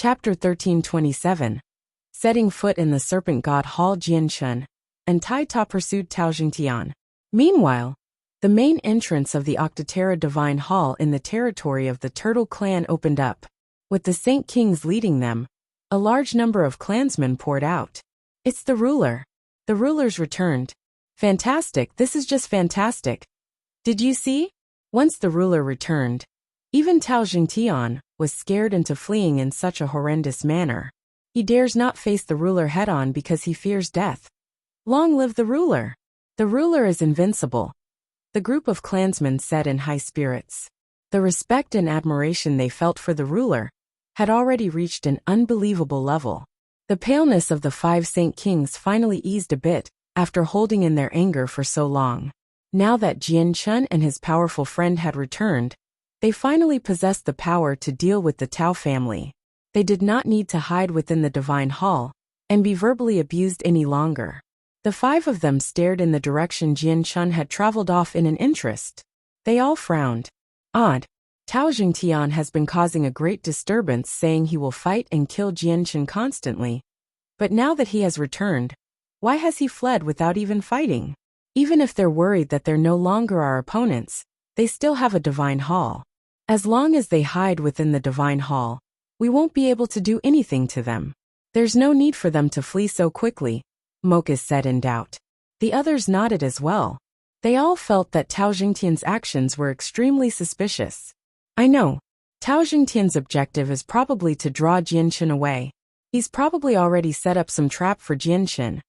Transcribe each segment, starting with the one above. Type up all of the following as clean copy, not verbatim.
Chapter 1327. Setting foot in the serpent god hall. Jianchen and Tai Ta pursued Tao Jingtian. Meanwhile, the main entrance of the Octoterra Divine Hall in the territory of the Turtle Clan opened up. With the Saint Kings leading them, a large number of clansmen poured out. It's the ruler. The ruler's returned. Fantastic, this is just fantastic. Did you see? Once the ruler returned, even Tao Jingtian was scared into fleeing in such a horrendous manner. He dares not face the ruler head-on because he fears death. Long live the ruler! The ruler is invincible, the group of clansmen said in high spirits. The respect and admiration they felt for the ruler had already reached an unbelievable level. The paleness of the 5 Saint Kings finally eased a bit after holding in their anger for so long. Now that Jianchen and his powerful friend had returned, they finally possessed the power to deal with the Tao family. They did not need to hide within the Divine Hall and be verbally abused any longer. The 5 of them stared in the direction Jianchen had traveled off in an interest. They all frowned. Odd. Tao Jingtian has been causing a great disturbance, saying he will fight and kill Jianchen constantly. But now that he has returned, why has he fled without even fighting? Even if they're worried that they're no longer our opponents, they still have a Divine Hall. As long as they hide within the Divine Hall, we won't be able to do anything to them. There's no need for them to flee so quickly, Mocha said in doubt. The others nodded as well. They all felt that Tao Jingtian's actions were extremely suspicious. I know. Tao Jingtian's objective is probably to draw Jianchen away. He's probably already set up some trap for Jianchen,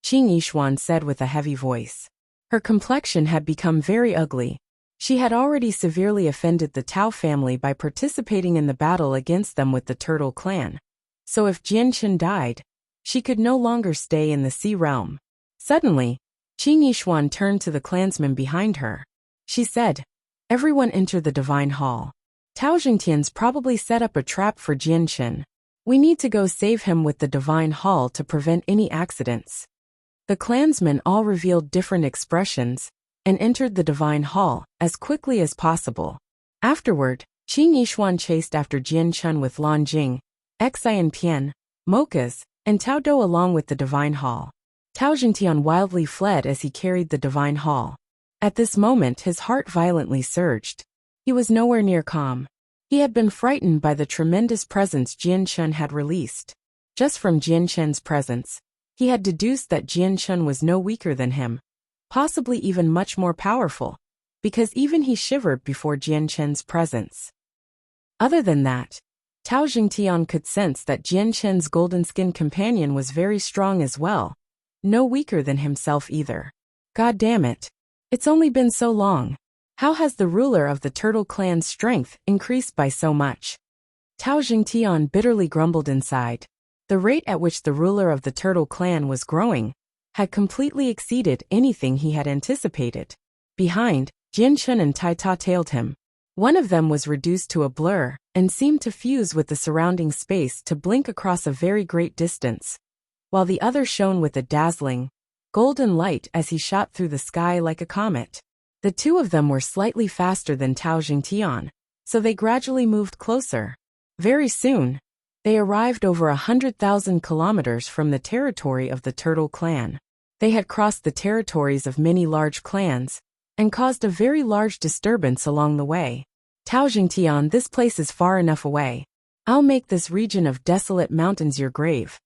Qing Yishuan said with a heavy voice. Her complexion had become very ugly. She had already severely offended the Tao family by participating in the battle against them with the Turtle Clan. So if Jianchen died, she could no longer stay in the Sea Realm. Suddenly, Qing Yishuan turned to the clansmen behind her. She said, "Everyone enter the Divine Hall. Tao Jingtian's probably set up a trap for Jianchen. We need to go save him with the Divine Hall to prevent any accidents." The clansmen all revealed different expressions and entered the Divine Hall as quickly as possible. Afterward, Qing Yishuan chased after Jianchen with Lan Jing, Xian Pian, Mochas, and Tao Dou along with the Divine Hall. Tao Jingtian wildly fled as he carried the Divine Hall. At this moment his heart violently surged. He was nowhere near calm. He had been frightened by the tremendous presence Jianchen had released. Just from Jianchen's presence, he had deduced that Jianchen was no weaker than him, possibly even much more powerful, because even he shivered before Jianchen's presence. Other than that, Tao Jingtian could sense that Jianchen's golden-skinned companion was very strong as well, no weaker than himself either. God damn it. It's only been so long. How has the ruler of the Turtle Clan's strength increased by so much? Tao Jingtian bitterly grumbled inside. The rate at which the ruler of the Turtle Clan was growing had completely exceeded anything he had anticipated. Behind, Jianchen and Tai Ta tailed him. One of them was reduced to a blur and seemed to fuse with the surrounding space to blink across a very great distance, while the other shone with a dazzling, golden light as he shot through the sky like a comet. The 2 of them were slightly faster than Tao Jingtian, so they gradually moved closer. Very soon, they arrived over 100,000 kilometers from the territory of the Turtle Clan. They had crossed the territories of many large clans and caused a very large disturbance along the way. Tao Jingtian, this place is far enough away. I'll make this region of desolate mountains your grave.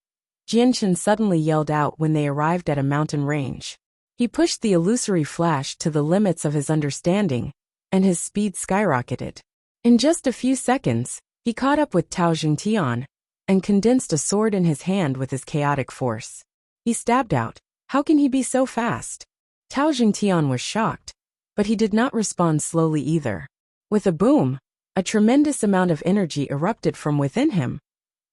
Jianchen suddenly yelled out when they arrived at a mountain range. He pushed the illusory flash to the limits of his understanding, and his speed skyrocketed. In just a few seconds, he caught up with Tao Jingtian and condensed a sword in his hand with his chaotic force. He stabbed out. How can he be so fast? Tao Jingtian was shocked, but he did not respond slowly either. With a boom, a tremendous amount of energy erupted from within him,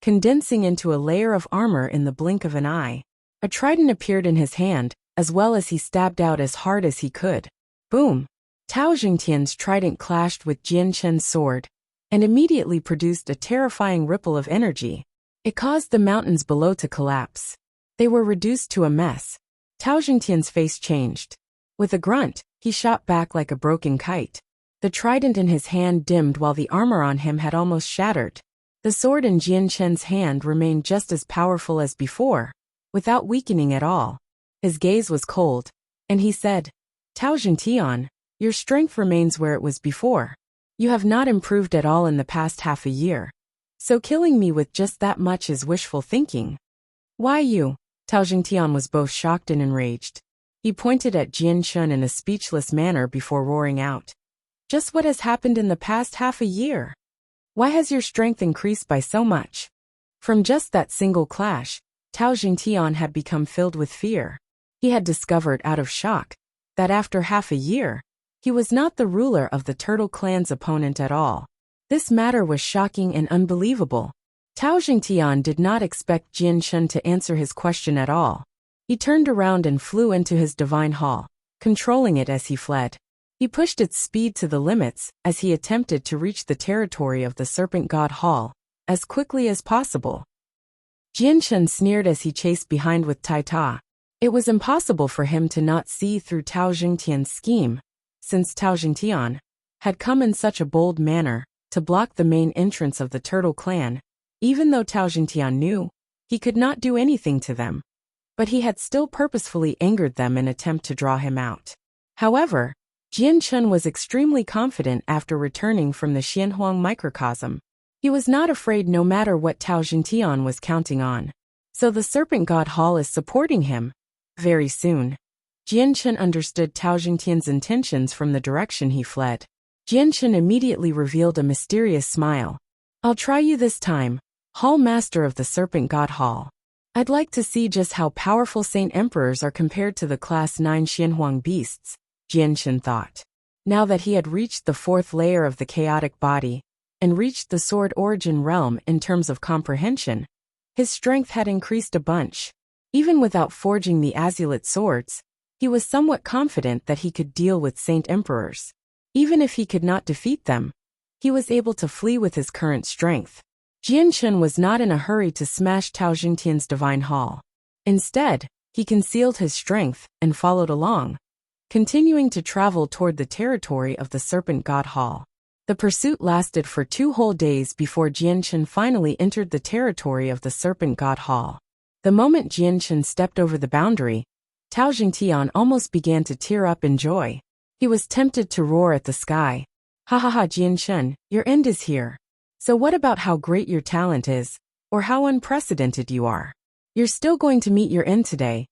condensing into a layer of armor in the blink of an eye. A trident appeared in his hand, as well as he stabbed out as hard as he could. Boom! Tao Jingtian's trident clashed with Jianchen's sword, and immediately produced a terrifying ripple of energy. It caused the mountains below to collapse. They were reduced to a mess. Tao Jingtian's face changed. With a grunt, he shot back like a broken kite. The trident in his hand dimmed while the armor on him had almost shattered. The sword in Jian Chen's hand remained just as powerful as before, without weakening at all. His gaze was cold, and he said, Tao Jingtian, your strength remains where it was before. You have not improved at all in the past half a year. So killing me with just that much is wishful thinking. Why you? Tao Jingtian was both shocked and enraged. He pointed at Jian Chen in a speechless manner before roaring out. Just what has happened in the past half a year? Why has your strength increased by so much? From just that single clash, Tao Jingtian had become filled with fear. He had discovered out of shock that after half a year, he was not the ruler of the Turtle Clan's opponent at all. This matter was shocking and unbelievable. Tao Jingtian did not expect Jian Chen to answer his question at all. He turned around and flew into his divine hall, controlling it as he fled. He pushed its speed to the limits as he attempted to reach the territory of the Serpent God Hall as quickly as possible. Jian Chen sneered as he chased behind with Tai Ta. It was impossible for him to not see through Tao Jingtian's scheme, since Tao Jingtian had come in such a bold manner to block the main entrance of the Turtle Clan. Even though Tao Jingtian knew he could not do anything to them, but he had still purposefully angered them in an attempt to draw him out. However, Jian Chen was extremely confident after returning from the Xianhuang microcosm. He was not afraid no matter what Tao Jingtian was counting on. So the Serpent God Hall is supporting him. Very soon, Jian Chen understood Tao Jingtian's intentions from the direction he fled. Jian Chen immediately revealed a mysterious smile. I'll try you this time, Hall Master of the Serpent God Hall. I'd like to see just how powerful Saint Emperors are compared to the Class 9 Xianhuang beasts, Jian Chen thought. Now that he had reached the fourth layer of the chaotic body, and reached the sword origin realm in terms of comprehension, his strength had increased a bunch. Even without forging the azulate swords, he was somewhat confident that he could deal with Saint Emperors. Even if he could not defeat them, he was able to flee with his current strength. Jian Chen was not in a hurry to smash Tao Jingtian's divine hall. Instead, he concealed his strength and followed along, continuing to travel toward the territory of the Serpent God Hall. The pursuit lasted for 2 whole days before Jian Chen finally entered the territory of the Serpent God Hall. The moment Jian Chen stepped over the boundary, Tao Jingtian almost began to tear up in joy. He was tempted to roar at the sky. Ha ha ha, Jian Chen, your end is here. So what about how great your talent is, or how unprecedented you are? You're still going to meet your end today.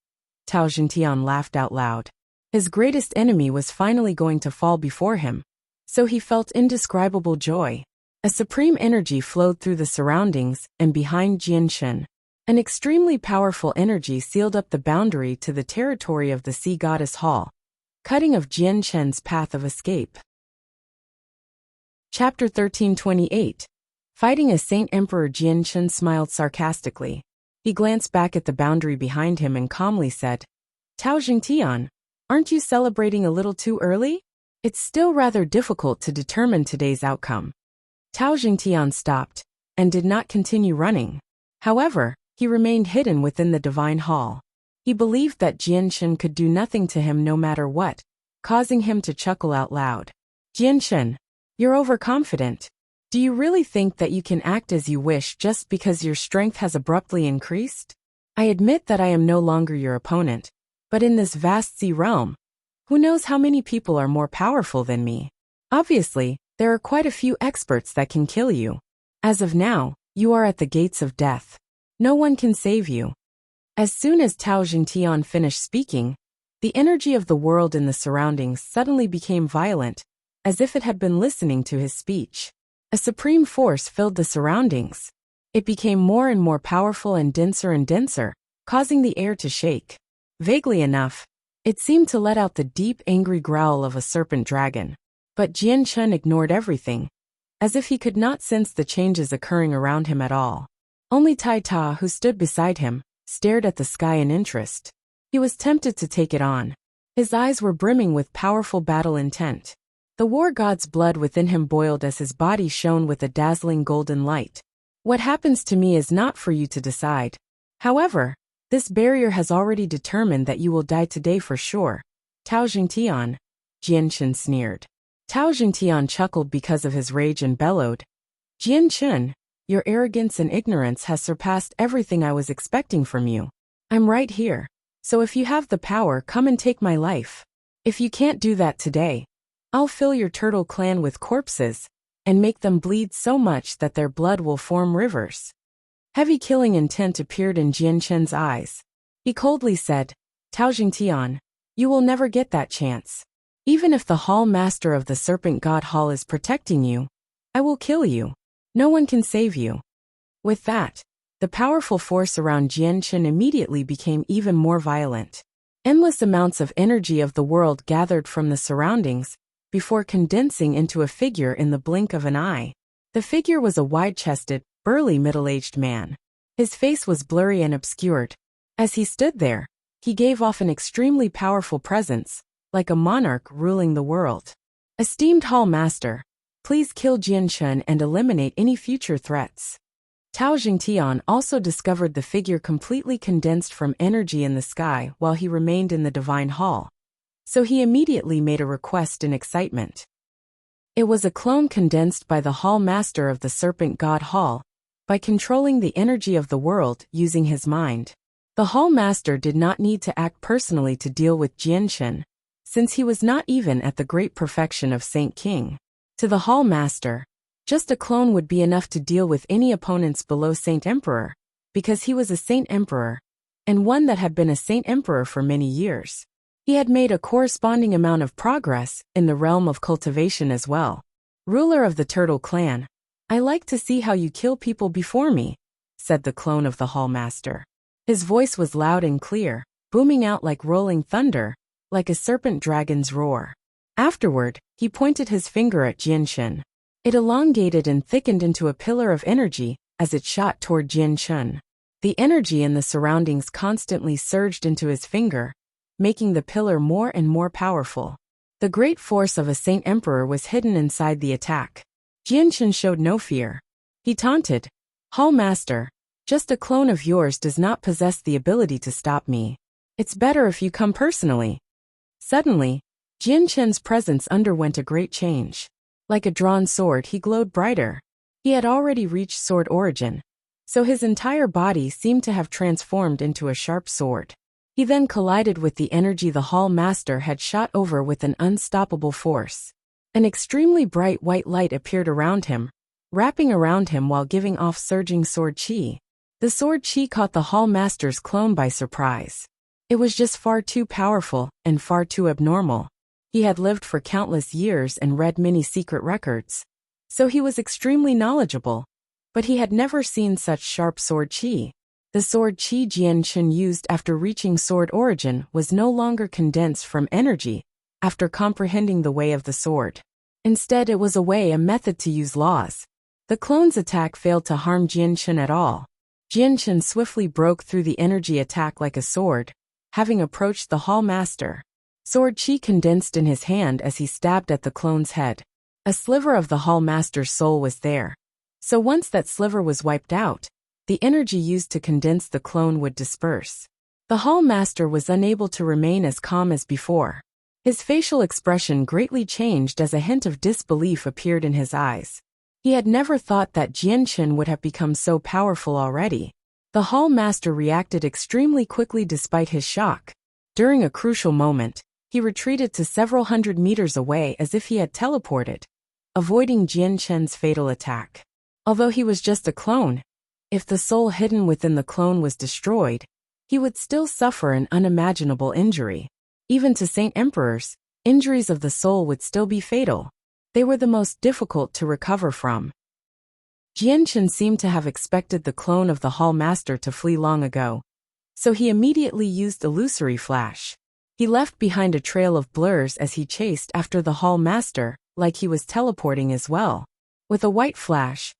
Tao Jingtian laughed out loud. His greatest enemy was finally going to fall before him. So he felt indescribable joy. A supreme energy flowed through the surroundings and behind Jian Chen. An extremely powerful energy sealed up the boundary to the territory of the Sea Goddess Hall, cutting off Jian Chen's path of escape. Chapter 1328. Fighting as Saint Emperor. Jian Chen smiled sarcastically. He glanced back at the boundary behind him and calmly said, Tao Jingtian, aren't you celebrating a little too early? It's still rather difficult to determine today's outcome. Tao Jingtian stopped and did not continue running. However, he remained hidden within the divine hall. He believed that Jian Chen could do nothing to him no matter what, causing him to chuckle out loud. Jian Chen, you're overconfident. Do you really think that you can act as you wish just because your strength has abruptly increased? I admit that I am no longer your opponent, but in this vast sea realm, who knows how many people are more powerful than me? Obviously, there are quite a few experts that can kill you. As of now, you are at the gates of death. No one can save you. As soon as Tao Jingtian finished speaking, the energy of the world in the surroundings suddenly became violent, as if it had been listening to his speech. A supreme force filled the surroundings. It became more and more powerful and denser, causing the air to shake. Vaguely enough, it seemed to let out the deep, angry growl of a serpent dragon. But Jian Chen ignored everything, as if he could not sense the changes occurring around him at all. Only Tai Ta, who stood beside him, stared at the sky in interest. He was tempted to take it on. His eyes were brimming with powerful battle intent. The war god's blood within him boiled as his body shone with a dazzling golden light. What happens to me is not for you to decide. However, this barrier has already determined that you will die today for sure. Tao Jingtian, Jian Chen sneered. Tao Jingtian chuckled because of his rage and bellowed. Jian Chen, Your arrogance and ignorance has surpassed everything I was expecting from you. I'm right here. So if you have the power, come and take my life. If you can't do that today, I'll fill your turtle clan with corpses and make them bleed so much that their blood will form rivers. Heavy killing intent appeared in Jianshen's eyes. He coldly said, Tao Jingtian, you will never get that chance. Even if the Hall Master of the Serpent God Hall is protecting you, I will kill you. No one can save you. With that, the powerful force around Jianshen immediately became even more violent. Endless amounts of energy of the world gathered from the surroundings, before condensing into a figure in the blink of an eye. The figure was a wide-chested, burly middle-aged man. His face was blurry and obscured. As he stood there, he gave off an extremely powerful presence, like a monarch ruling the world. Esteemed Hall Master, please kill Jianshen and eliminate any future threats. Tao Jingtian also discovered the figure completely condensed from energy in the sky while he remained in the Divine Hall. So he immediately made a request in excitement. It was a clone condensed by the Hall Master of the Serpent God Hall, by controlling the energy of the world using his mind. The Hall Master did not need to act personally to deal with Jianshen, since he was not even at the great perfection of Saint King. To the Hall Master, just a clone would be enough to deal with any opponents below Saint Emperor, because he was a Saint Emperor, and one that had been a Saint Emperor for many years. He had made a corresponding amount of progress in the realm of cultivation as well. Ruler of the Turtle Clan, I like to see how you kill people before me, said the clone of the Hall Master. His voice was loud and clear, booming out like rolling thunder, like a serpent dragon's roar. Afterward, he pointed his finger at Jianshen. It elongated and thickened into a pillar of energy as it shot toward Jianshen. The energy in the surroundings constantly surged into his finger, making the pillar more and more powerful. The great force of a Saint Emperor was hidden inside the attack. Jianshen showed no fear. He taunted, Hall Master, just a clone of yours does not possess the ability to stop me. It's better if you come personally. Suddenly, Jianshen's presence underwent a great change. Like a drawn sword, he glowed brighter. He had already reached sword origin, so his entire body seemed to have transformed into a sharp sword. He then collided with the energy the Hall Master had shot over with an unstoppable force. An extremely bright white light appeared around him, wrapping around him while giving off surging sword chi. The sword chi caught the Hall Master's clone by surprise. It was just far too powerful and far too abnormal. He had lived for countless years and read many secret records, so he was extremely knowledgeable, but he had never seen such sharp sword chi. The sword chi Jianshen used after reaching sword origin was no longer condensed from energy after comprehending the way of the sword. Instead, it was a method to use laws. The clone's attack failed to harm Jianshen at all. Jianshen swiftly broke through the energy attack like a sword, having approached the Hall Master. Sword chi condensed in his hand as he stabbed at the clone's head. A sliver of the Hall Master's soul was there. So once that sliver was wiped out, the energy used to condense the clone would disperse. The Hall Master was unable to remain as calm as before. His facial expression greatly changed as a hint of disbelief appeared in his eyes. He had never thought that Jianshen would have become so powerful already. The Hall Master reacted extremely quickly despite his shock. During a crucial moment, he retreated to several hundred meters away as if he had teleported, avoiding Jianshen's fatal attack. Although he was just a clone, if the soul hidden within the clone was destroyed, he would still suffer an unimaginable injury. Even to Saint Emperors, injuries of the soul would still be fatal. They were the most difficult to recover from. Jianshen seemed to have expected the clone of the Hall Master to flee long ago, so he immediately used illusory flash. He left behind a trail of blurs as he chased after the Hall Master, like he was teleporting as well. With a white flash,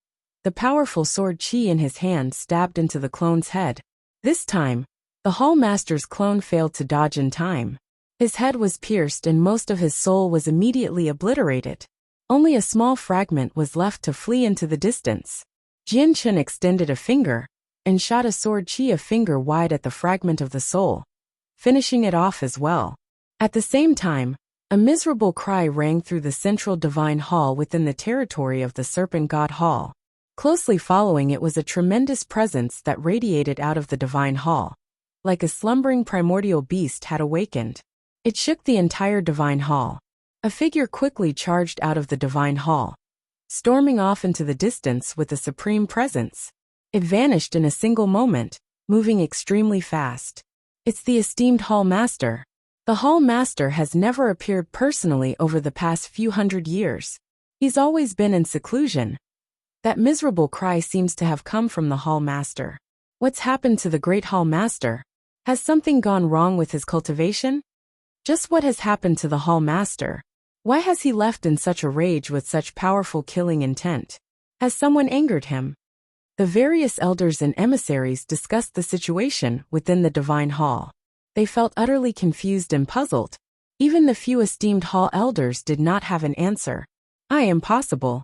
the powerful sword chi in his hand stabbed into the clone's head. This time, the Hall Master's clone failed to dodge in time. His head was pierced and most of his soul was immediately obliterated. Only a small fragment was left to flee into the distance. Jianshen extended a finger and shot a sword chi a finger wide at the fragment of the soul, finishing it off as well. At the same time, a miserable cry rang through the central divine hall within the territory of the Serpent God Hall. Closely following it was a tremendous presence that radiated out of the divine hall. Like a slumbering primordial beast had awakened. It shook the entire divine hall. A figure quickly charged out of the divine hall, storming off into the distance with a supreme presence. It vanished in a single moment, moving extremely fast. It's the esteemed Hall Master. The Hall Master has never appeared personally over the past few hundred years. He's always been in seclusion. That miserable cry seems to have come from the Hall Master. What's happened to the great Hall Master? Has something gone wrong with his cultivation? Just what has happened to the Hall Master? Why has he left in such a rage with such powerful killing intent? Has someone angered him? The various elders and emissaries discussed the situation within the divine hall. They felt utterly confused and puzzled. Even the few esteemed hall elders did not have an answer. Impossible.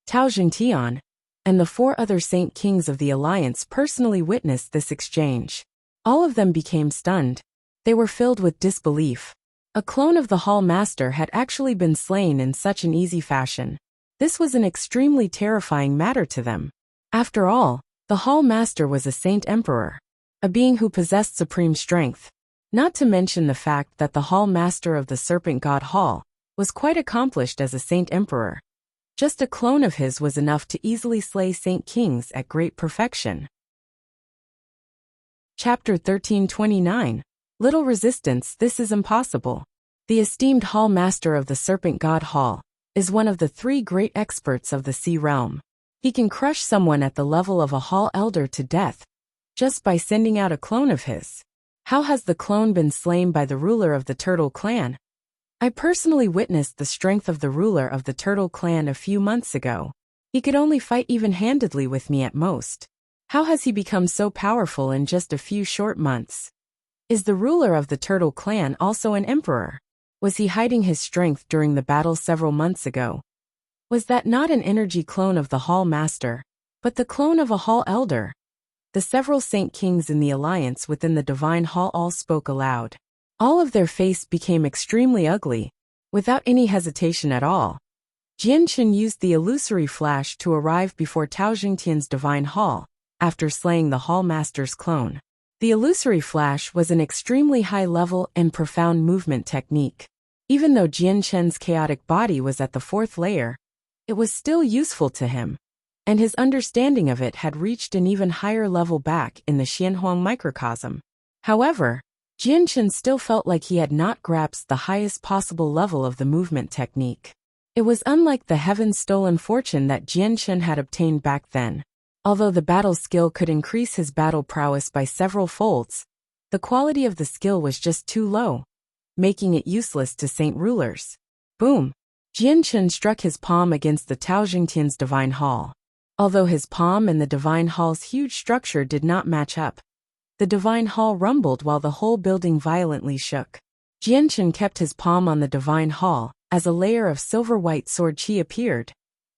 Tao Jingtian and the 4 other saint kings of the alliance personally witnessed this exchange. All of them became stunned. They were filled with disbelief. A clone of the Hall Master had actually been slain in such an easy fashion. This was an extremely terrifying matter to them. After all, the Hall Master was a Saint Emperor, a being who possessed supreme strength. Not to mention the fact that the Hall Master of the Serpent God Hall was quite accomplished as a Saint Emperor. Just a clone of his was enough to easily slay Saint Kings at great perfection. Chapter 1329. Little resistance. This is impossible. The esteemed Hall Master of the Serpent God Hall is one of the 3 great experts of the Sea Realm. He can crush someone at the level of a Hall Elder to death just by sending out a clone of his. How has the clone been slain by the ruler of the Turtle Clan? I personally witnessed the strength of the ruler of the Turtle Clan a few months ago. He could only fight even-handedly with me at most. How has he become so powerful in just a few short months? Is the ruler of the Turtle Clan also an emperor? Was he hiding his strength during the battle several months ago? Was that not an energy clone of the Hall Master, but the clone of a Hall Elder? The several Saint Kings in the alliance within the Divine Hall all spoke aloud. All of their face became extremely ugly, without any hesitation at all. Jianchen used the illusory flash to arrive before Tao Jingtian's Divine Hall, after slaying the Hall Master's clone. The illusory flash was an extremely high-level and profound movement technique. Even though Jianchen's chaotic body was at the 4th layer, it was still useful to him, and his understanding of it had reached an even higher level back in the Xianhuang microcosm. However, Jianchen still felt like he had not grasped the highest possible level of the movement technique. It was unlike the heaven-stolen fortune that Jianchen had obtained back then. Although the battle skill could increase his battle prowess by several folds, the quality of the skill was just too low, making it useless to saint rulers. Boom! Jianchen struck his palm against the Tao Jingtian's Divine Hall. Although his palm and the Divine Hall's huge structure did not match up, the Divine Hall rumbled while the whole building violently shook. Jianchen kept his palm on the Divine Hall as a layer of silver-white sword chi appeared,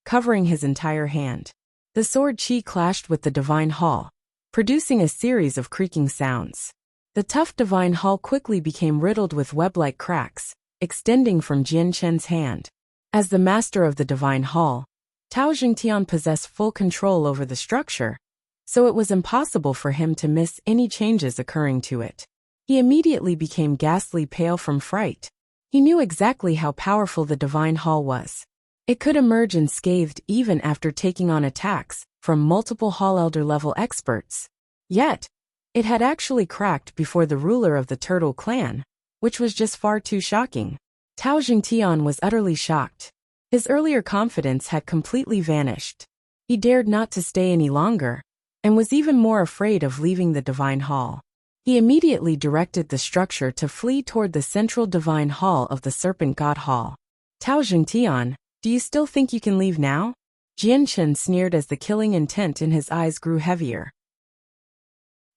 covering his entire hand. The sword chi clashed with the Divine Hall, producing a series of creaking sounds. The tough Divine Hall quickly became riddled with web-like cracks, extending from Jianchen's hand. As the master of the Divine Hall, Tao Jingtian possessed full control over the structure, so it was impossible for him to miss any changes occurring to it. He immediately became ghastly pale from fright. He knew exactly how powerful the Divine Hall was. It could emerge unscathed even after taking on attacks from multiple Hall Elder level experts. Yet, it had actually cracked before the ruler of the Turtle Clan, which was just far too shocking. Tao Jingtian was utterly shocked. His earlier confidence had completely vanished. He dared not to stay any longer, and was even more afraid of leaving the Divine Hall. He immediately directed the structure to flee toward the central Divine Hall of the Serpent God Hall. Tao Jingtian, do you still think you can leave now? Jianchen sneered as the killing intent in his eyes grew heavier.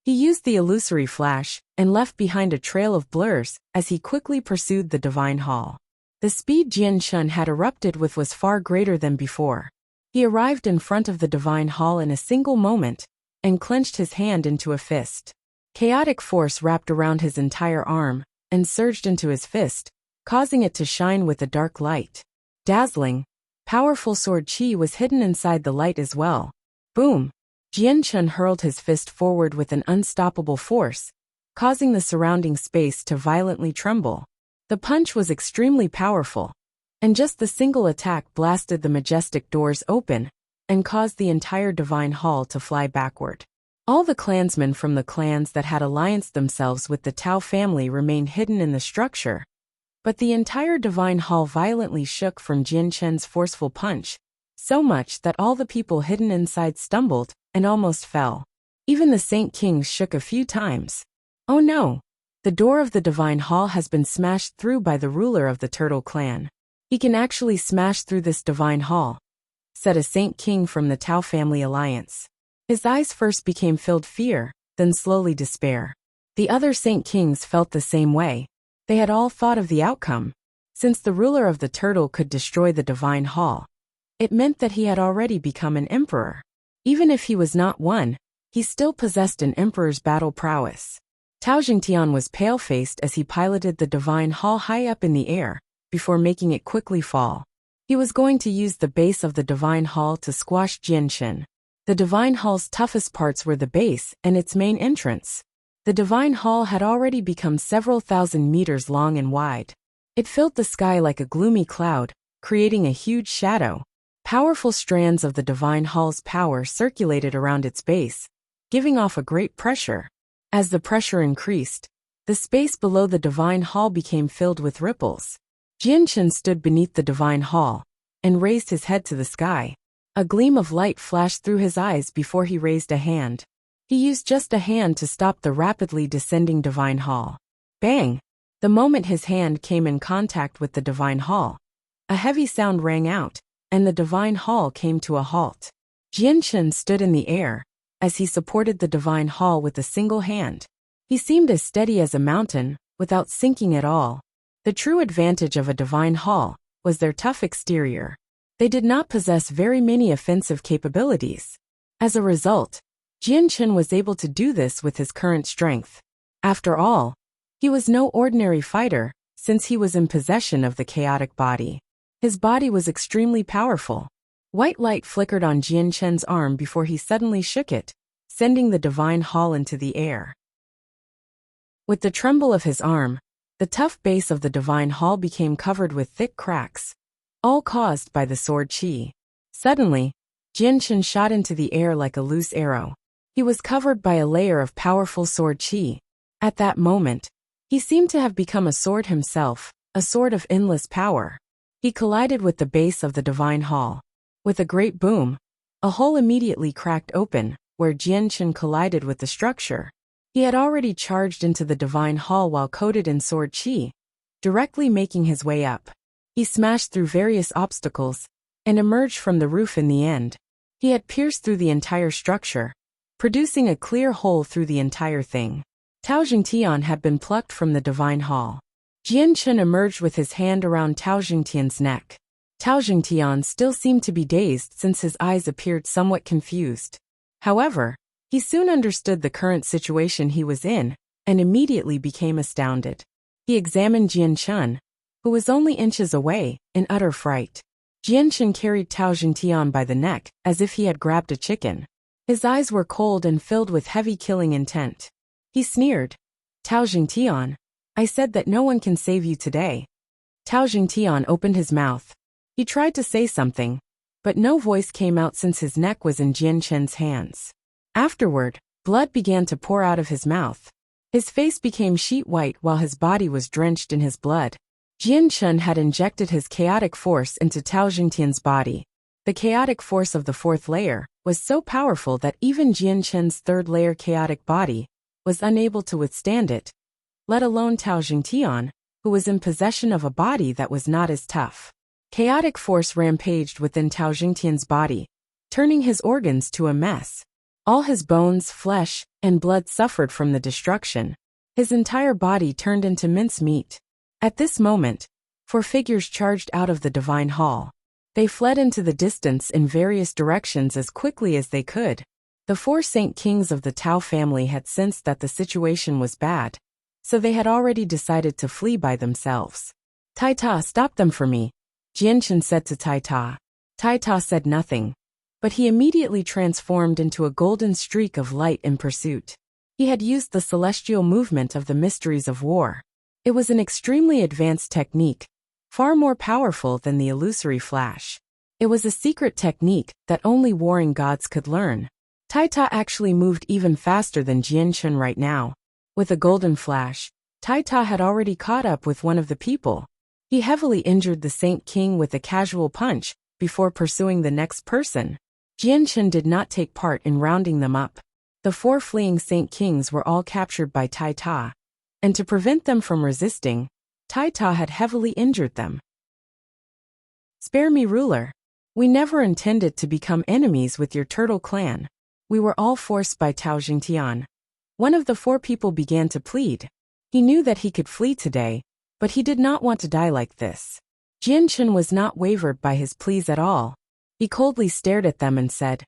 He used the illusory flash and left behind a trail of blurs as he quickly pursued the Divine Hall. The speed Jianchen had erupted with was far greater than before. He arrived in front of the Divine Hall in a single moment and clenched his hand into a fist. Chaotic force wrapped around his entire arm and surged into his fist, causing it to shine with a dark light. Dazzling, powerful sword chi was hidden inside the light as well. Boom! Jianchun hurled his fist forward with an unstoppable force, causing the surrounding space to violently tremble. The punch was extremely powerful, and just the single attack blasted the majestic doors open and caused the entire divine hall to fly backward. All the clansmen from the clans that had allianced themselves with the Tao family remained hidden in the structure, but the entire divine hall violently shook from Jianchun's forceful punch, so much that all the people hidden inside stumbled and almost fell. Even the Saint Kings shook a few times. Oh no! The door of the divine hall has been smashed through by the ruler of the Turtle clan. He can actually smash through this divine hall, said a Saint King from the Tao family alliance. His eyes first became filled fear, then slowly despair. The other Saint Kings felt the same way. They had all thought of the outcome. Since the ruler of the Turtle could destroy the divine hall, it meant that he had already become an emperor. Even if he was not one, he still possessed an emperor's battle prowess. Tao Jingtian was pale-faced as he piloted the divine hall high up in the air, before making it quickly fall. He was going to use the base of the divine hall to squash Jianchun. The divine hall's toughest parts were the base and its main entrance. The divine hall had already become several thousand meters long and wide. It filled the sky like a gloomy cloud, creating a huge shadow. Powerful strands of the divine hall's power circulated around its base, giving off a great pressure. As the pressure increased, the space below the divine hall became filled with ripples. Jianchun stood beneath the divine hall and raised his head to the sky. A gleam of light flashed through his eyes before he raised a hand. He used just a hand to stop the rapidly descending divine hall. Bang! The moment his hand came in contact with the divine hall, a heavy sound rang out, and the divine hall came to a halt. Jianchun stood in the air as he supported the divine hall with a single hand. He seemed as steady as a mountain, without sinking at all. The true advantage of a divine hall was their tough exterior. They did not possess very many offensive capabilities. As a result, Jianchun was able to do this with his current strength. After all, he was no ordinary fighter, since he was in possession of the chaotic body. His body was extremely powerful. White light flickered on Jianchun's arm before he suddenly shook it, sending the divine hall into the air. With the tremble of his arm, the tough base of the divine hall became covered with thick cracks, all caused by the sword qi. Suddenly, Jianchun shot into the air like a loose arrow. He was covered by a layer of powerful sword qi. At that moment, he seemed to have become a sword himself, a sword of endless power. He collided with the base of the divine hall. With a great boom, a hole immediately cracked open, where Jianchun collided with the structure. He had already charged into the divine hall while coated in sword qi, directly making his way up. He smashed through various obstacles and emerged from the roof in the end. He had pierced through the entire structure, producing a clear hole through the entire thing. Tao Jingtian had been plucked from the divine hall. Jianchun emerged with his hand around Tao Jingtian's neck. Tao Jingtian still seemed to be dazed since his eyes appeared somewhat confused. However, he soon understood the current situation he was in and immediately became astounded. He examined Jianchun, who was only inches away, in utter fright. Jianchun carried Tao Jingtian by the neck as if he had grabbed a chicken. His eyes were cold and filled with heavy killing intent. He sneered. Tao Jingtian, I said that no one can save you today. Tao Jingtian opened his mouth. He tried to say something, but no voice came out since his neck was in Jianchun's hands. Afterward, blood began to pour out of his mouth. His face became sheet white while his body was drenched in his blood. Jianchun had injected his chaotic force into Tao Jingtian's body. The chaotic force of the fourth layer was so powerful that even Jianchun's third layer chaotic body was unable to withstand it, let alone Tao Jingtian, who was in possession of a body that was not as tough. Chaotic force rampaged within Tao Jingtian's body, turning his organs to a mess. All his bones, flesh, and blood suffered from the destruction. His entire body turned into mincemeat. At this moment, 4 figures charged out of the divine hall. They fled into the distance in various directions as quickly as they could. The 4 Saint Kings of the Tao family had sensed that the situation was bad, so they had already decided to flee by themselves. Tai Ta, stop them for me, Jianchun said to Tai Ta. Tai Ta said nothing, but he immediately transformed into a golden streak of light in pursuit. He had used the celestial movement of the mysteries of war. It was an extremely advanced technique, far more powerful than the illusory flash. It was a secret technique that only warring gods could learn. Taita actually moved even faster than Jianchun right now. With a golden flash, Taita had already caught up with one of the people. He heavily injured the Saint King with a casual punch before pursuing the next person. Jianchun did not take part in rounding them up. The 4 fleeing Saint Kings were all captured by Taita, and to prevent them from resisting, Taita had heavily injured them. Spare me, ruler. We never intended to become enemies with your turtle clan. We were all forced by Tao Jingtian. One of the 4 people began to plead. He knew that he could flee today, but he did not want to die like this. Jianchun was not wavered by his pleas at all. He coldly stared at them and said,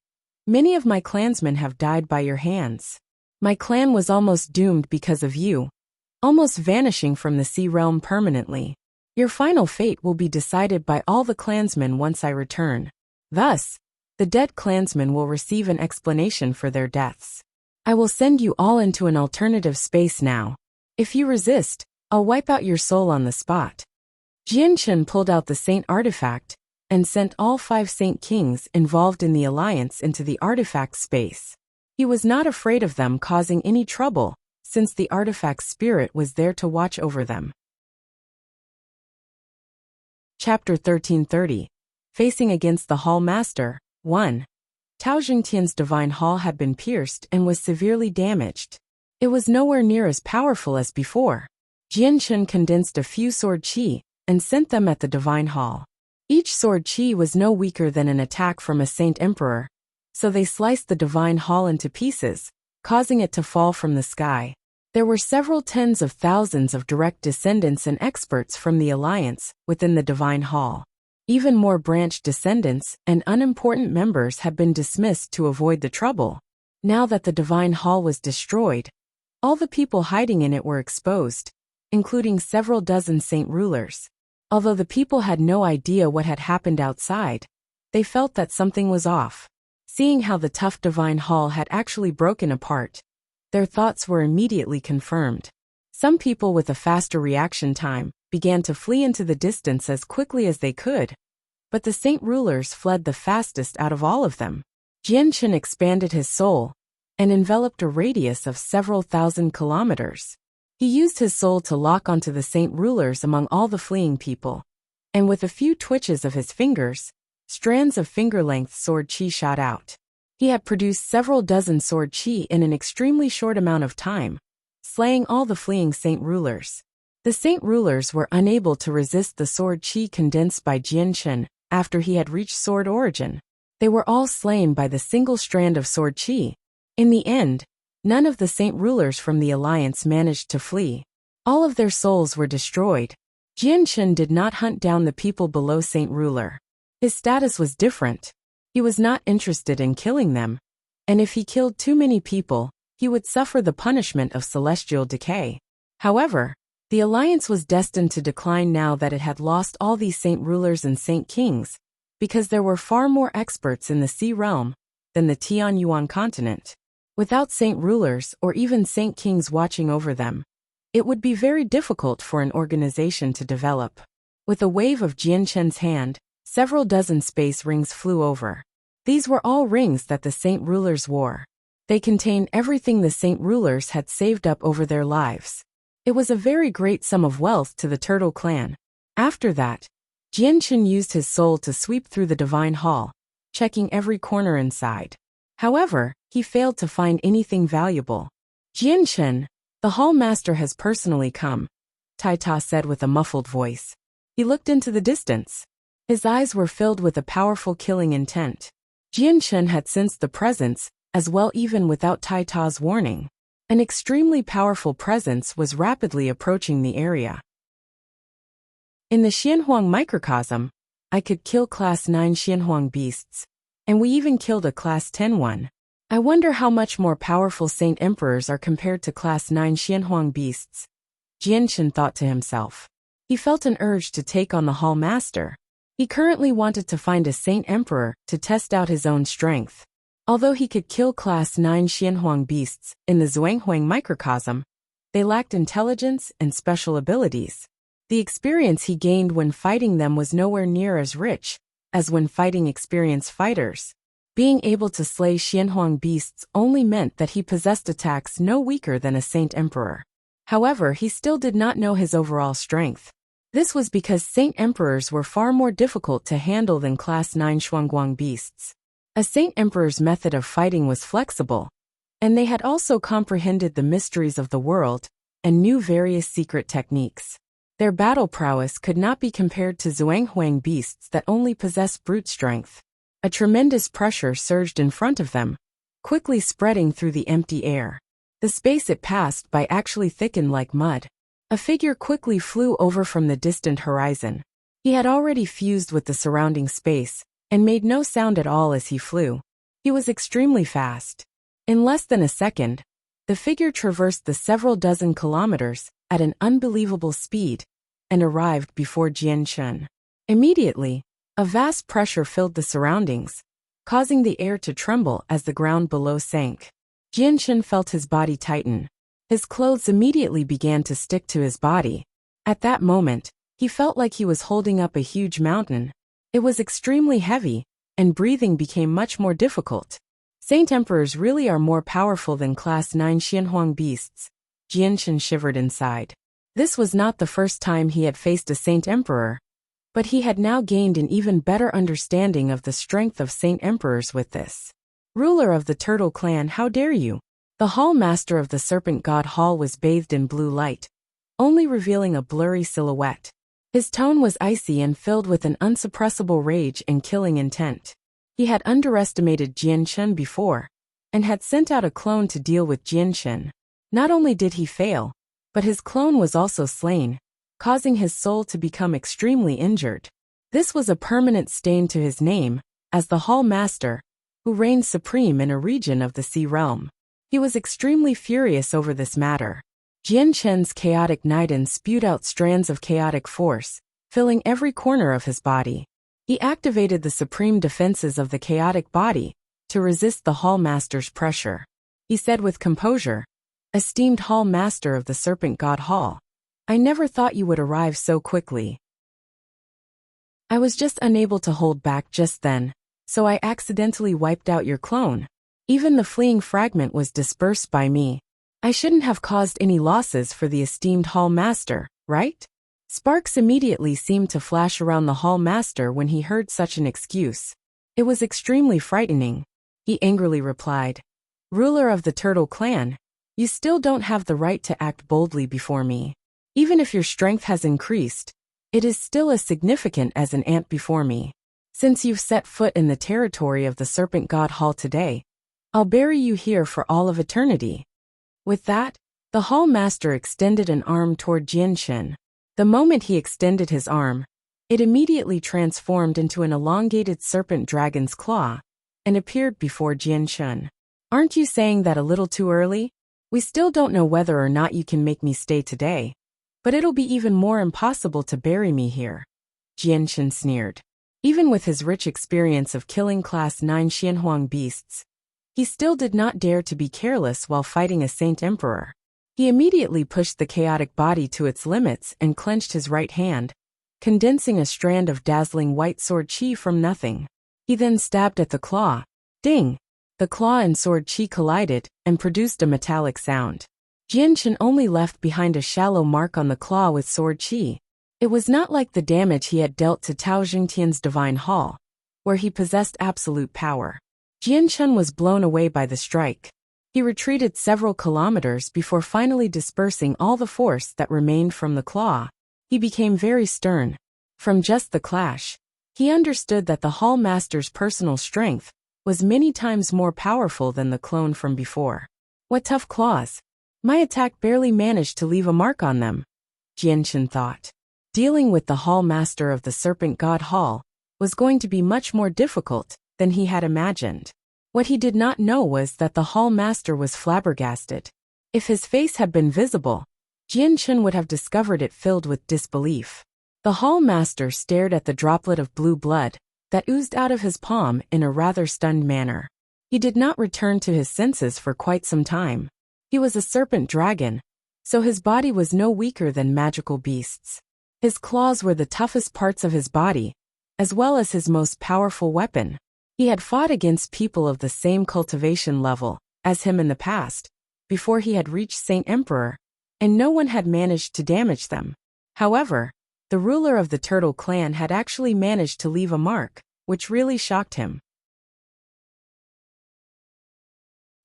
"Many of my clansmen have died by your hands. My clan was almost doomed because of you, almost vanishing from the sea realm permanently. Your final fate will be decided by all the clansmen once I return. Thus, the dead clansmen will receive an explanation for their deaths. I will send you all into an alternative space now. If you resist, I'll wipe out your soul on the spot." Jianchun pulled out the saint artifact and sent all 5 Saint Kings involved in the alliance into the artifact space. He was not afraid of them causing any trouble, since the artifact's spirit was there to watch over them. Chapter 1330. Facing against the Hall Master. 1. Tao Jingtian's divine hall had been pierced and was severely damaged. It was nowhere near as powerful as before. Jianchun condensed a few sword qi and sent them at the divine hall. Each sword qi was no weaker than an attack from a saint emperor, so they sliced the divine hall into pieces, causing it to fall from the sky. There were several tens of thousands of direct descendants and experts from the alliance within the divine hall. Even more branch descendants and unimportant members had been dismissed to avoid the trouble. Now that the divine hall was destroyed, all the people hiding in it were exposed, including several dozen saint rulers. Although the people had no idea what had happened outside, they felt that something was off. Seeing how the tough divine hall had actually broken apart, their thoughts were immediately confirmed. Some people with a faster reaction time began to flee into the distance as quickly as they could, but the saint rulers fled the fastest out of all of them. Jianchun expanded his soul and enveloped a radius of several thousand kilometers. He used his soul to lock onto the saint rulers among all the fleeing people, and with a few twitches of his fingers, strands of finger-length sword qi shot out. He had produced several dozen sword qi in an extremely short amount of time, slaying all the fleeing saint rulers. The saint rulers were unable to resist the sword qi condensed by Jianchun after he had reached sword origin. They were all slain by the single strand of sword qi. In the end, none of the saint rulers from the alliance managed to flee. All of their souls were destroyed. Jianchun did not hunt down the people below saint ruler. His status was different. He was not interested in killing them, and if he killed too many people, he would suffer the punishment of celestial decay. However, the alliance was destined to decline now that it had lost all these saint rulers and saint kings, because there were far more experts in the sea realm than the Tianyuan continent. Without saint rulers or even saint kings watching over them, it would be very difficult for an organization to develop. With a wave of Jianchun's hand, several dozen space rings flew over. These were all rings that the saint rulers wore. They contained everything the saint rulers had saved up over their lives. It was a very great sum of wealth to the Turtle clan. After that, Jianchun used his soul to sweep through the divine hall, checking every corner inside. However, he failed to find anything valuable. "Jianchun, the hall master has personally come," Taita said with a muffled voice. He looked into the distance. His eyes were filled with a powerful killing intent. Jianchun had sensed the presence, as well even without Taita's warning. An extremely powerful presence was rapidly approaching the area. In the Xianhuang microcosm, I could kill Class 9 Xianhuang beasts, and we even killed a Class 10 one. I wonder how much more powerful Saint Emperors are compared to Class 9 Xianhuang beasts, Jianchun thought to himself. He felt an urge to take on the Hall Master. He currently wanted to find a Saint Emperor to test out his own strength. Although he could kill Class 9 Xianhuang beasts in the Zhuanghuang microcosm, they lacked intelligence and special abilities. The experience he gained when fighting them was nowhere near as rich as when fighting experienced fighters. Being able to slay Xianhuang beasts only meant that he possessed attacks no weaker than a Saint Emperor. However, he still did not know his overall strength. This was because Saint Emperors were far more difficult to handle than Class 9 Shuangguang beasts. A Saint Emperor's method of fighting was flexible, and they had also comprehended the mysteries of the world and knew various secret techniques. Their battle prowess could not be compared to Zhuanghuang beasts that only possessed brute strength. A tremendous pressure surged in front of them, quickly spreading through the empty air. The space it passed by actually thickened like mud. A figure quickly flew over from the distant horizon. He had already fused with the surrounding space and made no sound at all as he flew. He was extremely fast. In less than a second, the figure traversed the several dozen kilometers at an unbelievable speed and arrived before Jianchen. Immediately, a vast pressure filled the surroundings, causing the air to tremble as the ground below sank. Jianchen felt his body tighten. His clothes immediately began to stick to his body. At that moment, he felt like he was holding up a huge mountain. It was extremely heavy, and breathing became much more difficult. Saint Emperors really are more powerful than Class 9 Xianhuang beasts. Jianchen shivered inside. This was not the first time he had faced a Saint Emperor, but he had now gained an even better understanding of the strength of Saint Emperors with this. Ruler of the Turtle Clan, how dare you? The Hall Master of the Serpent God Hall was bathed in blue light, only revealing a blurry silhouette. His tone was icy and filled with an unsuppressible rage and killing intent. He had underestimated Jianchen before, and had sent out a clone to deal with Jianchen. Not only did he fail, but his clone was also slain, causing his soul to become extremely injured. This was a permanent stain to his name, as the Hall Master, who reigned supreme in a region of the Sea Realm. He was extremely furious over this matter. Jianchen's chaotic Niden spewed out strands of chaotic force, filling every corner of his body. He activated the supreme defenses of the chaotic body to resist the Hall Master's pressure. He said with composure, "Esteemed Hall Master of the Serpent God Hall, I never thought you would arrive so quickly. I was just unable to hold back just then, so I accidentally wiped out your clone. Even the fleeing fragment was dispersed by me. I shouldn't have caused any losses for the esteemed Hall Master, right?" Sparks immediately seemed to flash around the Hall Master when he heard such an excuse. It was extremely frightening. He angrily replied, "Ruler of the Turtle Clan, you still don't have the right to act boldly before me. Even if your strength has increased, it is still as significant as an ant before me. Since you've set foot in the territory of the Serpent God Hall today, I'll bury you here for all of eternity." With that, the Hall Master extended an arm toward Jianchen. The moment he extended his arm, it immediately transformed into an elongated serpent dragon's claw and appeared before Jianchen. "Aren't you saying that a little too early? We still don't know whether or not you can make me stay today, but it'll be even more impossible to bury me here," Jianchen sneered. Even with his rich experience of killing Class 9 Xianhuang beasts, he still did not dare to be careless while fighting a Saint Emperor. He immediately pushed the chaotic body to its limits and clenched his right hand, condensing a strand of dazzling white sword chi from nothing. He then stabbed at the claw. Ding! The claw and sword chi collided and produced a metallic sound. Jianchen only left behind a shallow mark on the claw with sword chi. It was not like the damage he had dealt to Tao Jingtian's Divine Hall, where he possessed absolute power. Jianchen was blown away by the strike. He retreated several kilometers before finally dispersing all the force that remained from the claw. He became very stern. From just the clash, he understood that the Hall Master's personal strength was many times more powerful than the clone from before. "What tough claws! My attack barely managed to leave a mark on them," Jianchen thought. Dealing with the Hall Master of the Serpent God Hall was going to be much more difficult than he had imagined. What he did not know was that the Hall Master was flabbergasted. If his face had been visible, Jianchen would have discovered it filled with disbelief. The hall master stared at the droplet of blue blood that oozed out of his palm in a rather stunned manner. He did not return to his senses for quite some time. He was a serpent dragon, so his body was no weaker than magical beasts. His claws were the toughest parts of his body, as well as his most powerful weapon. He had fought against people of the same cultivation level as him in the past, before he had reached Saint Emperor, and no one had managed to damage them. However, the ruler of the Turtle Clan had actually managed to leave a mark, which really shocked him.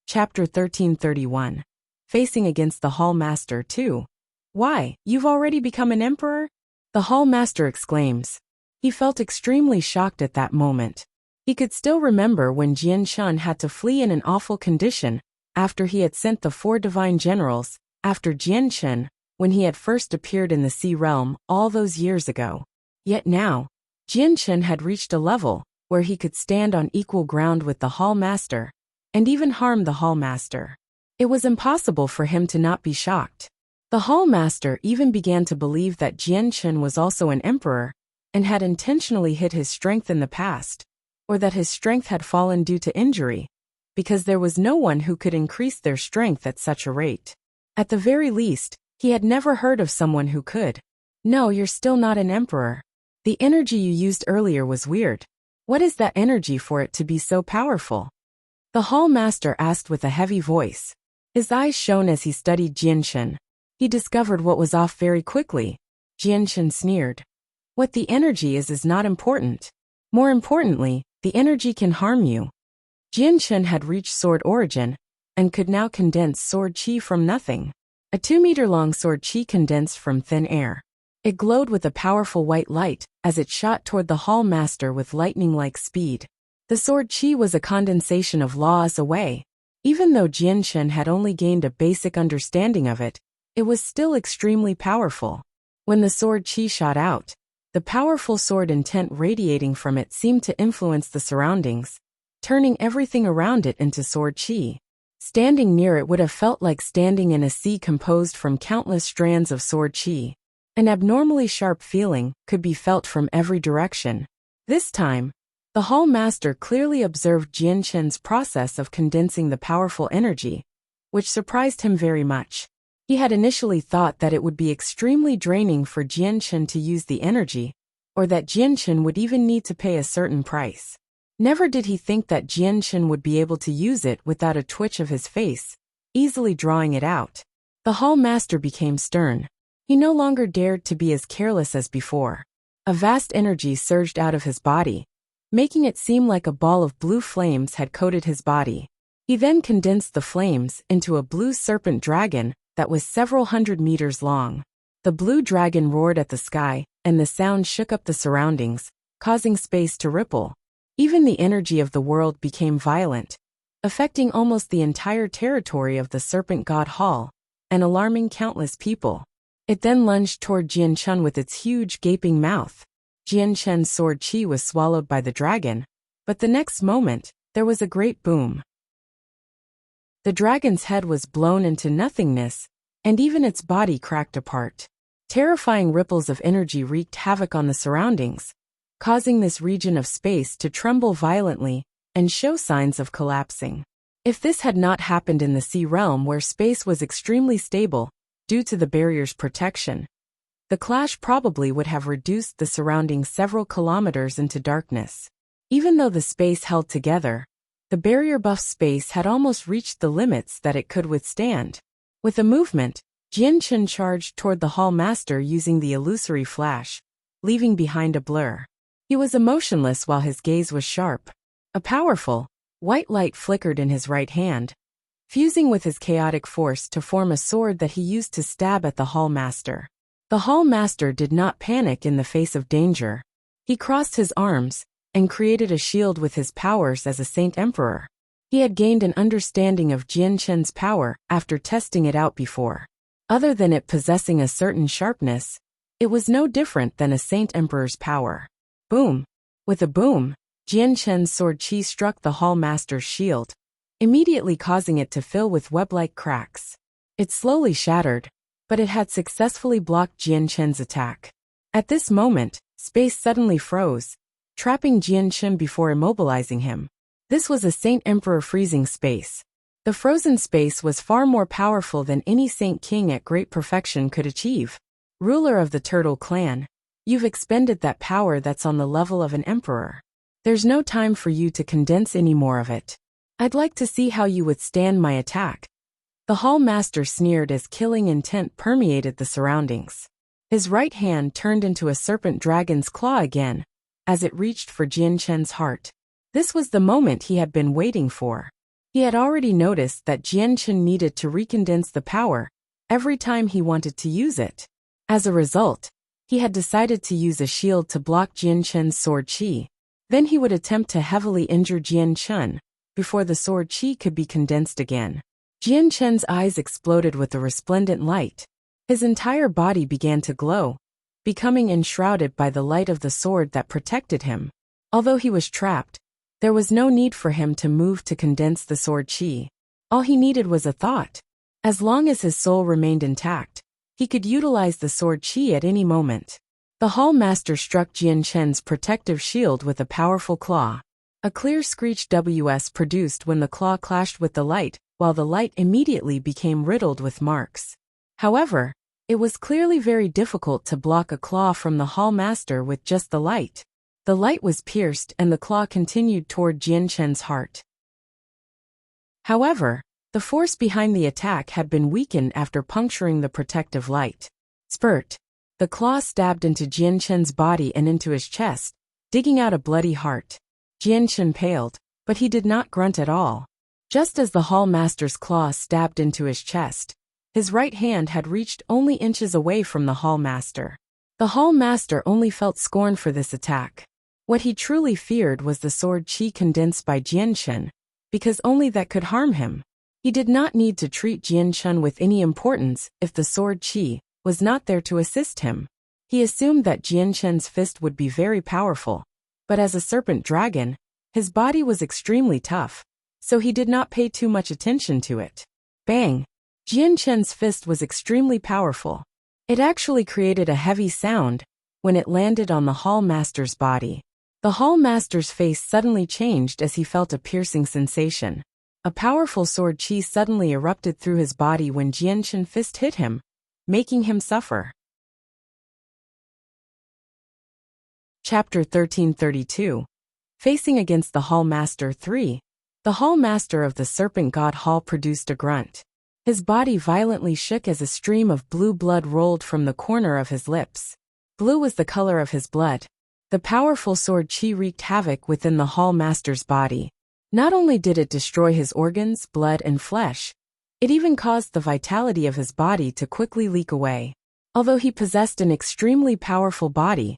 Chapter 1331. Facing against the Hall Master too. Why, you've already become an emperor? The Hall Master exclaims. He felt extremely shocked at that moment. He could still remember when Jian Shun had to flee in an awful condition after he had sent the 4 divine generals after Jian Shen when he had first appeared in the Sea Realm all those years ago. Yet now, Jian Shen had reached a level where he could stand on equal ground with the Hall Master and even harm the Hall Master. It was impossible for him to not be shocked. The Hall Master even began to believe that Jian Shen was also an emperor and had intentionally hid his strength in the past, or that his strength had fallen due to injury, because there was no one who could increase their strength at such a rate. At the very least, he had never heard of someone who could. No, you're still not an emperor. The energy you used earlier was weird. What is that energy for it to be so powerful? The Hall Master asked with a heavy voice. His eyes shone as he studied Jian Shen. He discovered what was off very quickly. Jian Shen sneered. What the energy is not important. More importantly, the energy can harm you. Jian Shen had reached sword origin and could now condense sword chi from nothing. A 2-meter-long sword chi condensed from thin air. It glowed with a powerful white light as it shot toward the Hall Master with lightning-like speed. The sword chi was a condensation of laws away. Even though Jian Shen had only gained a basic understanding of it, it was still extremely powerful. When the sword chi shot out, the powerful sword intent radiating from it seemed to influence the surroundings, turning everything around it into sword chi. Standing near it would have felt like standing in a sea composed from countless strands of sword chi. An abnormally sharp feeling could be felt from every direction. This time, the Hall Master clearly observed Jian Shen's process of condensing the powerful energy, which surprised him very much. He had initially thought that it would be extremely draining for Jian Shen to use the energy, or that Jian Shen would even need to pay a certain price. Never did he think that Jian Shen would be able to use it without a twitch of his face, easily drawing it out. The Hall Master became stern. He no longer dared to be as careless as before. A vast energy surged out of his body, making it seem like a ball of blue flames had coated his body. He then condensed the flames into a blue serpent dragon that was several hundred meters long. The blue dragon roared at the sky, and the sound shook up the surroundings, causing space to ripple. Even the energy of the world became violent, affecting almost the entire territory of the Serpent God Hall, and alarming countless people. It then lunged toward Jian Shen with its huge gaping mouth. Jian Shen's sword chi was swallowed by the dragon, but the next moment, there was a great boom. The dragon's head was blown into nothingness, and even its body cracked apart. Terrifying ripples of energy wreaked havoc on the surroundings, causing this region of space to tremble violently and show signs of collapsing. If this had not happened in the Sea Realm where space was extremely stable due to the barrier's protection, the clash probably would have reduced the surroundings several kilometers into darkness. Even though the space held together, the barrier-buff space had almost reached the limits that it could withstand. With a movement, Jian Shen charged toward the Hall Master using the illusory flash, leaving behind a blur. He was emotionless while his gaze was sharp. A powerful, white light flickered in his right hand, fusing with his chaotic force to form a sword that he used to stab at the Hall Master. The Hall Master did not panic in the face of danger. He crossed his arms and created a shield with his powers as a Saint Emperor. He had gained an understanding of Jian Shen's power after testing it out before. Other than it possessing a certain sharpness, it was no different than a Saint Emperor's power. Boom! With a boom, Jian Shen's sword chi struck the Hall Master's shield, immediately causing it to fill with web-like cracks. It slowly shattered, but it had successfully blocked Jian Shen's attack. At this moment, space suddenly froze, trapping Jianchen before immobilizing him. This was a Saint Emperor freezing space. The frozen space was far more powerful than any Saint King at great perfection could achieve. Ruler of the Turtle Clan, you've expended that power that's on the level of an emperor. There's no time for you to condense any more of it. I'd like to see how you withstand my attack. The Hall Master sneered as killing intent permeated the surroundings. His right hand turned into a serpent dragon's claw again, as it reached for Jianchen's heart. This was the moment he had been waiting for. He had already noticed that Jianchen needed to recondense the power every time he wanted to use it. As a result, he had decided to use a shield to block Jianchen's sword chi. Then he would attempt to heavily injure Jianchen before the sword chi could be condensed again. Jianchen's eyes exploded with a resplendent light. His entire body began to glow, becoming enshrouded by the light of the sword that protected him. Although he was trapped, there was no need for him to move to condense the sword chi. All he needed was a thought. As long as his soul remained intact, he could utilize the sword chi at any moment. The Hall Master struck Jianchen's protective shield with a powerful claw. A clear screech was produced when the claw clashed with the light, while the light immediately became riddled with marks. However, it was clearly very difficult to block a claw from the Hall Master with just the light. The light was pierced and the claw continued toward Jianchen's heart. However, the force behind the attack had been weakened after puncturing the protective light. Spurt. The claw stabbed into Jianchen's body and into his chest, digging out a bloody heart. Jianchen paled, but he did not grunt at all. Just as the Hall Master's claw stabbed into his chest, his right hand had reached only inches away from the Hall Master. The Hall Master only felt scorn for this attack. What he truly feared was the sword chi condensed by Jianchen, because only that could harm him. He did not need to treat Jianchen with any importance if the sword chi was not there to assist him. He assumed that Jianchen's fist would be very powerful, but as a serpent dragon, his body was extremely tough, so he did not pay too much attention to it. Bang! Jianchen's fist was extremely powerful. It actually created a heavy sound when it landed on the Hall Master's body. The Hall Master's face suddenly changed as he felt a piercing sensation. A powerful sword chi suddenly erupted through his body when Jianchen's fist hit him, making him suffer. Chapter 1332. Facing against the Hall Master 3. The Hall Master of the Serpent God Hall produced a grunt. His body violently shook as a stream of blue blood rolled from the corner of his lips. Blue was the color of his blood. The powerful sword chi wreaked havoc within the Hall Master's body. Not only did it destroy his organs, blood, and flesh, it even caused the vitality of his body to quickly leak away. Although he possessed an extremely powerful body,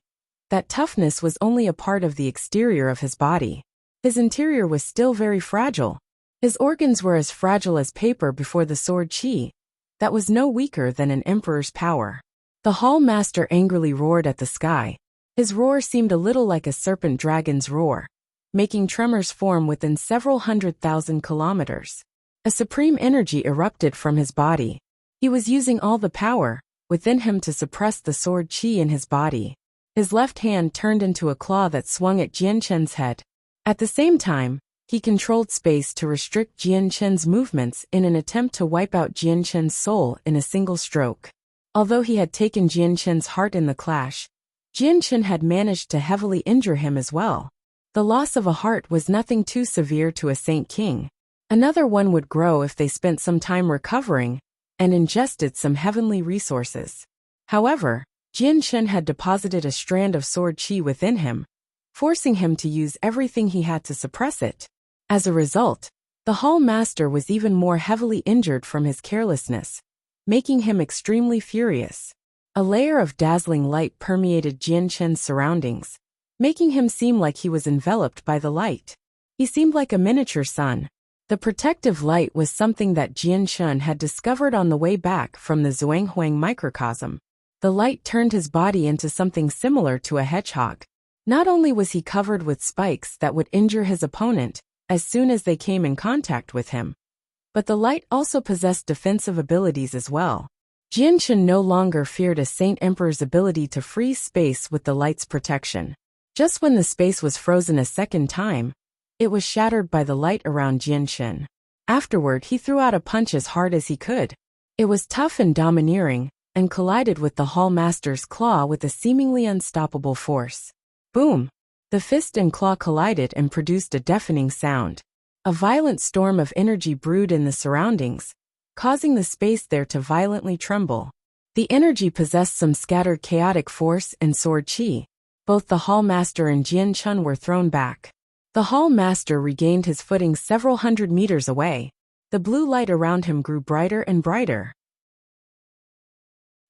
that toughness was only a part of the exterior of his body. His interior was still very fragile. His organs were as fragile as paper before the sword chi. That was no weaker than an emperor's power. The Hall Master angrily roared at the sky. His roar seemed a little like a serpent dragon's roar, making tremors form within several 100,000 kilometers. A supreme energy erupted from his body. He was using all the power within him to suppress the sword chi in his body. His left hand turned into a claw that swung at Jianchen's head. At the same time, he controlled space to restrict Jianchen's movements in an attempt to wipe out Jianchen's soul in a single stroke. Although he had taken Jianchen's heart in the clash, Jianchen had managed to heavily injure him as well. The loss of a heart was nothing too severe to a Saint King. Another one would grow if they spent some time recovering and ingested some heavenly resources. However, Jianchen had deposited a strand of sword chi within him, forcing him to use everything he had to suppress it. As a result, the Hall Master was even more heavily injured from his carelessness, making him extremely furious. A layer of dazzling light permeated Jianchen's surroundings, making him seem like he was enveloped by the light. He seemed like a miniature sun. The protective light was something that Jianchen had discovered on the way back from the Zhuanghuang microcosm. The light turned his body into something similar to a hedgehog. Not only was he covered with spikes that would injure his opponent as soon as they came in contact with him, but the light also possessed defensive abilities as well. Jianshan no longer feared a Saint Emperor's ability to freeze space with the light's protection. Just when the space was frozen a second time, it was shattered by the light around Jianshan. Afterward, he threw out a punch as hard as he could. It was tough and domineering, and collided with the Hall Master's claw with a seemingly unstoppable force. Boom! The fist and claw collided and produced a deafening sound. A violent storm of energy brewed in the surroundings, causing the space there to violently tremble. The energy possessed some scattered chaotic force and sword chi. Both the Hall Master and Jianshan were thrown back. The Hall Master regained his footing several hundred meters away. The blue light around him grew brighter and brighter.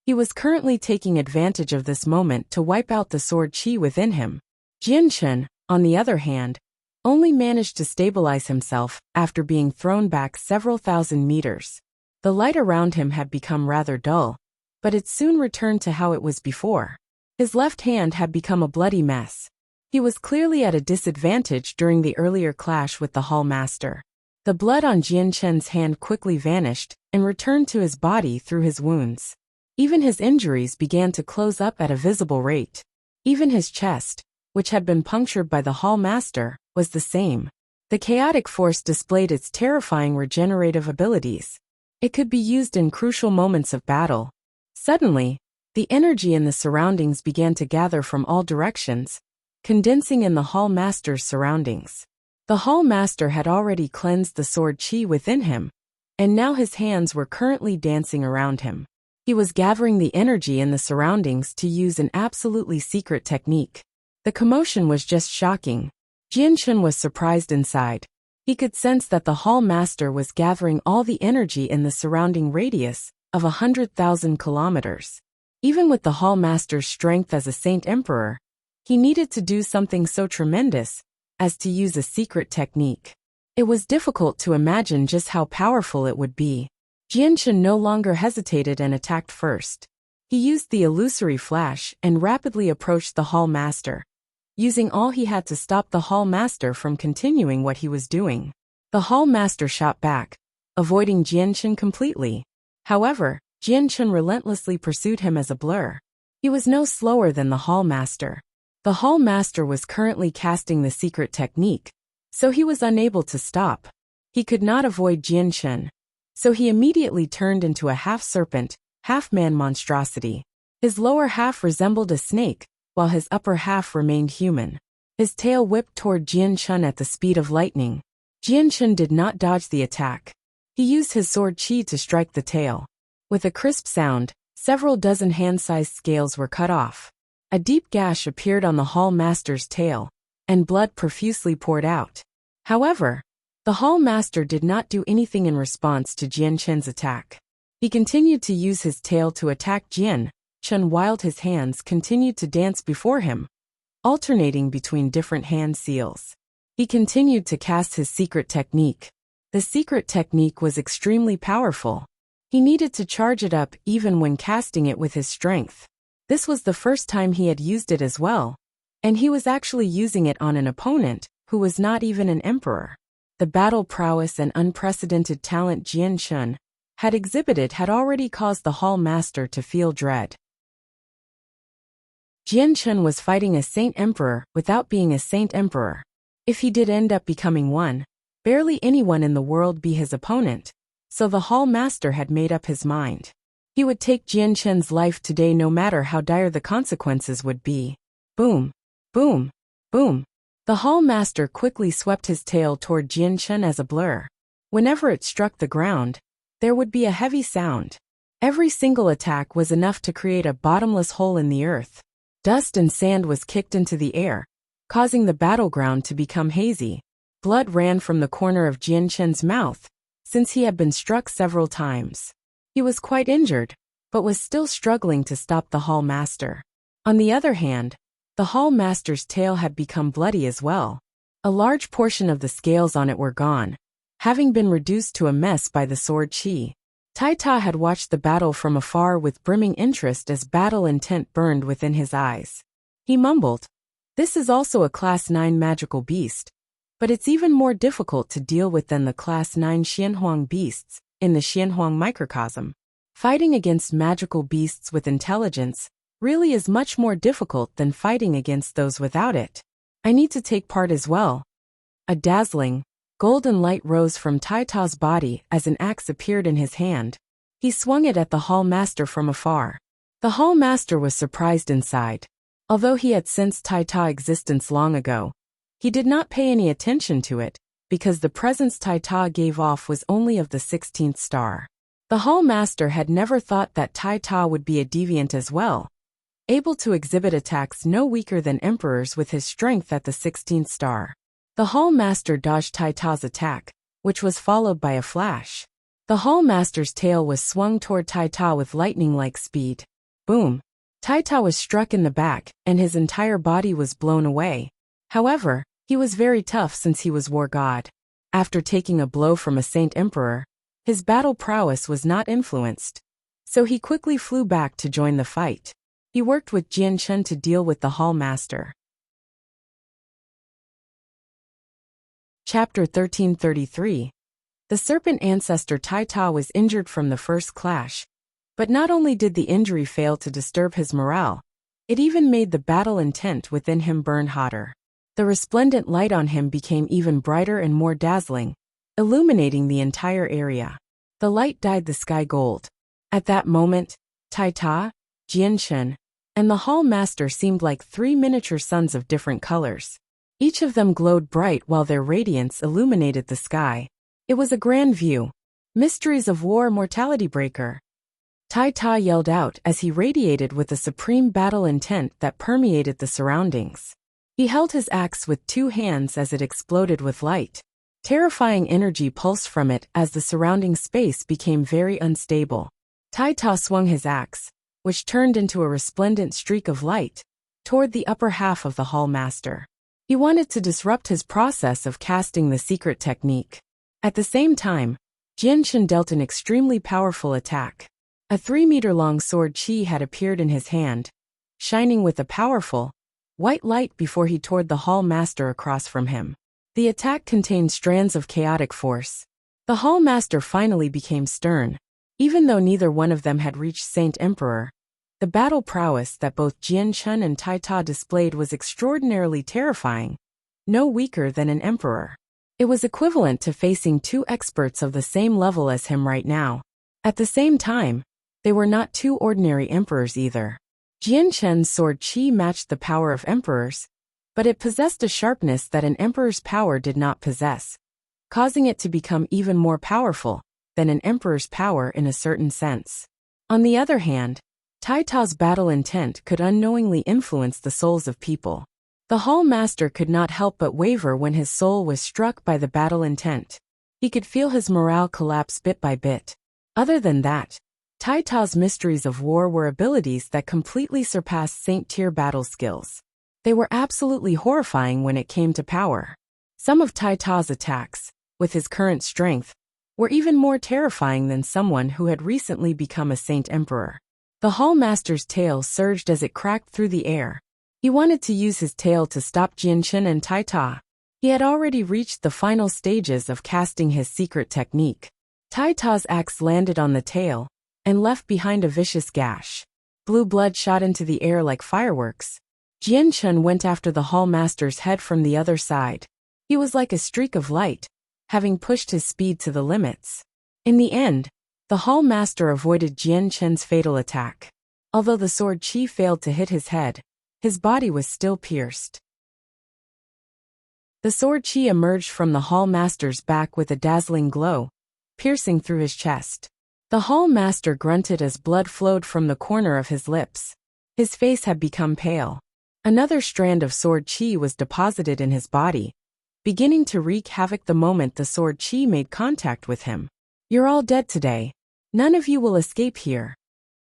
He was currently taking advantage of this moment to wipe out the sword chi within him. Jianshan, on the other hand, only managed to stabilize himself after being thrown back several thousand meters. The light around him had become rather dull, but it soon returned to how it was before. His left hand had become a bloody mess. He was clearly at a disadvantage during the earlier clash with the Hall Master. The blood on Jianshan's hand quickly vanished and returned to his body through his wounds. Even his injuries began to close up at a visible rate. Even his chest, which had been punctured by the Hall Master, was the same. The chaotic force displayed its terrifying regenerative abilities. It could be used in crucial moments of battle. Suddenly, the energy in the surroundings began to gather from all directions, condensing in the Hall Master's surroundings. The Hall Master had already cleansed the sword chi within him, and now his hands were currently dancing around him. He was gathering the energy in the surroundings to use an absolutely secret technique. The commotion was just shocking. Jianshan was surprised inside. He could sense that the Hall Master was gathering all the energy in the surrounding radius of 100,000 kilometers. Even with the Hall Master's strength as a Saint Emperor, he needed to do something so tremendous as to use a secret technique. It was difficult to imagine just how powerful it would be. Jianshan no longer hesitated and attacked first. He used the illusory flash and rapidly approached the Hall Master, using all he had to stop the Hall Master from continuing what he was doing. The Hall Master shot back, avoiding Jianshan completely. However, Jianshan relentlessly pursued him as a blur. He was no slower than the Hall Master. The Hall Master was currently casting the secret technique, so he was unable to stop. He could not avoid Jianshan, so he immediately turned into a half-serpent, half-man monstrosity. His lower half resembled a snake, while his upper half remained human. His tail whipped toward Jianshan at the speed of lightning. Jianshan did not dodge the attack. He used his sword chi to strike the tail. With a crisp sound, several dozen hand-sized scales were cut off. A deep gash appeared on the Hall Master's tail, and blood profusely poured out. However, the Hall Master did not do anything in response to Jianshan's attack. He continued to use his tail to attack Jianshan while his hands continued to dance before him, alternating between different hand seals. He continued to cast his secret technique. The secret technique was extremely powerful. He needed to charge it up even when casting it with his strength. This was the first time he had used it as well, and he was actually using it on an opponent who was not even an emperor. The battle prowess and unprecedented talent Jianshan had exhibited had already caused the Hall Master to feel dread. Jianshan was fighting a Saint Emperor without being a Saint Emperor. If he did end up becoming one, barely anyone in the world be his opponent, so the Hall Master had made up his mind. He would take Jianshan's life today no matter how dire the consequences would be. Boom, boom, boom. The Hall Master quickly swept his tail toward Jianshan as a blur. Whenever it struck the ground, there would be a heavy sound. Every single attack was enough to create a bottomless hole in the earth. Dust and sand was kicked into the air, causing the battleground to become hazy. Blood ran from the corner of Jianshan's mouth, since he had been struck several times. He was quite injured, but was still struggling to stop the Hall Master. On the other hand, the Hall Master's tail had become bloody as well. A large portion of the scales on it were gone, having been reduced to a mess by the sword chi. Taita had watched the battle from afar with brimming interest as battle intent burned within his eyes. He mumbled, "This is also a Class 9 magical beast, but it's even more difficult to deal with than the Class 9 Xianhuang beasts in the Xianhuang microcosm. Fighting against magical beasts with intelligence really is much more difficult than fighting against those without it. I need to take part as well. A dazzling, golden light rose from Tai Ta's body as an axe appeared in his hand. He swung it at the Hall Master from afar. The Hall Master was surprised inside. Although he had sensed Tai Ta's existence long ago, he did not pay any attention to it, because the presence Tai Ta gave off was only of the 16th star. The Hall Master had never thought that Tai Ta would be a deviant as well, able to exhibit attacks no weaker than emperors with his strength at the 16th star. The Hall Master dodged Tai Ta's attack, which was followed by a flash. The Hall Master's tail was swung toward Tai Ta with lightning-like speed. Boom! Tai Ta was struck in the back, and his entire body was blown away. However, he was very tough since he was war god. After taking a blow from a Saint Emperor, his battle prowess was not influenced, so he quickly flew back to join the fight. He worked with Jian Chen to deal with the Hall Master. Chapter 1333. The serpent ancestor Tai Ta was injured from the first clash, but not only did the injury fail to disturb his morale, it even made the battle intent within him burn hotter. The resplendent light on him became even brighter and more dazzling, illuminating the entire area. The light dyed the sky gold. At that moment, Tai Ta, Jian Chen, and the Hall Master seemed like three miniature suns of different colors. Each of them glowed bright while their radiance illuminated the sky. It was a grand view. Mysteries of war, mortality breaker. Tai Ta yelled out as he radiated with a supreme battle intent that permeated the surroundings. He held his axe with two hands as it exploded with light. Terrifying energy pulsed from it as the surrounding space became very unstable. Tai Ta swung his axe, which turned into a resplendent streak of light, toward the upper half of the Hall Master. He wanted to disrupt his process of casting the secret technique. At the same time, Jian Chen dealt an extremely powerful attack. A 3-meter-long sword chi had appeared in his hand, shining with a powerful, white light before he tore the Hall Master across from him. The attack contained strands of chaotic force. The Hall Master finally became stern. Even though neither one of them had reached Saint Emperor, the battle prowess that both Jian Chen and Tai Ta displayed was extraordinarily terrifying, no weaker than an emperor. It was equivalent to facing two experts of the same level as him right now. At the same time, they were not two ordinary emperors either. Jian Chen's sword chi matched the power of emperors, but it possessed a sharpness that an emperor's power did not possess, causing it to become even more powerful than an emperor's power in a certain sense. On the other hand, Tai Ta's battle intent could unknowingly influence the souls of people. The Hall Master could not help but waver when his soul was struck by the battle intent. He could feel his morale collapse bit by bit. Other than that, Tai Ta's mysteries of war were abilities that completely surpassed Saint-tier battle skills. They were absolutely horrifying when it came to power. Some of Tai Ta's attacks, with his current strength, were even more terrifying than someone who had recently become a Saint Emperor. The Hall Master's tail surged as it cracked through the air. He wanted to use his tail to stop Jian Chen and Tai Ta. He had already reached the final stages of casting his secret technique. Tai Ta's axe landed on the tail and left behind a vicious gash. Blue blood shot into the air like fireworks. Jian Chen went after the Hall Master's head from the other side. He was like a streak of light, having pushed his speed to the limits. In the end, the Hall Master avoided Jian Chen's fatal attack. Although the sword chi failed to hit his head, his body was still pierced. The sword chi emerged from the Hall Master's back with a dazzling glow, piercing through his chest. The Hall Master grunted as blood flowed from the corner of his lips. His face had become pale. Another strand of sword chi was deposited in his body, beginning to wreak havoc the moment the sword chi made contact with him. "You're all dead today. None of you will escape here."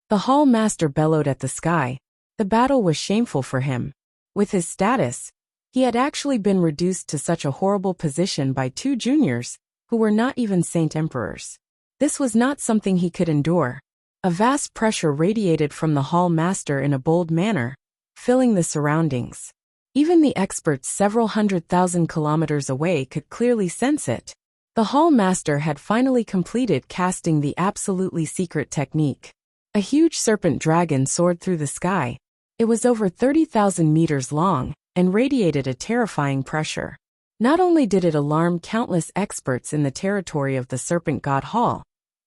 The Hall Master bellowed at the sky. The battle was shameful for him. With his status, he had actually been reduced to such a horrible position by two juniors, who were not even Saint Emperors. This was not something he could endure. A vast pressure radiated from the Hall Master in a bold manner, filling the surroundings. Even the experts several 100,000 kilometers away could clearly sense it. The Hall Master had finally completed casting the absolutely secret technique. A huge serpent dragon soared through the sky. It was over 30,000 meters long and radiated a terrifying pressure. Not only did it alarm countless experts in the territory of the Serpent God Hall,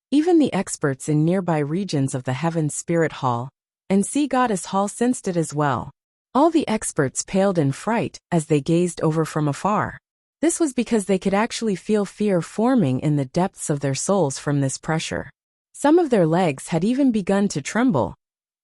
even the experts in nearby regions of the Heaven Spirit Hall and Sea Goddess Hall sensed it as well. All the experts paled in fright as they gazed over from afar. This was because they could actually feel fear forming in the depths of their souls from this pressure. Some of their legs had even begun to tremble,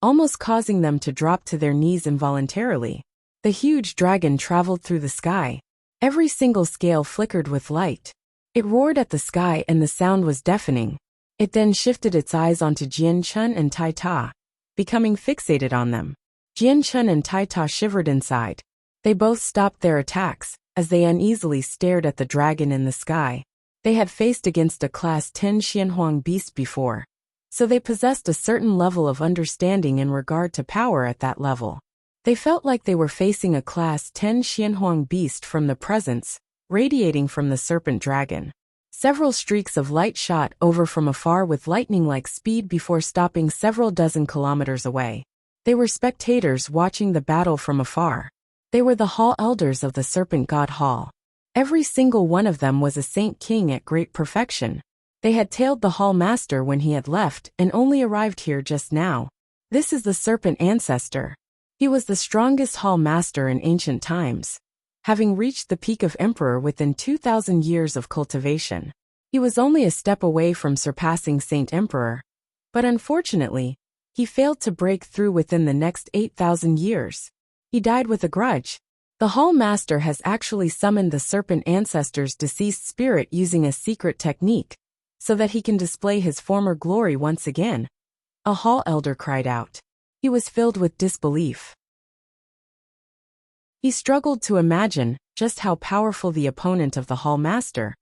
almost causing them to drop to their knees involuntarily. The huge dragon traveled through the sky. Every single scale flickered with light. It roared at the sky and the sound was deafening. It then shifted its eyes onto Jian Chun and Tai Ta, becoming fixated on them. Jian Chun and Tai Ta shivered inside. They both stopped their attacks as they uneasily stared at the dragon in the sky. They had faced against a Class 10 Xianhuang beast before, so they possessed a certain level of understanding in regard to power at that level. They felt like they were facing a Class 10 Xianhuang beast from the presence, radiating from the serpent dragon. Several streaks of light shot over from afar with lightning-like speed before stopping several dozen kilometers away. They were spectators watching the battle from afar. They were the Hall Elders of the Serpent God Hall. Every single one of them was a Saint King at great perfection. They had tailed the Hall Master when he had left and only arrived here just now. This is the Serpent Ancestor. He was the strongest Hall Master in ancient times, having reached the peak of Emperor within 2,000 years of cultivation. He was only a step away from surpassing Saint Emperor, but unfortunately, he failed to break through within the next 8,000 years. He died with a grudge. The Hall Master has actually summoned the Serpent Ancestor's deceased spirit using a secret technique, so that he can display his former glory once again. A Hall Elder cried out. He was filled with disbelief. He struggled to imagine just how powerful the opponent of the Hall Master,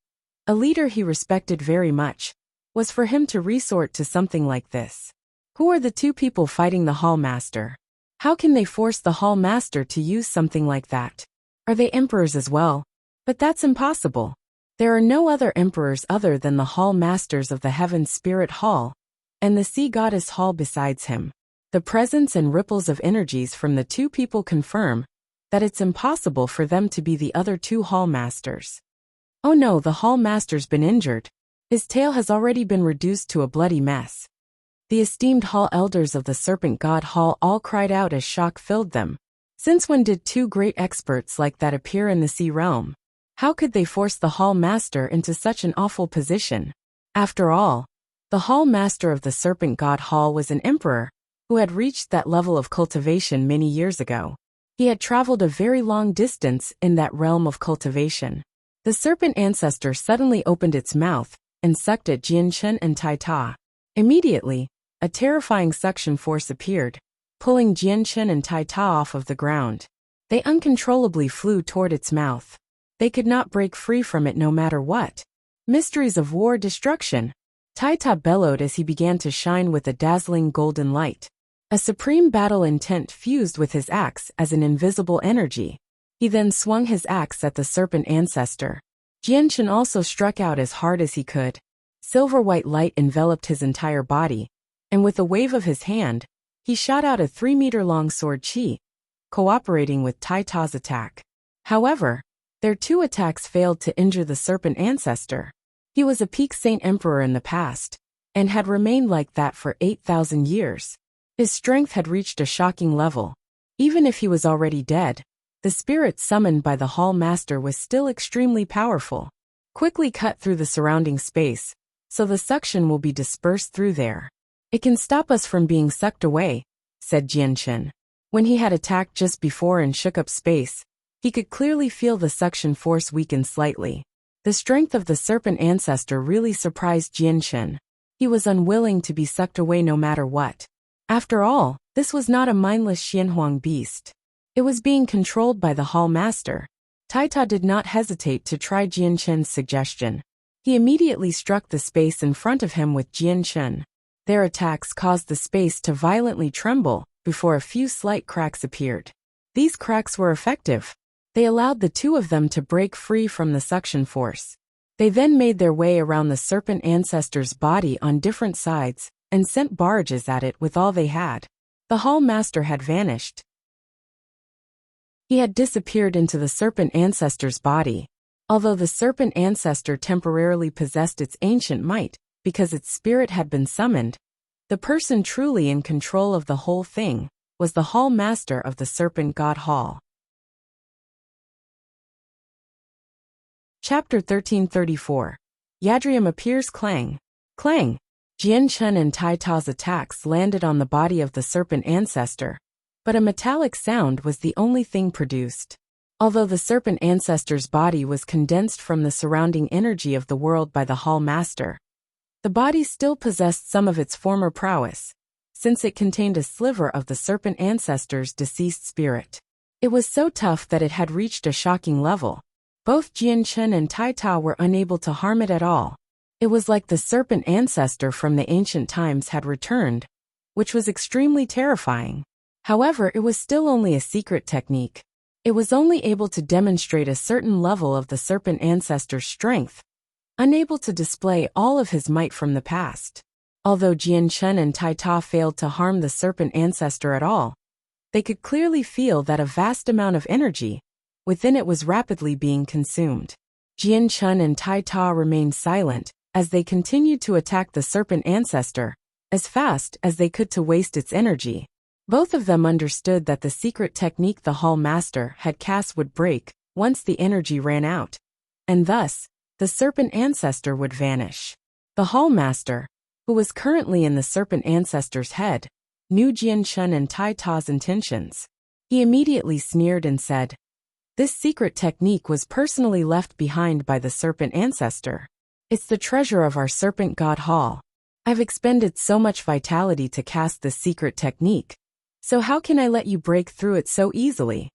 a leader he respected very much, was for him to resort to something like this. Who are the two people fighting the Hall Master? How can they force the Hall Master to use something like that? Are they emperors as well? But that's impossible. There are no other emperors other than the Hall Masters of the Heaven Spirit Hall, and the Sea Goddess Hall besides him. The presence and ripples of energies from the two people confirm that it's impossible for them to be the other two Hall Masters. Oh no, the Hall Master's been injured. His tail has already been reduced to a bloody mess. The esteemed Hall Elders of the Serpent God Hall all cried out as shock filled them. Since when did two great experts like that appear in the Sea Realm? How could they force the Hall Master into such an awful position? After all, the Hall Master of the Serpent God Hall was an emperor who had reached that level of cultivation many years ago. He had traveled a very long distance in that realm of cultivation. The Serpent Ancestor suddenly opened its mouth and sucked at Jian Chun and Tai Ta. Immediately, a terrifying suction force appeared, pulling Jian Chun and Tai Ta off of the ground. They uncontrollably flew toward its mouth. They could not break free from it no matter what. Mysteries of war destruction. Tai Ta bellowed as he began to shine with a dazzling golden light. A supreme battle intent fused with his axe as an invisible energy. He then swung his axe at the Serpent Ancestor. Jian Chun also struck out as hard as he could. Silver-white light enveloped his entire body, and with a wave of his hand, he shot out a 3-meter-long sword chi, cooperating with Tai Ta's attack. However, their two attacks failed to injure the Serpent Ancestor. He was a peak Saint Emperor in the past, and had remained like that for 8,000 years. His strength had reached a shocking level. Even if he was already dead, the spirit summoned by the Hall Master was still extremely powerful. Quickly cut through the surrounding space, so the suction will be dispersed through there. It can stop us from being sucked away, said Jian Chun. When he had attacked just before and shook up space, he could clearly feel the suction force weaken slightly. The strength of the Serpent Ancestor really surprised Jian Chun. He was unwilling to be sucked away no matter what. After all, this was not a mindless Xianhuang beast. It was being controlled by the Hall Master. Tai Ta did not hesitate to try Jian Chun's suggestion. He immediately struck the space in front of him with Jian Chun. Their attacks caused the space to violently tremble before a few slight cracks appeared. These cracks were effective. They allowed the two of them to break free from the suction force. They then made their way around the serpent ancestor's body on different sides and sent barges at it with all they had. The Hall Master had vanished. He had disappeared into the serpent ancestor's body. Although the serpent ancestor temporarily possessed its ancient might, because its spirit had been summoned, the person truly in control of the whole thing was the Hall Master of the Serpent God Hall. Chapter 1334. Yadrium appears. Clang. Clang. Jian Chun and Tai Ta's attacks landed on the body of the serpent ancestor, but a metallic sound was the only thing produced. Although the serpent ancestor's body was condensed from the surrounding energy of the world by the Hall Master, the body still possessed some of its former prowess, since it contained a sliver of the serpent ancestor's deceased spirit. It was so tough that it had reached a shocking level. Both Jian Chun and Tai Ta were unable to harm it at all. It was like the serpent ancestor from the ancient times had returned, which was extremely terrifying. However, it was still only a secret technique. It was only able to demonstrate a certain level of the serpent ancestor's strength, unable to display all of his might from the past. Although Jian Chun and Tai Ta failed to harm the serpent ancestor at all, they could clearly feel that a vast amount of energy within it was rapidly being consumed. Jian Chun and Tai Ta remained silent as they continued to attack the serpent ancestor as fast as they could to waste its energy. Both of them understood that the secret technique the Hall Master had cast would break once the energy ran out, and thus, the serpent ancestor would vanish. The Hall Master, who was currently in the serpent ancestor's head, knew Jian Chun and Tai Ta's intentions. He immediately sneered and said, "This secret technique was personally left behind by the serpent ancestor. It's the treasure of our serpent god hall. I've expended so much vitality to cast this secret technique, so how can I let you break through it so easily?"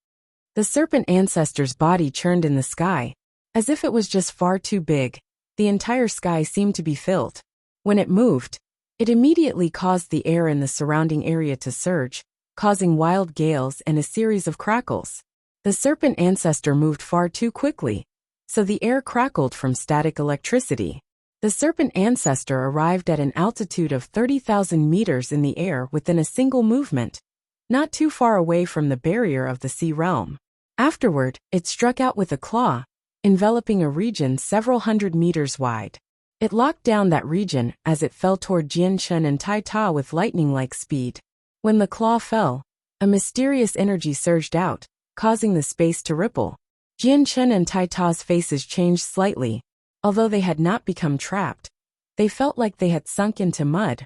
The serpent ancestor's body churned in the sky, as if it was just far too big. The entire sky seemed to be filled. When it moved, it immediately caused the air in the surrounding area to surge, causing wild gales and a series of crackles. The serpent ancestor moved far too quickly, so the air crackled from static electricity. The serpent ancestor arrived at an altitude of 30,000 meters in the air within a single movement, not too far away from the barrier of the sea realm. Afterward, it struck out with a claw, enveloping a region several hundred meters wide. It locked down that region as it fell toward Jian Chun and Tai Ta with lightning-like speed. When the claw fell, a mysterious energy surged out, causing the space to ripple. Jian Chun and Tai Ta's faces changed slightly. Although they had not become trapped, they felt like they had sunk into mud,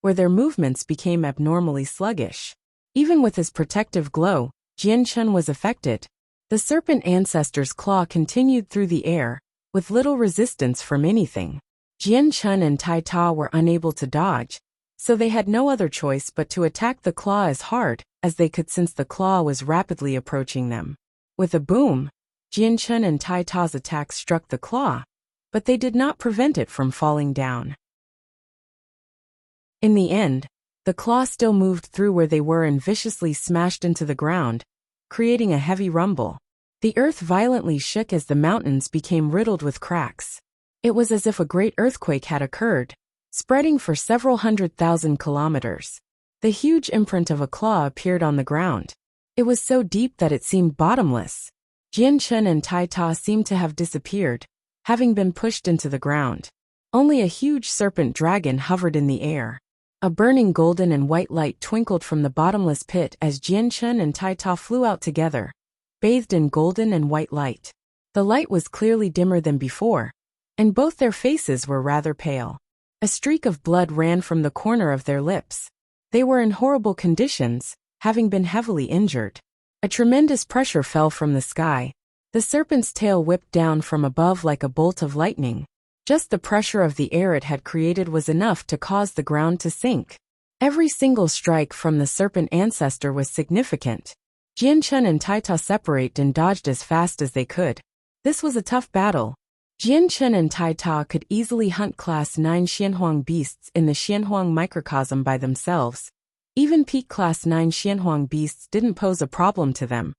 where their movements became abnormally sluggish. Even with his protective glow, Jian Chun was affected. The serpent ancestor's claw continued through the air, with little resistance from anything. Jian Chun and Tai Ta were unable to dodge, so they had no other choice but to attack the claw as hard as they could since the claw was rapidly approaching them. With a boom, Jian Chun and Tai Ta's attacks struck the claw, but they did not prevent it from falling down. In the end, the claw still moved through where they were and viciously smashed into the ground, creating a heavy rumble. The earth violently shook as the mountains became riddled with cracks. It was as if a great earthquake had occurred, spreading for several 100,000 kilometers. The huge imprint of a claw appeared on the ground. It was so deep that it seemed bottomless. Jian Chun and Tai Ta seemed to have disappeared, having been pushed into the ground. Only a huge serpent dragon hovered in the air. A burning golden and white light twinkled from the bottomless pit as Jian Chun and Tai Ta flew out together, bathed in golden and white light. The light was clearly dimmer than before, and both their faces were rather pale. A streak of blood ran from the corner of their lips. They were in horrible conditions, having been heavily injured. A tremendous pressure fell from the sky. The serpent's tail whipped down from above like a bolt of lightning. Just the pressure of the air it had created was enough to cause the ground to sink. Every single strike from the serpent ancestor was significant. Jian Chun and Tai Ta separated and dodged as fast as they could. This was a tough battle. Jian Chun and Tai Ta could easily hunt Class 9 Xianhuang beasts in the Xianhuang microcosm by themselves. Even peak Class 9 Xianhuang beasts didn't pose a problem to them.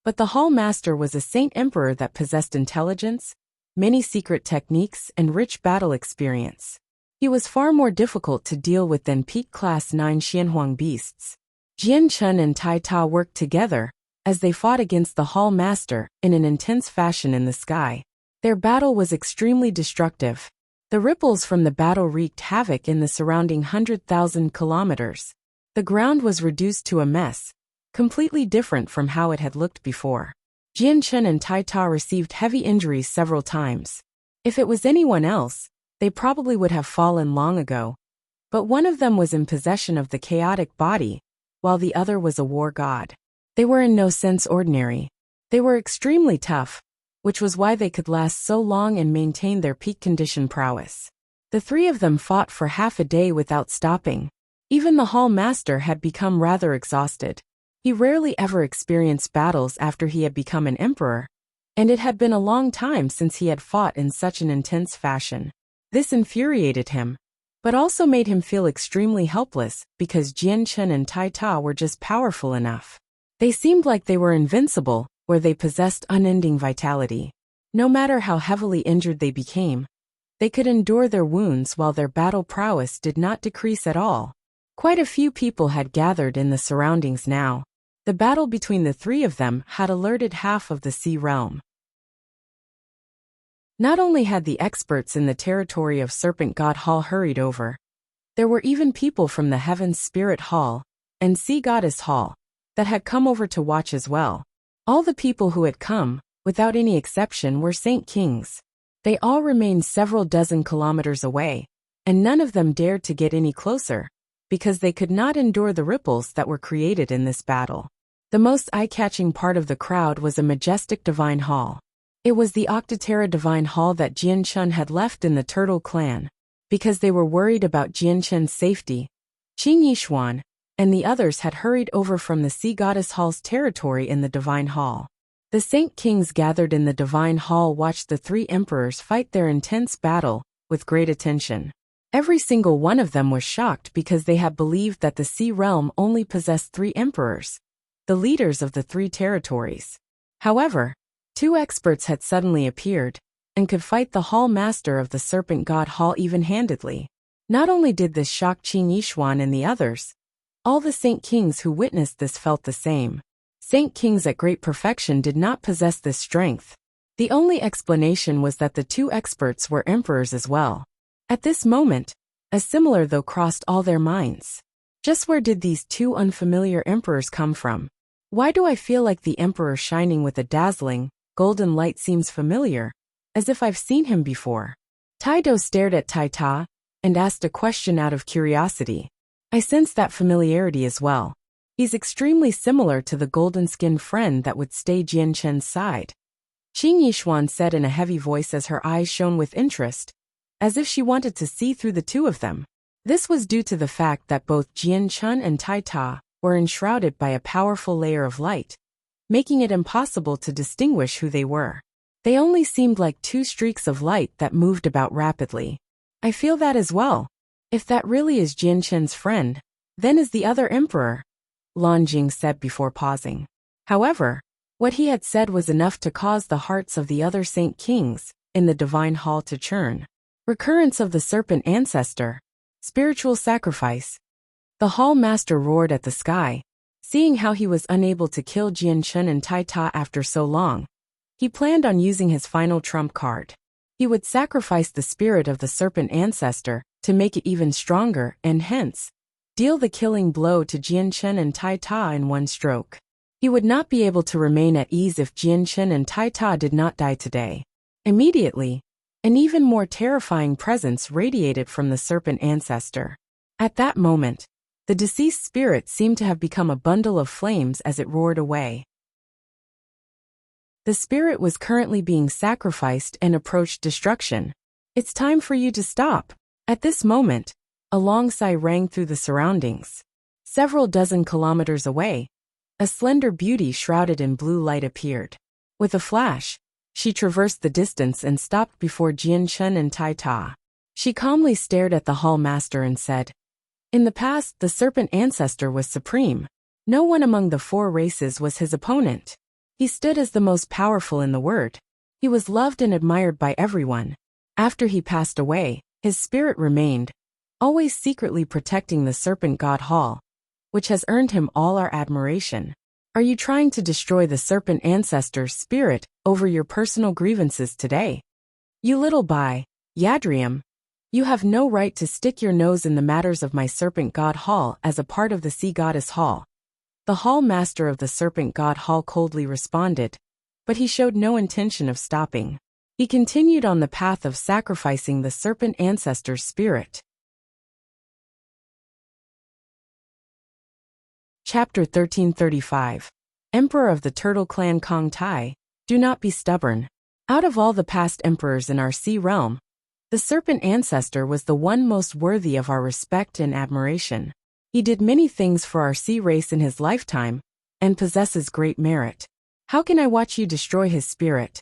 But the Hall Master was a Saint Emperor that possessed intelligence, many secret techniques, and rich battle experience. He was far more difficult to deal with than peak Class 9 Xianhuang beasts. Jian Chun and Tai Ta worked together as they fought against the Hall Master in an intense fashion in the sky. Their battle was extremely destructive. The ripples from the battle wreaked havoc in the surrounding 100,000 kilometers. The ground was reduced to a mess, completely different from how it had looked before. Jian Chun and Tai Ta received heavy injuries several times. If it was anyone else, they probably would have fallen long ago. But one of them was in possession of the chaotic body, while the other was a war god. They were in no sense ordinary. They were extremely tough, which was why they could last so long and maintain their peak condition prowess. The three of them fought for half a day without stopping. Even the Hall Master had become rather exhausted. He rarely ever experienced battles after he had become an emperor, and it had been a long time since he had fought in such an intense fashion. This infuriated him, but also made him feel extremely helpless because Jian Chun and Tai Ta were just powerful enough. They seemed like they were invincible, where they possessed unending vitality. No matter how heavily injured they became, they could endure their wounds while their battle prowess did not decrease at all. Quite a few people had gathered in the surroundings now. The battle between the three of them had alerted half of the Sea Realm. Not only had the experts in the territory of Serpent God Hall hurried over, there were even people from the Heaven's Spirit Hall and Sea Goddess Hall that had come over to watch as well. All the people who had come, without any exception, were Saint Kings. They all remained several dozen kilometers away, and none of them dared to get any closer, because they could not endure the ripples that were created in this battle. The most eye-catching part of the crowd was a majestic divine hall. It was the Octaterra Divine Hall that Jian Chun had left in the Turtle Clan. Because they were worried about Jian Chun's safety, Qing Yishuan and the others had hurried over from the Sea Goddess Hall's territory in the Divine Hall. The Saint Kings gathered in the Divine Hall watched the three emperors fight their intense battle with great attention. Every single one of them was shocked because they had believed that the Sea Realm only possessed 3 emperors, the leaders of the 3 territories. However, 2 experts had suddenly appeared and could fight the Hall Master of the Serpent God Hall even-handedly. Not only did this shock Qin Yishuan and the others, all the Saint Kings who witnessed this felt the same. Saint Kings at great perfection did not possess this strength. The only explanation was that the 2 experts were emperors as well. At this moment, a similar thought crossed all their minds. Just where did these 2 unfamiliar emperors come from? Why do I feel like the emperor shining with a dazzling, golden light seems familiar, as if I've seen him before? Taido stared at Tai Ta and asked a question out of curiosity. I sensed that familiarity as well. He's extremely similar to the golden-skinned friend that would stay Jian Chen's side. Qing Yishuan said in a heavy voice as her eyes shone with interest, as if she wanted to see through the 2 of them. This was due to the fact that both Jian Chun and Tai Ta were enshrouded by a powerful layer of light, making it impossible to distinguish who they were. They only seemed like 2 streaks of light that moved about rapidly. I feel that as well. If that really is Jian Chen's friend, then is the other emperor, Lan Jing said before pausing. However, what he had said was enough to cause the hearts of the other Saint Kings in the Divine Hall to churn. Recurrence of the Serpent Ancestor. Spiritual sacrifice. The Hall Master roared at the sky. Seeing how he was unable to kill Jian Chun and Tai Ta after so long, he planned on using his final trump card. He would sacrifice the spirit of the Serpent Ancestor to make it even stronger and hence deal the killing blow to Jian Chun and Tai Ta in one stroke. He would not be able to remain at ease if Jian Chun and Tai Ta did not die today. Immediately, an even more terrifying presence radiated from the Serpent Ancestor. At that moment, the deceased spirit seemed to have become a bundle of flames as it roared away. The spirit was currently being sacrificed and approached destruction. It's time for you to stop. At this moment, a long sigh rang through the surroundings. Several dozen kilometers away, a slender beauty shrouded in blue light appeared. With a flash, she traversed the distance and stopped before Jian Chun and Tai Ta. She calmly stared at the Hall Master and said, "In the past, the Serpent Ancestor was supreme. No one among the 4 races was his opponent. He stood as the most powerful in the world. He was loved and admired by everyone. After he passed away, his spirit remained, always secretly protecting the serpent god Hall, which has earned him all our admiration. Are you trying to destroy the serpent ancestor's spirit over your personal grievances today? You little Yadrium, you have no right to stick your nose in the matters of my serpent god Hall as a part of the sea goddess Hall. The Hall master of the serpent god Hall coldly responded, but he showed no intention of stopping. He continued on the path of sacrificing the serpent ancestor's spirit. Chapter 1335. Emperor of the Turtle Clan Kong Tai, do not be stubborn. Out of all the past emperors in our sea realm, the serpent ancestor was the one most worthy of our respect and admiration. He did many things for our sea race in his lifetime, and possesses great merit. How can I watch you destroy his spirit?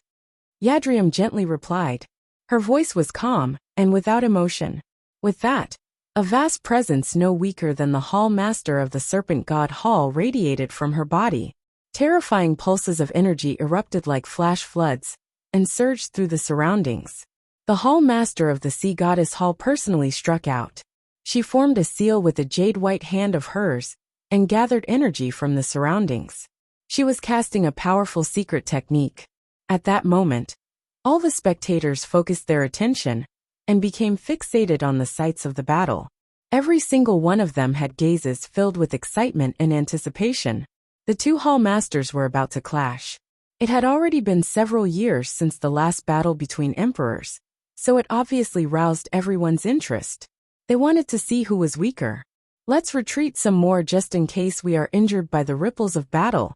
Yadrium gently replied. Her voice was calm, and without emotion. With that, a vast presence no weaker than the Hall master of the serpent god Hall radiated from her body. Terrifying pulses of energy erupted like flash floods, and surged through the surroundings. The Hall master of the sea goddess Hall personally struck out. She formed a seal with a jade-white hand of hers, and gathered energy from the surroundings. She was casting a powerful secret technique. At that moment, all the spectators focused their attention, and became fixated on the sights of the battle. Every single one of them had gazes filled with excitement and anticipation. The two Hall masters were about to clash. It had already been several years since the last battle between emperors, so it obviously roused everyone's interest. They wanted to see who was weaker. Let's retreat some more just in case we are injured by the ripples of battle,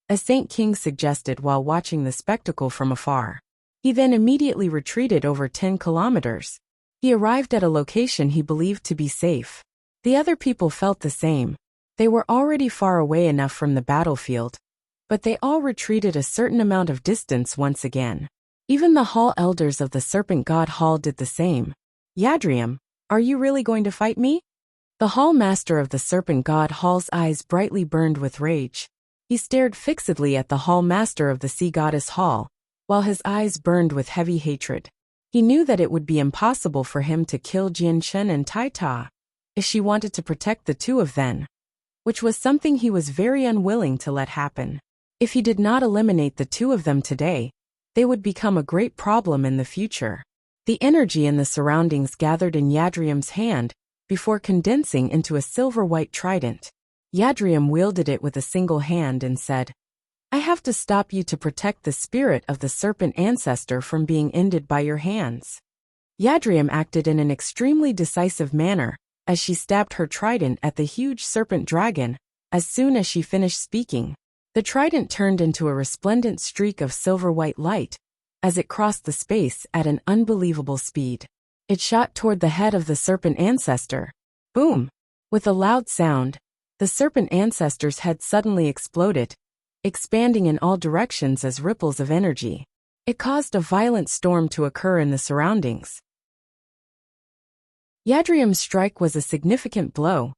a Saint King suggested while watching the spectacle from afar. He then immediately retreated over 10 kilometers. He arrived at a location he believed to be safe. The other people felt the same. They were already far away enough from the battlefield, but they all retreated a certain amount of distance once again. Even the Hall elders of the serpent god Hall did the same. Yadrium, are you really going to fight me? The Hall master of the serpent god Hall's eyes brightly burned with rage. He stared fixedly at the Hall master of the sea goddess Hall, while his eyes burned with heavy hatred. He knew that it would be impossible for him to kill Jianchen and Taita if she wanted to protect the two of them, which was something he was very unwilling to let happen. If he did not eliminate the two of them today, they would become a great problem in the future. The energy in the surroundings gathered in Yadrium's hand before condensing into a silver-white trident. Yadrium wielded it with a single hand and said, I have to stop you to protect the spirit of the serpent ancestor from being ended by your hands. Yadrium acted in an extremely decisive manner, as she stabbed her trident at the huge serpent dragon. As soon as she finished speaking, the trident turned into a resplendent streak of silver-white light, as it crossed the space at an unbelievable speed. It shot toward the head of the serpent ancestor. Boom! With a loud sound, the serpent ancestor's head suddenly exploded, expanding in all directions as ripples of energy. It caused a violent storm to occur in the surroundings. Yadrium's strike was a significant blow,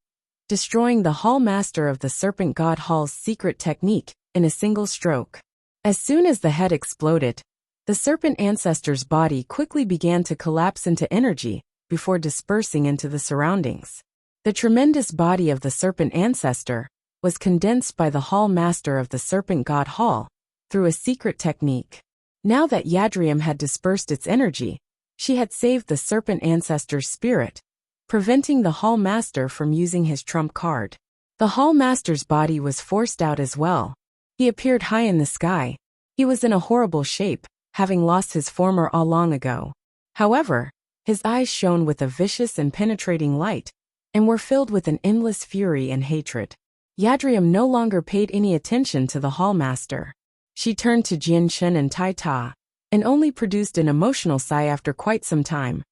destroying the Hall master of the serpent god Hall's secret technique in a single stroke. As soon as the head exploded, the serpent ancestor's body quickly began to collapse into energy before dispersing into the surroundings. The tremendous body of the serpent ancestor was condensed by the Hall master of the serpent god Hall through a secret technique. Now that Yadrium had dispersed its energy, she had saved the serpent ancestor's spirit, preventing the Hall master from using his trump card. The Hall master's body was forced out as well. He appeared high in the sky. He was in a horrible shape, having lost his former all long ago. However, his eyes shone with a vicious and penetrating light, and were filled with an endless fury and hatred. Yadrium no longer paid any attention to the Hall master. She turned to Jianchen and Taita, and only produced an emotional sigh after quite some time.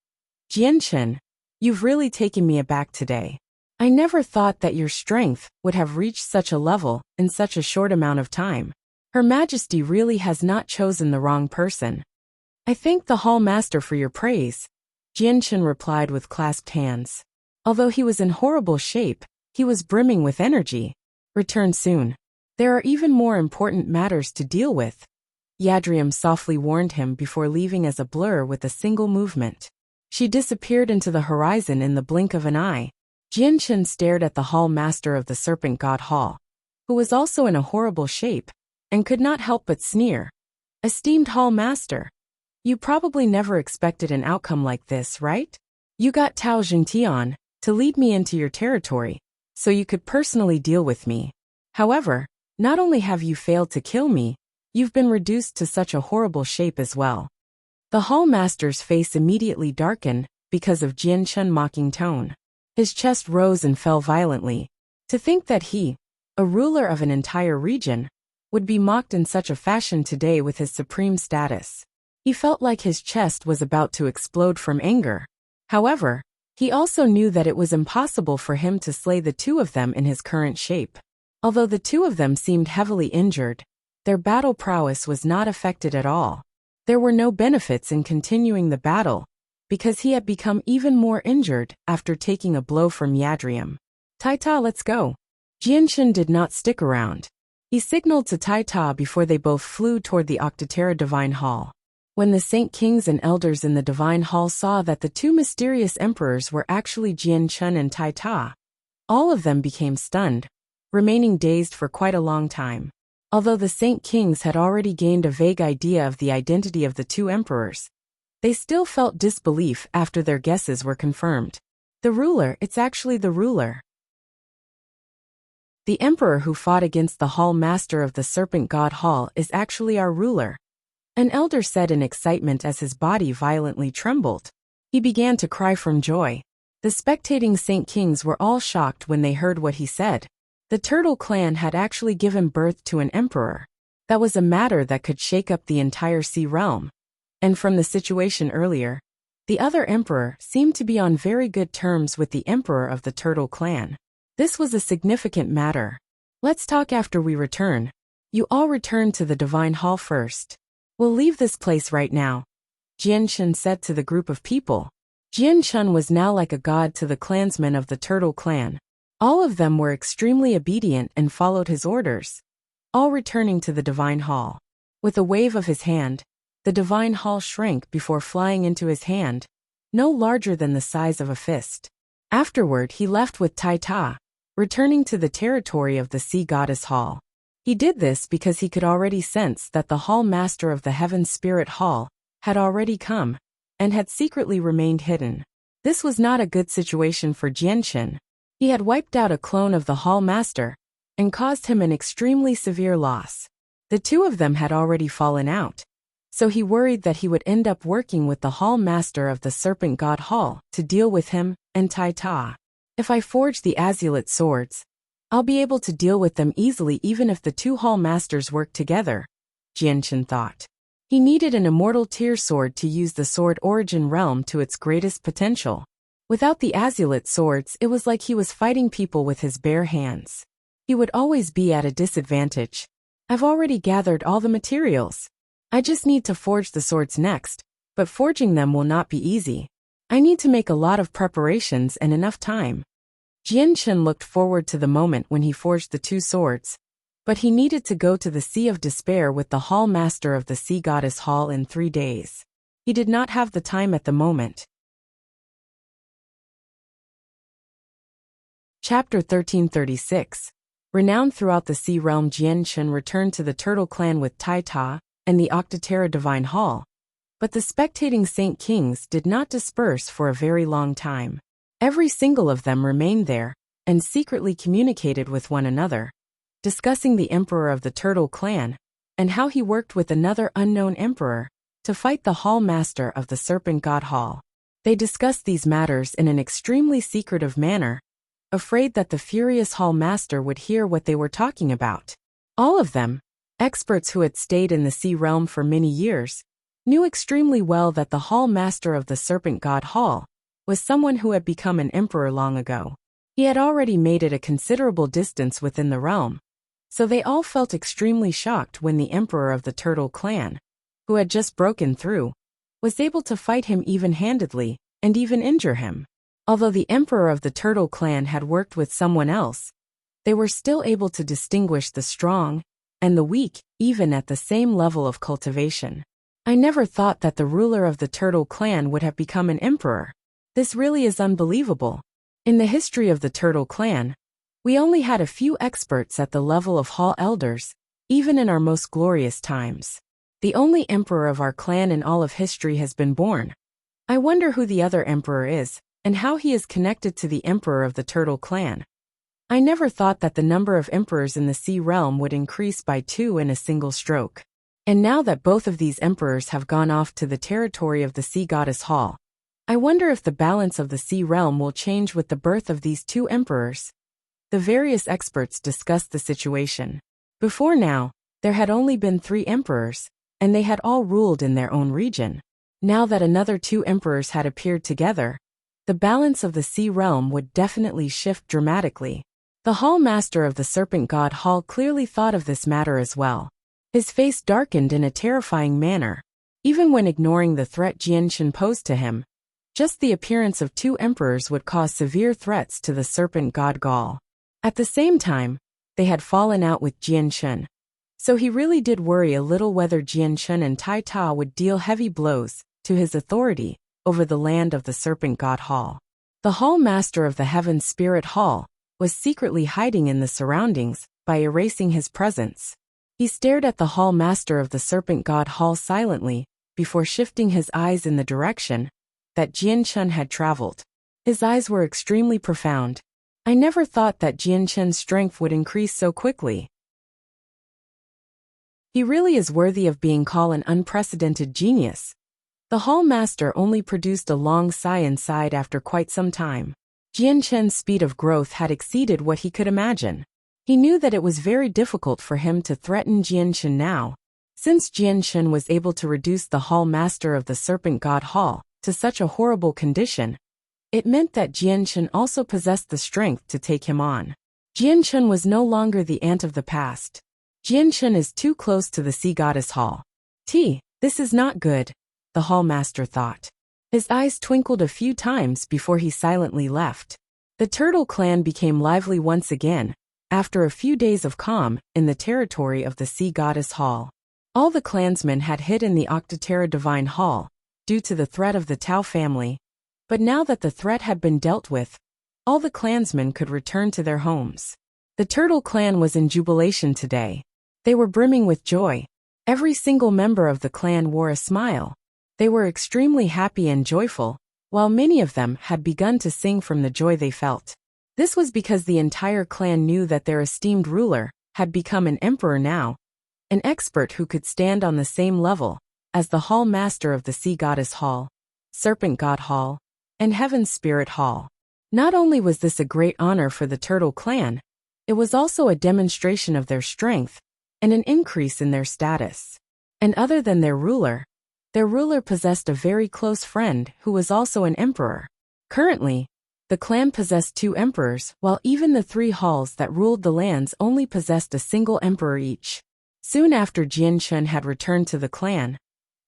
Jianchen, you've really taken me aback today. I never thought that your strength would have reached such a level in such a short amount of time. Her Majesty really has not chosen the wrong person. I thank the Hall master for your praise, Jianchen replied with clasped hands. Although he was in horrible shape, he was brimming with energy. Return soon. There are even more important matters to deal with. Yadrium softly warned him before leaving as a blur with a single movement. She disappeared into the horizon in the blink of an eye. Jianchen stared at the hall master of the Serpent God Hall, who was also in a horrible shape, and could not help but sneer. Esteemed hall master, you probably never expected an outcome like this, right? You got Tao Jingtian to lead me into your territory, so you could personally deal with me. However, not only have you failed to kill me, you've been reduced to such a horrible shape as well. The hall master's face immediately darkened because of Jianchen's mocking tone. His chest rose and fell violently. To think that he, a ruler of an entire region, would be mocked in such a fashion today with his supreme status. He felt like his chest was about to explode from anger. However, he also knew that it was impossible for him to slay the two of them in his current shape. Although the two of them seemed heavily injured, their battle prowess was not affected at all. There were no benefits in continuing the battle, because he had become even more injured after taking a blow from Yadrium. Taita, let's go. Jianchen did not stick around. He signaled to Taita before they both flew toward the Octotera Divine Hall. When the Saint Kings and Elders in the Divine Hall saw that the two mysterious emperors were actually Jianchen and Taita, all of them became stunned, remaining dazed for quite a long time. Although the Saint Kings had already gained a vague idea of the identity of the two emperors, they still felt disbelief after their guesses were confirmed. The ruler, it's actually the ruler. The emperor who fought against the hall master of the Serpent God Hall is actually our ruler. An elder said in excitement as his body violently trembled. He began to cry from joy. The spectating Saint Kings were all shocked when they heard what he said. The Turtle clan had actually given birth to an emperor. That was a matter that could shake up the entire sea realm. And from the situation earlier, the other emperor seemed to be on very good terms with the emperor of the Turtle clan. This was a significant matter. Let's talk after we return. You all return to the Divine Hall first. We'll leave this place right now, Jianchen said to the group of people. Jianchen was now like a god to the clansmen of the Turtle clan. All of them were extremely obedient and followed his orders, all returning to the Divine Hall. With a wave of his hand, the Divine Hall shrank before flying into his hand, no larger than the size of a fist. Afterward he left with Taita, returning to the territory of the Sea Goddess Hall. He did this because he could already sense that the Hall Master of the Heaven Spirit Hall had already come, and had secretly remained hidden. This was not a good situation for Jianchen. He had wiped out a clone of the Hall Master, and caused him an extremely severe loss. The two of them had already fallen out, so he worried that he would end up working with the Hall Master of the Serpent God Hall to deal with him and Taita. If I forge the azulate swords, I'll be able to deal with them easily even if the two Hall Masters work together, Jianchen thought. He needed an immortal tier sword to use the sword origin realm to its greatest potential. Without the azulate swords, it was like he was fighting people with his bare hands. He would always be at a disadvantage. I've already gathered all the materials. I just need to forge the swords next, but forging them will not be easy. I need to make a lot of preparations and enough time. Jianchen looked forward to the moment when he forged the two swords, but he needed to go to the Sea of Despair with the Hall Master of the Sea Goddess Hall in 3 days. He did not have the time at the moment. Chapter 1336. Renowned throughout the sea realm, Jianchen returned to the Turtle clan with Taita and the Octotera Divine Hall. But the spectating Saint Kings did not disperse for a very long time. Every single of them remained there, and secretly communicated with one another, discussing the emperor of the Turtle clan, and how he worked with another unknown emperor to fight the Hall Master of the Serpent God Hall. They discussed these matters in an extremely secretive manner, afraid that the furious Hall Master would hear what they were talking about. All of them, experts who had stayed in the sea realm for many years, knew extremely well that the Hall Master of the Serpent God Hall was someone who had become an emperor long ago. He had already made it a considerable distance within the realm, so they all felt extremely shocked when the emperor of the Turtle clan, who had just broken through, was able to fight him even-handedly and even injure him. Although the emperor of the Turtle clan had worked with someone else, they were still able to distinguish the strong and the weak, even at the same level of cultivation. I never thought that the ruler of the turtle clan would have become an emperor. This really is unbelievable. In the history of the turtle clan, we only had a few experts at the level of hall elders, even in our most glorious times. The only emperor of our clan in all of history has been born. I wonder who the other emperor is, and how he is connected to the emperor of the turtle clan. I never thought that the number of emperors in the sea realm would increase by 2 in a single stroke. And now that both of these emperors have gone off to the territory of the sea goddess hall, I wonder if the balance of the sea realm will change with the birth of these 2 emperors. The various experts discussed the situation. Before now, there had only been 3 emperors, and they had all ruled in their own region. Now that another 2 emperors had appeared together, the balance of the sea realm would definitely shift dramatically. The hall master of the serpent god hall clearly thought of this matter as well. His face darkened in a terrifying manner. Even when ignoring the threat Jianshan posed to him, just the appearance of 2 emperors would cause severe threats to the serpent god Gaul. At the same time, they had fallen out with Jianshan. So he really did worry a little whether Jianshan and Tai Ta would deal heavy blows to his authority over the land of the serpent god hall. The hall master of the heaven spirit hall was secretly hiding in the surroundings by erasing his presence. He stared at the hall master of the serpent god hall silently before shifting his eyes in the direction that Jianshan had traveled. His eyes were extremely profound. I never thought that Jianshan's strength would increase so quickly. He really is worthy of being called an unprecedented genius. The hall master only produced a long sigh and sighed after quite some time. Jianshan's speed of growth had exceeded what he could imagine. He knew that it was very difficult for him to threaten Jianshan now. Since Jianshan was able to reduce the hall master of the serpent god hall to such a horrible condition, it meant that Jianshan also possessed the strength to take him on. Jianshan was no longer the ant of the past. Jianshan is too close to the sea goddess hall. This is not good, the hall master thought. His eyes twinkled a few times before he silently left. The turtle clan became lively once again, after a few days of calm in the territory of the sea goddess hall. All the clansmen had hid in the Octaterra divine hall, due to the threat of the Tao family, but now that the threat had been dealt with, all the clansmen could return to their homes. The turtle clan was in jubilation today. They were brimming with joy. Every single member of the clan wore a smile. They were extremely happy and joyful, while many of them had begun to sing from the joy they felt. This was because the entire clan knew that their esteemed ruler had become an emperor now, an expert who could stand on the same level as the hall master of the sea goddess hall, serpent god hall, and heaven's spirit hall. Not only was this a great honor for the turtle clan, it was also a demonstration of their strength and an increase in their status. And other than their ruler possessed a very close friend who was also an emperor. Currently, the clan possessed 2 emperors, while even the 3 halls that ruled the lands only possessed a single emperor each. Soon after Jianshan had returned to the clan,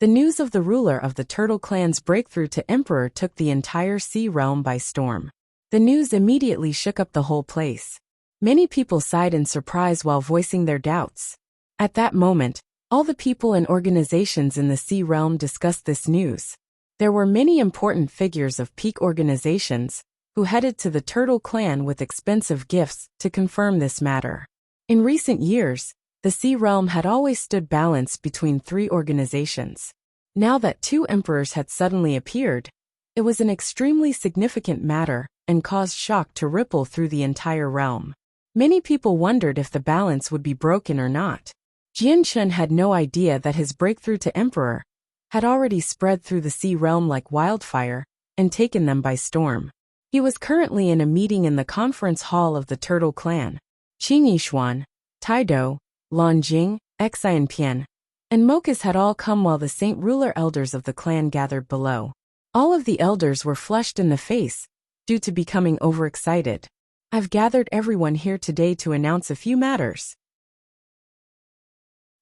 the news of the ruler of the turtle clan's breakthrough to emperor took the entire sea realm by storm. The news immediately shook up the whole place. Many people sighed in surprise while voicing their doubts. At that moment, all the people and organizations in the sea realm discussed this news. There were many important figures of peak organizations who headed to the turtle clan with expensive gifts to confirm this matter. In recent years, the sea realm had always stood balanced between 3 organizations. Now that 2 emperors had suddenly appeared, it was an extremely significant matter and caused shock to ripple through the entire realm. Many people wondered if the balance would be broken or not. Jianshan had no idea that his breakthrough to emperor had already spread through the sea realm like wildfire and taken them by storm. He was currently in a meeting in the conference hall of the turtle clan. Qing Yishuan, Taido, Lanjing, Xianpian, and Mokus had all come while the Saint Ruler elders of the clan gathered below. All of the elders were flushed in the face due to becoming overexcited. I've gathered everyone here today to announce a few matters.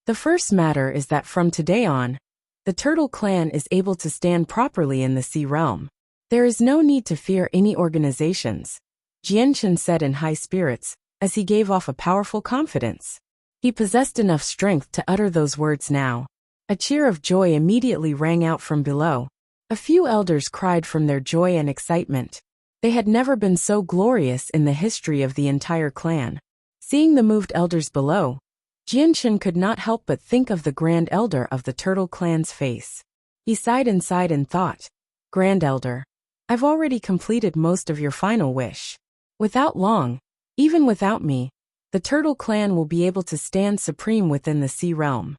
The first matter is that from today on, the turtle clan is able to stand properly in the sea realm. There is no need to fear any organizations, Jianshan said in high spirits, as he gave off a powerful confidence. He possessed enough strength to utter those words now. A cheer of joy immediately rang out from below. A few elders cried from their joy and excitement. They had never been so glorious in the history of the entire clan. Seeing the moved elders below, Jianchen could not help but think of the Grand Elder of the Turtle Clan's face. He sighed inside and thought, "Grand Elder, I've already completed most of your final wish. Without long, even without me, the Turtle Clan will be able to stand supreme within the Sea Realm."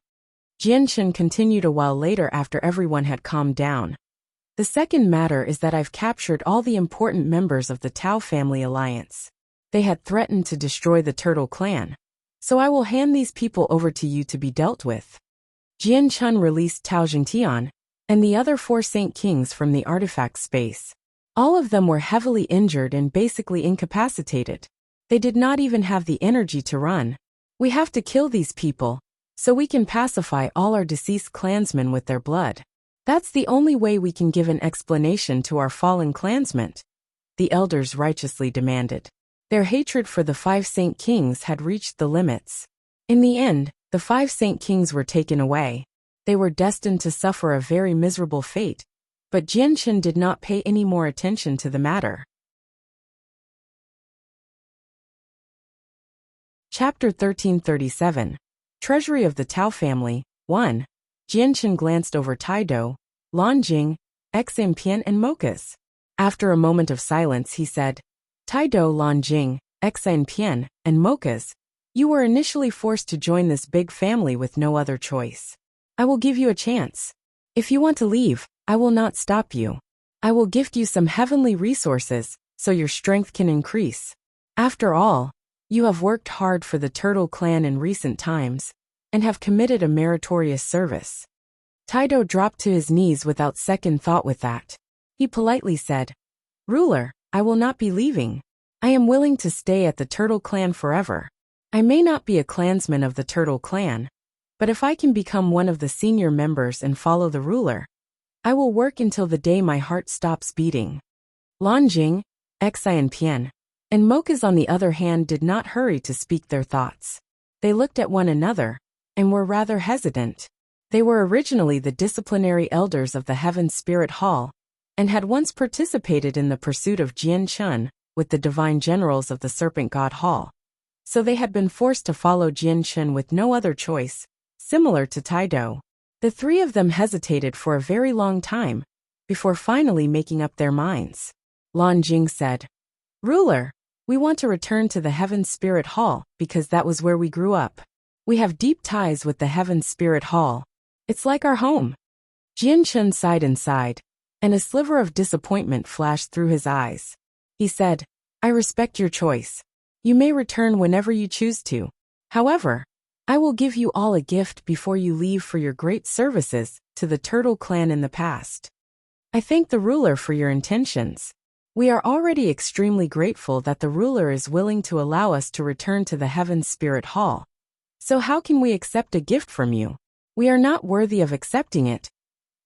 Jianchen continued a while later after everyone had calmed down. "The second matter is that I've captured all the important members of the Tao family alliance. They had threatened to destroy the Turtle Clan, so I will hand these people over to you to be dealt with." Jianchen released Tao Jingtian and the other 4 Saint Kings from the artifact space. All of them were heavily injured and basically incapacitated. They did not even have the energy to run. "We have to kill these people, so we can pacify all our deceased clansmen with their blood. That's the only way we can give an explanation to our fallen clansmen," the elders righteously demanded. Their hatred for the 5 Saint Kings had reached the limits. In the end, the 5 Saint Kings were taken away. They were destined to suffer a very miserable fate, but Jianchen did not pay any more attention to the matter. Chapter 1337. Treasury of the Tao Family, 1. Jianchen glanced over Taido, Lanjing, Xinpian and Mokas. After a moment of silence he said, "Taido, Lanjing, Xinpian, and Mokas, you were initially forced to join this big family with no other choice. I will give you a chance. If you want to leave, I will not stop you. I will gift you some heavenly resources, so your strength can increase. After all, you have worked hard for the Turtle Clan in recent times, and have committed a meritorious service." Taido dropped to his knees without second thought with that. He politely said, "Ruler, I will not be leaving. I am willing to stay at the Turtle Clan forever. I may not be a clansman of the Turtle Clan, but if I can become one of the senior members and follow the ruler, I will work until the day my heart stops beating." Lanjing, Xinpian, and Mokas on the other hand did not hurry to speak their thoughts. They looked at one another, and were rather hesitant. They were originally the disciplinary elders of the Heaven Spirit Hall, and had once participated in the pursuit of Jianchen with the divine generals of the Serpent God Hall. So they had been forced to follow Jianchen with no other choice, similar to Taido. The 3 of them hesitated for a very long time, before finally making up their minds. Lanjing said, "Ruler, we want to return to the Heaven Spirit Hall because that was where we grew up. We have deep ties with the Heaven Spirit Hall. It's like our home." Jianchen sighed inside, and a sliver of disappointment flashed through his eyes. He said, "I respect your choice. You may return whenever you choose to. However, I will give you all a gift before you leave for your great services to the Turtle Clan in the past. I thank the ruler for your intentions. We are already extremely grateful that the ruler is willing to allow us to return to the Heaven Spirit Hall. So how can we accept a gift from you? We are not worthy of accepting it,"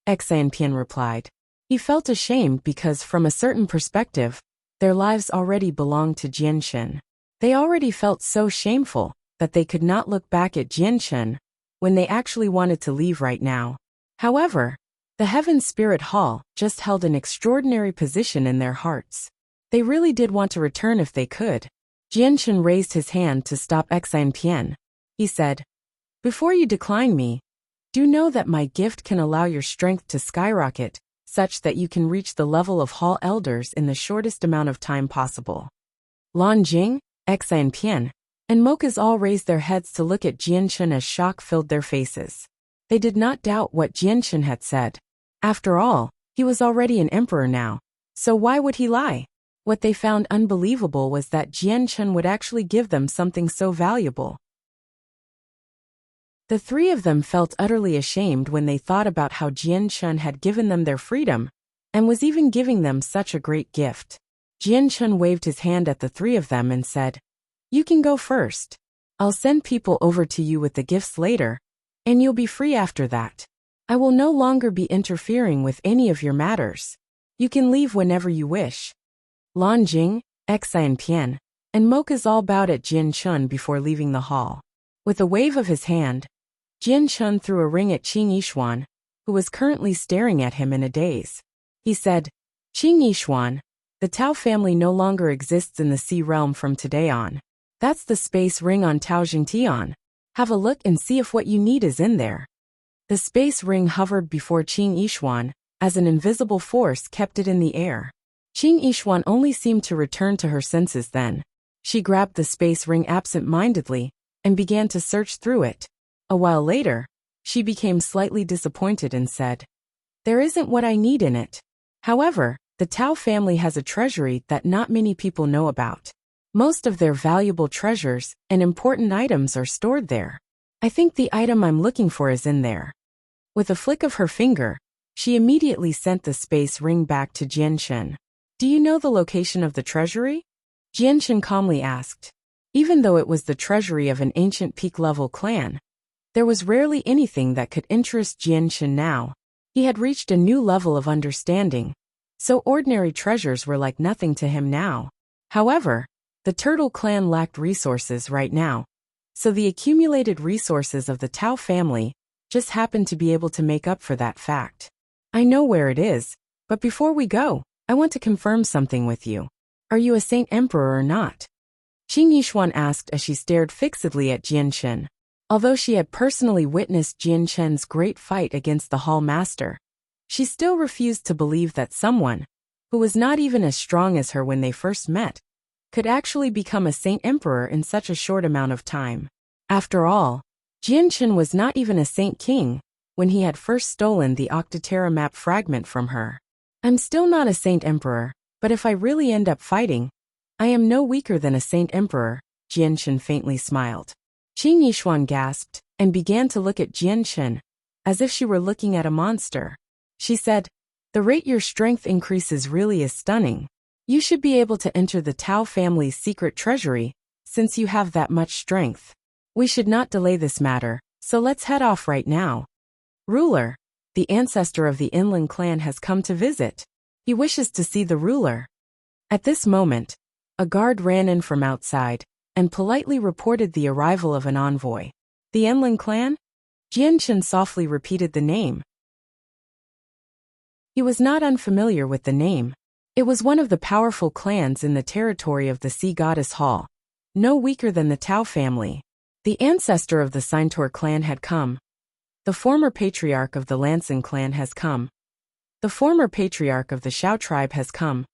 Xinpian replied. He felt ashamed because from a certain perspective, their lives already belonged to Jianchen. They already felt so shameful that they could not look back at Jianchen when they actually wanted to leave right now. However, the Heaven Spirit Hall just held an extraordinary position in their hearts. They really did want to return if they could. Jianchen raised his hand to stop Xinpian. He said, "Before you decline me, do know that my gift can allow your strength to skyrocket, such that you can reach the level of Hall Elders in the shortest amount of time possible." Lanjing, Xinpian, and Mokas all raised their heads to look at Jianchen as shock filled their faces. They did not doubt what Jianchen had said. After all, he was already an emperor now, so why would he lie? What they found unbelievable was that Jianchen would actually give them something so valuable. The 3 of them felt utterly ashamed when they thought about how Jianchen had given them their freedom, and was even giving them such a great gift. Jianchen waved his hand at the 3 of them and said, "You can go first. I'll send people over to you with the gifts later, and you'll be free after that. I will no longer be interfering with any of your matters. You can leave whenever you wish." Lanjing, Xinpian, and Mokas all bowed at Jianchen before leaving the hall. With a wave of his hand, Jian Chun threw a ring at Qing Yishuan, who was currently staring at him in a daze. He said, "Qing Yishuan, the Tao family no longer exists in the Sea realm from today on. That's the space ring on Tao Jingtian. Have a look and see if what you need is in there." The space ring hovered before Qing Yishuan, as an invisible force kept it in the air. Qing Yishuan only seemed to return to her senses then. She grabbed the space ring absent-mindedly and began to search through it. A while later, she became slightly disappointed and said, "There isn't what I need in it. However, the Tao family has a treasury that not many people know about. Most of their valuable treasures and important items are stored there. I think the item I'm looking for is in there." With a flick of her finger, she immediately sent the space ring back to Jianshen. "Do you know the location of the treasury?" Jianshen calmly asked. Even though it was the treasury of an ancient peak-level clan, there was rarely anything that could interest Jianshen now. He had reached a new level of understanding, so ordinary treasures were like nothing to him now. However, the Turtle clan lacked resources right now, so the accumulated resources of the Tao family just happened to be able to make up for that fact. "I know where it is, but before we go, I want to confirm something with you. Are you a Saint Emperor or not?" Qing Yishuan asked as she stared fixedly at Jianshen. Although she had personally witnessed Jianshen's great fight against the Hall Master, she still refused to believe that someone, who was not even as strong as her when they first met, could actually become a Saint Emperor in such a short amount of time. After all, Jianshen was not even a Saint King when he had first stolen the Octaterra map fragment from her. "I'm still not a Saint Emperor, but if I really end up fighting, I am no weaker than a Saint Emperor," Jianshen faintly smiled. Qing Yishuan gasped and began to look at Jianshen as if she were looking at a monster. She said, "The rate your strength increases really is stunning. You should be able to enter the Tao family's secret treasury, since you have that much strength. We should not delay this matter, so let's head off right now. Ruler, the ancestor of the inland clan has come to visit. He wishes to see the ruler." At this moment, a guard ran in from outside and politely reported the arrival of an envoy. "The inland clan?" Jianshen softly repeated the name. He was not unfamiliar with the name. It was one of the powerful clans in the territory of the Sea Goddess Hall, no weaker than the Tao family. The ancestor of the Seintor clan had come. The former patriarch of the Lanson clan has come. The former patriarch of the Xiao tribe has come.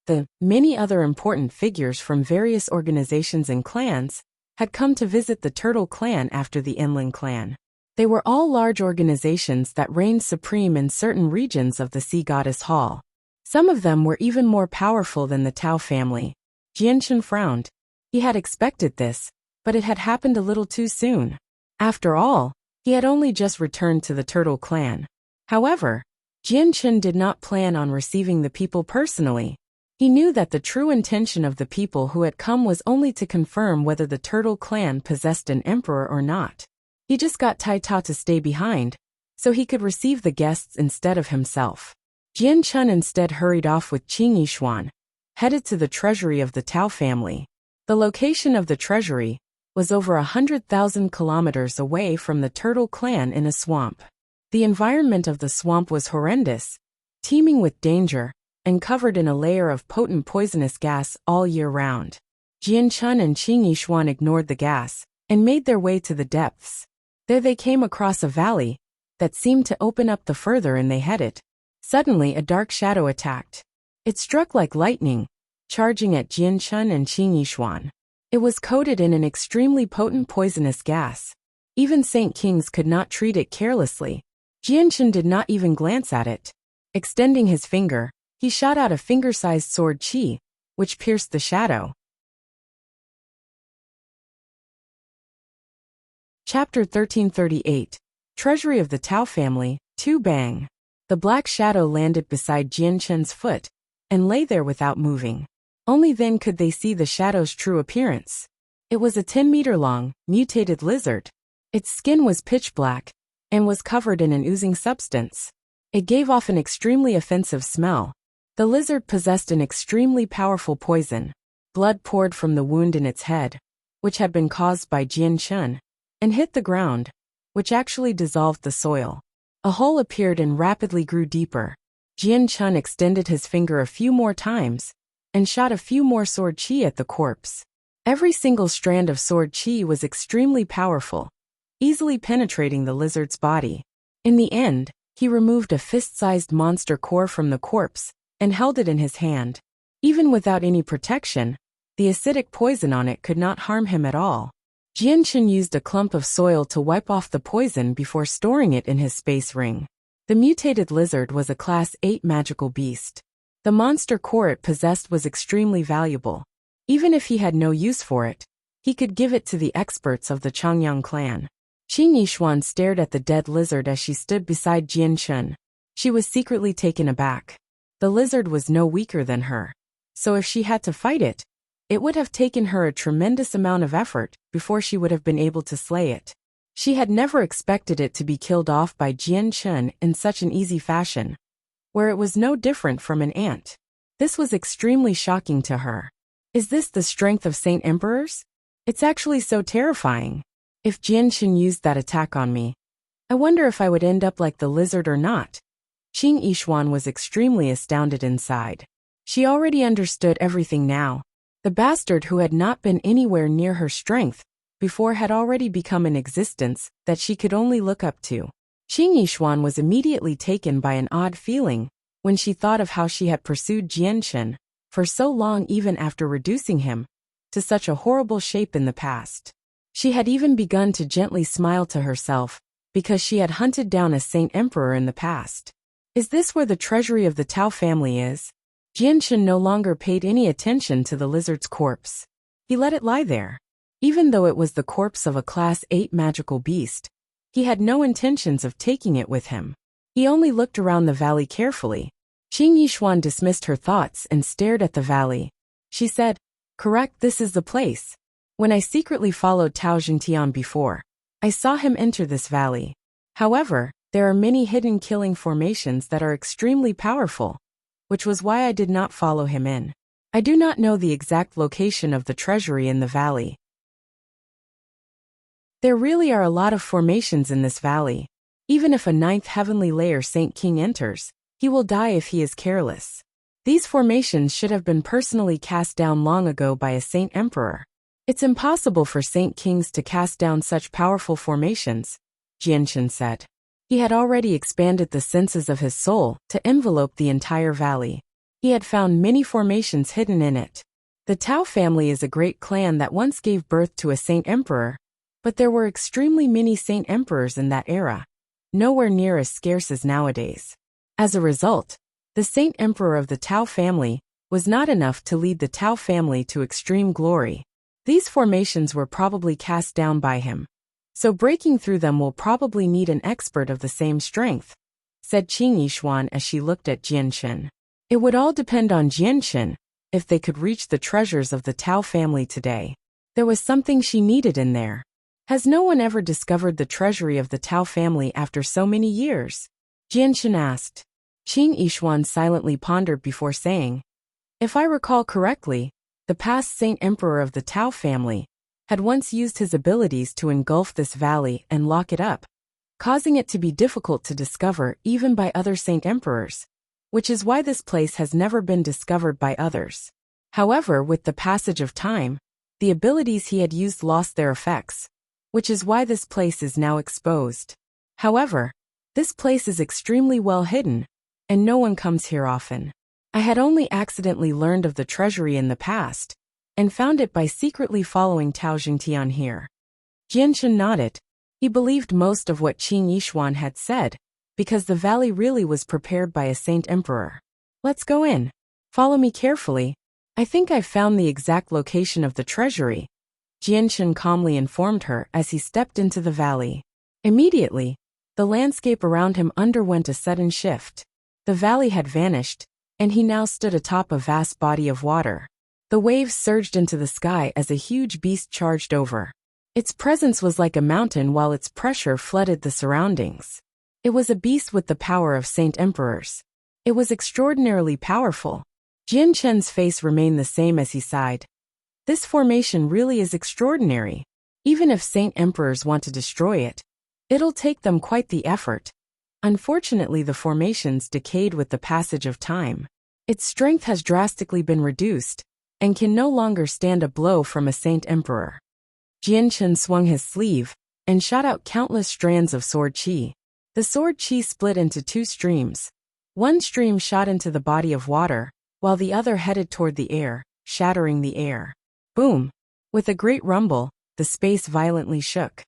The many other important figures from various organizations and clans had come to visit the Turtle clan after the Inland clan. They were all large organizations that reigned supreme in certain regions of the Sea Goddess Hall. Some of them were even more powerful than the Tao family. Jianshen frowned. He had expected this, but it had happened a little too soon. After all, he had only just returned to the Turtle clan. However, Jianshen did not plan on receiving the people personally. He knew that the true intention of the people who had come was only to confirm whether the Turtle clan possessed an emperor or not. He just got Tai Ta to stay behind, so he could receive the guests instead of himself. Jianshen instead hurried off with Qing Yishuan, headed to the treasury of the Tao family. The location of the treasury was over 100,000 kilometers away from the Turtle clan in a swamp. The environment of the swamp was horrendous, teeming with danger, and covered in a layer of potent poisonous gas all year round. Jianshen and Qing Yishuan ignored the gas and made their way to the depths. There they came across a valley that seemed to open up the further and they headed. Suddenly a dark shadow attacked. It struck like lightning, charging at Jianshen and Qing Yishuan. It was coated in an extremely potent poisonous gas. Even Saint Kings could not treat it carelessly. Jianshen did not even glance at it. Extending his finger, he shot out a finger-sized sword qi, which pierced the shadow. Chapter 1338. Treasury of the Tao Family, 2 Bang. The black shadow landed beside Jianshen's foot and lay there without moving. Only then could they see the shadow's true appearance. It was a 10-meter-long, mutated lizard. Its skin was pitch black and was covered in an oozing substance. It gave off an extremely offensive smell. The lizard possessed an extremely powerful poison. Blood poured from the wound in its head, which had been caused by Jianshen, and hit the ground, which actually dissolved the soil. A hole appeared and rapidly grew deeper. Jian Chun extended his finger a few more times and shot a few more sword qi at the corpse. Every single strand of sword qi was extremely powerful, easily penetrating the lizard's body. In the end, he removed a fist-sized monster core from the corpse and held it in his hand. Even without any protection, the acidic poison on it could not harm him at all. Jian Chun used a clump of soil to wipe off the poison before storing it in his space ring. The mutated lizard was a Class 8 magical beast. The monster core it possessed was extremely valuable. Even if he had no use for it, he could give it to the experts of the Changyang clan. Qing Yishuan stared at the dead lizard as she stood beside Jian Chun. She was secretly taken aback. The lizard was no weaker than her, so if she had to fight it, it would have taken her a tremendous amount of effort before she would have been able to slay it. She had never expected it to be killed off by Jian Chun in such an easy fashion, where it was no different from an ant. This was extremely shocking to her. Is this the strength of Saint Emperors? It's actually so terrifying. If Jian Chun used that attack on me, I wonder if I would end up like the lizard or not. Qing Yishuan was extremely astounded inside. She already understood everything now. The bastard who had not been anywhere near her strength before had already become an existence that she could only look up to. Qing Yishuan was immediately taken by an odd feeling when she thought of how she had pursued Jian Chun for so long, even after reducing him to such a horrible shape in the past. She had even begun to gently smile to herself because she had hunted down a Saint Emperor in the past. Is this where the treasury of the Tao family is? Jian Chun no longer paid any attention to the lizard's corpse. He let it lie there. Even though it was the corpse of a Class 8 magical beast, he had no intentions of taking it with him. He only looked around the valley carefully. Qing Yishuan dismissed her thoughts and stared at the valley. She said, "Correct, this is the place. When I secretly followed Tao Jingtian before, I saw him enter this valley. However, there are many hidden killing formations that are extremely powerful, which was why I did not follow him in. I do not know the exact location of the treasury in the valley. There really are a lot of formations in this valley. Even if a 9th heavenly layer Saint King enters, he will die if he is careless. These formations should have been personally cast down long ago by a Saint Emperor. It's impossible for Saint Kings to cast down such powerful formations," Jian Chun said. He had already expanded the senses of his soul to envelope the entire valley. He had found many formations hidden in it. The Tao family is a great clan that once gave birth to a Saint Emperor, but there were extremely many Saint Emperors in that era, nowhere near as scarce as nowadays. As a result, the Saint Emperor of the Tao family was not enough to lead the Tao family to extreme glory. These formations were probably cast down by him, so breaking through them will probably need an expert of the same strength, said Qing Yishuan as she looked at Jian Chun. It would all depend on Jian Chun if they could reach the treasures of the Tao family today. There was something she needed in there. Has no one ever discovered the treasury of the Tao family after so many years? Jian Chun asked. Qing Yishuan silently pondered before saying, "If I recall correctly, the past Saint Emperor of the Tao family had once used his abilities to engulf this valley and lock it up, causing it to be difficult to discover even by other Saint Emperors, which is why this place has never been discovered by others. However, with the passage of time, the abilities he had used lost their effects, which is why this place is now exposed. However, this place is extremely well hidden, and no one comes here often. I had only accidentally learned of the treasury in the past, and found it by secretly following Tao Jingtian here." Jian Chun nodded. He believed most of what Qing Yishuan had said, because the valley really was prepared by a Saint Emperor. "Let's go in. Follow me carefully. I think I've found the exact location of the treasury," Jian Chun calmly informed her as he stepped into the valley. Immediately, the landscape around him underwent a sudden shift. The valley had vanished, and he now stood atop a vast body of water. The waves surged into the sky as a huge beast charged over. Its presence was like a mountain while its pressure flooded the surroundings. It was a beast with the power of Saint Emperors. It was extraordinarily powerful. Jian Chun's face remained the same as he sighed. This formation really is extraordinary. Even if Saint Emperors want to destroy it, it'll take them quite the effort. Unfortunately, the formations decayed with the passage of time. Its strength has drastically been reduced, and can no longer stand a blow from a Saint Emperor. Jianchen swung his sleeve, and shot out countless strands of sword qi. The sword qi split into two streams. One stream shot into the body of water, while the other headed toward the air, shattering the air. Boom! With a great rumble, the space violently shook.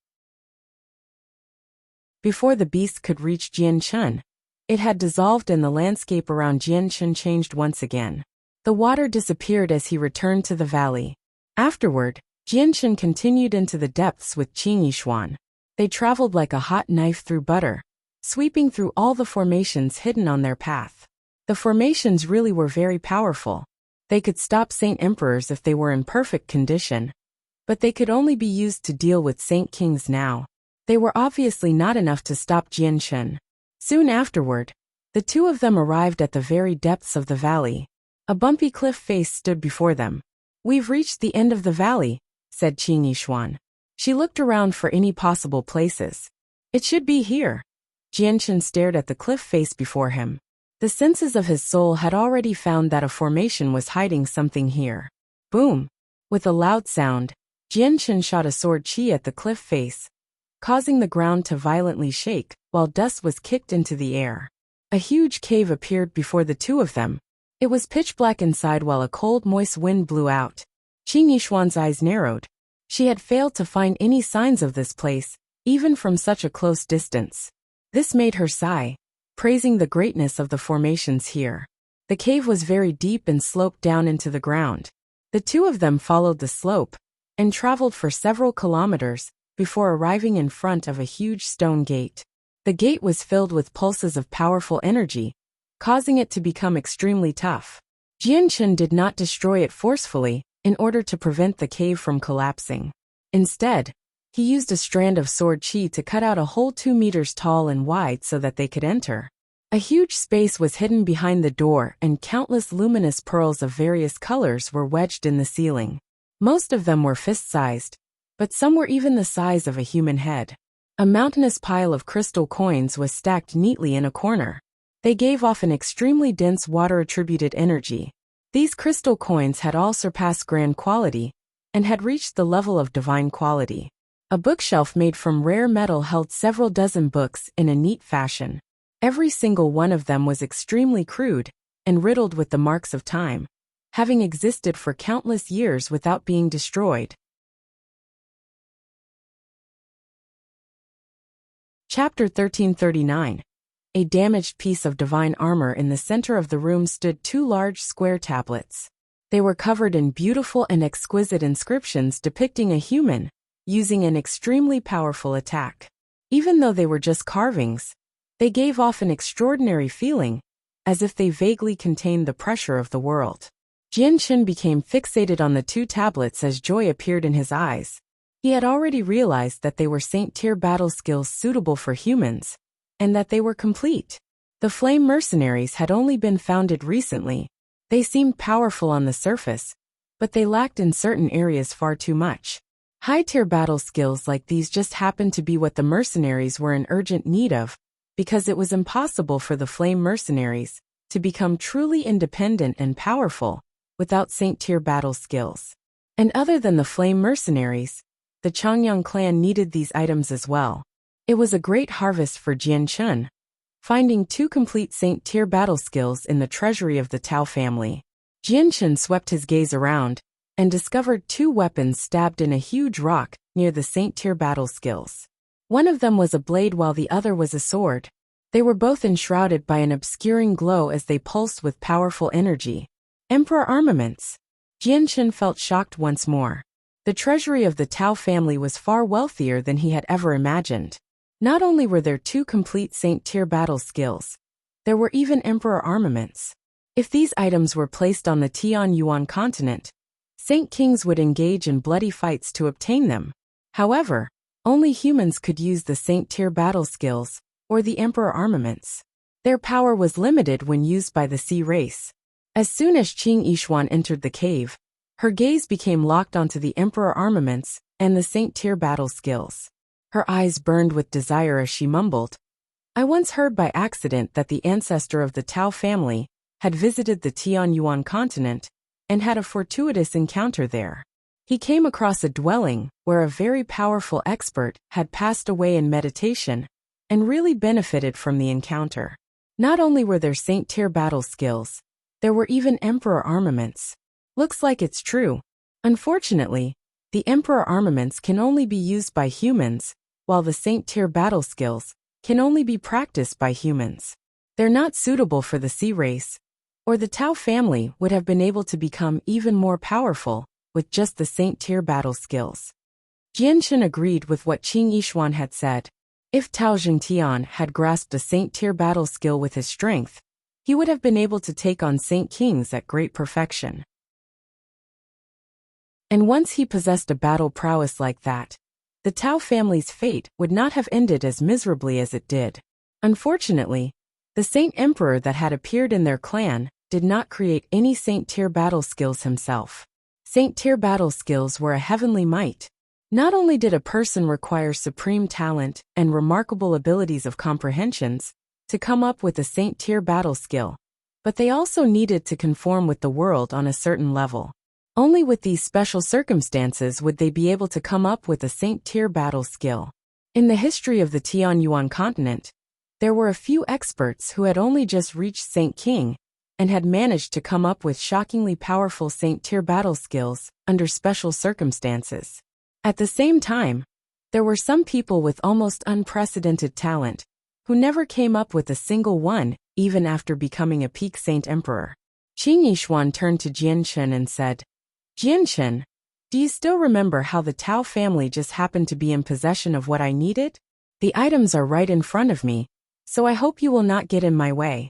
Before the beast could reach Jianchen, it had dissolved and the landscape around Jianchen changed once again. The water disappeared as he returned to the valley. Afterward, Jianchen continued into the depths with Qing Yishuan. They traveled like a hot knife through butter, sweeping through all the formations hidden on their path. The formations really were very powerful. They could stop Saint Emperors if they were in perfect condition, but they could only be used to deal with Saint Kings now. They were obviously not enough to stop Jianchen. Soon afterward, the two of them arrived at the very depths of the valley. A bumpy cliff face stood before them. "We've reached the end of the valley," said Qing Yishuan. She looked around for any possible places. "It should be here." Jianchen stared at the cliff face before him. The senses of his soul had already found that a formation was hiding something here. Boom! With a loud sound, Jianchen shot a sword qi at the cliff face, causing the ground to violently shake, while dust was kicked into the air. A huge cave appeared before the two of them. It was pitch black inside while a cold, moist wind blew out. Qing Yishuan's eyes narrowed. She had failed to find any signs of this place, even from such a close distance. This made her sigh, praising the greatness of the formations here. The cave was very deep and sloped down into the ground. The two of them followed the slope, and traveled for several kilometers, before arriving in front of a huge stone gate. The gate was filled with pulses of powerful energy, causing it to become extremely tough. Jianchen did not destroy it forcefully, in order to prevent the cave from collapsing. Instead, he used a strand of sword qi to cut out a hole 2 meters tall and wide so that they could enter. A huge space was hidden behind the door and countless luminous pearls of various colors were wedged in the ceiling. Most of them were fist-sized, but some were even the size of a human head. A mountainous pile of crystal coins was stacked neatly in a corner. They gave off an extremely dense water-attributed energy. These crystal coins had all surpassed grand quality, and had reached the level of divine quality. A bookshelf made from rare metal held several dozen books in a neat fashion. Every single one of them was extremely crude, and riddled with the marks of time, having existed for countless years without being destroyed. Chapter 1339. A damaged piece of divine armor. In the center of the room stood 2 large square tablets. They were covered in beautiful and exquisite inscriptions depicting a human, using an extremely powerful attack. Even though they were just carvings, they gave off an extraordinary feeling, as if they vaguely contained the pressure of the world. Jianchen became fixated on the 2 tablets as joy appeared in his eyes. He had already realized that they were Saint-tier battle skills suitable for humans, and that they were complete. The Flame Mercenaries had only been founded recently. They seemed powerful on the surface, but they lacked in certain areas far too much. High-tier battle skills like these just happened to be what the mercenaries were in urgent need of, because it was impossible for the Flame Mercenaries to become truly independent and powerful without Saint-tier battle skills. And other than the Flame Mercenaries, the Changyang clan needed these items as well. It was a great harvest for Jianchen, finding 2 complete Saint-tier battle skills in the treasury of the Tao family. Jianchen swept his gaze around, and discovered 2 weapons stabbed in a huge rock near the Saint-tier battle skills. One of them was a blade while the other was a sword. They were both enshrouded by an obscuring glow as they pulsed with powerful energy. Emperor armaments. Jianchen felt shocked once more. The treasury of the Tao family was far wealthier than he had ever imagined. Not only were there 2 complete Saint-tier battle skills, there were even Emperor armaments. If these items were placed on the Tianyuan continent, Saint Kings would engage in bloody fights to obtain them. However, only humans could use the Saint-tier battle skills, or the Emperor armaments. Their power was limited when used by the Sea race. As soon as Qing Yishuan entered the cave, her gaze became locked onto the Emperor armaments and the Saint-Tier battle skills. Her eyes burned with desire as she mumbled, I once heard by accident that the ancestor of the Tao family had visited the Tianyuan continent and had a fortuitous encounter there. He came across a dwelling where a very powerful expert had passed away in meditation and really benefited from the encounter. Not only were there Saint-Tier battle skills, there were even Emperor armaments. Looks like it's true. Unfortunately, the Emperor armaments can only be used by humans, while the Saint-Tier battle skills can only be practiced by humans. They're not suitable for the sea race, or the Tao family would have been able to become even more powerful with just the Saint-Tier battle skills. Jianshan agreed with what Qing Yishuan had said. If Tao Jingtian had grasped a Saint-Tier battle skill with his strength, he would have been able to take on Saint Kings at great perfection. And once he possessed a battle prowess like that, the Tao family's fate would not have ended as miserably as it did. Unfortunately, the Saint Emperor that had appeared in their clan did not create any Saint-Tier battle skills himself. Saint-Tier battle skills were a heavenly might. Not only did a person require supreme talent and remarkable abilities of comprehensions to come up with a Saint-Tier battle skill, but they also needed to conform with the world on a certain level. Only with these special circumstances would they be able to come up with a Saint-Tier battle skill. In the history of the Tianyuan continent, there were a few experts who had only just reached Saint King and had managed to come up with shockingly powerful Saint-Tier battle skills under special circumstances. At the same time, there were some people with almost unprecedented talent who never came up with a single one, even after becoming a peak Saint Emperor. Qing Yishuan turned to Jianshan and said, Jianshan, do you still remember how the Tao family just happened to be in possession of what I needed? The items are right in front of me, so I hope you will not get in my way.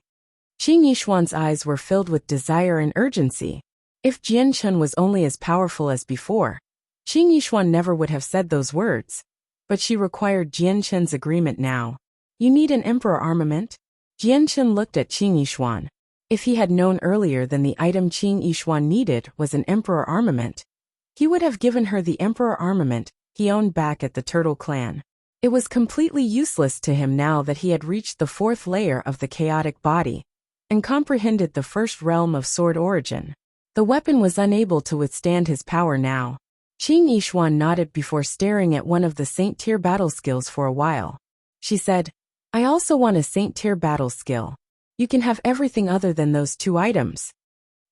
Qing Yishuan's eyes were filled with desire and urgency. If Jianshan was only as powerful as before, Qing Yishuan never would have said those words, but she required Jianshan's agreement now. You need an Emperor armament? Jianshan looked at Qing Yishuan. If he had known earlier than the item Qing Yishuan needed was an Emperor armament, he would have given her the Emperor armament he owned back at the Turtle Clan. It was completely useless to him now that he had reached the fourth layer of the chaotic body and comprehended the first realm of sword origin. The weapon was unable to withstand his power now. Qing Yishuan nodded before staring at one of the Saint-Tier battle skills for a while. She said, I also want a Saint-Tier battle skill. You can have everything other than those two items.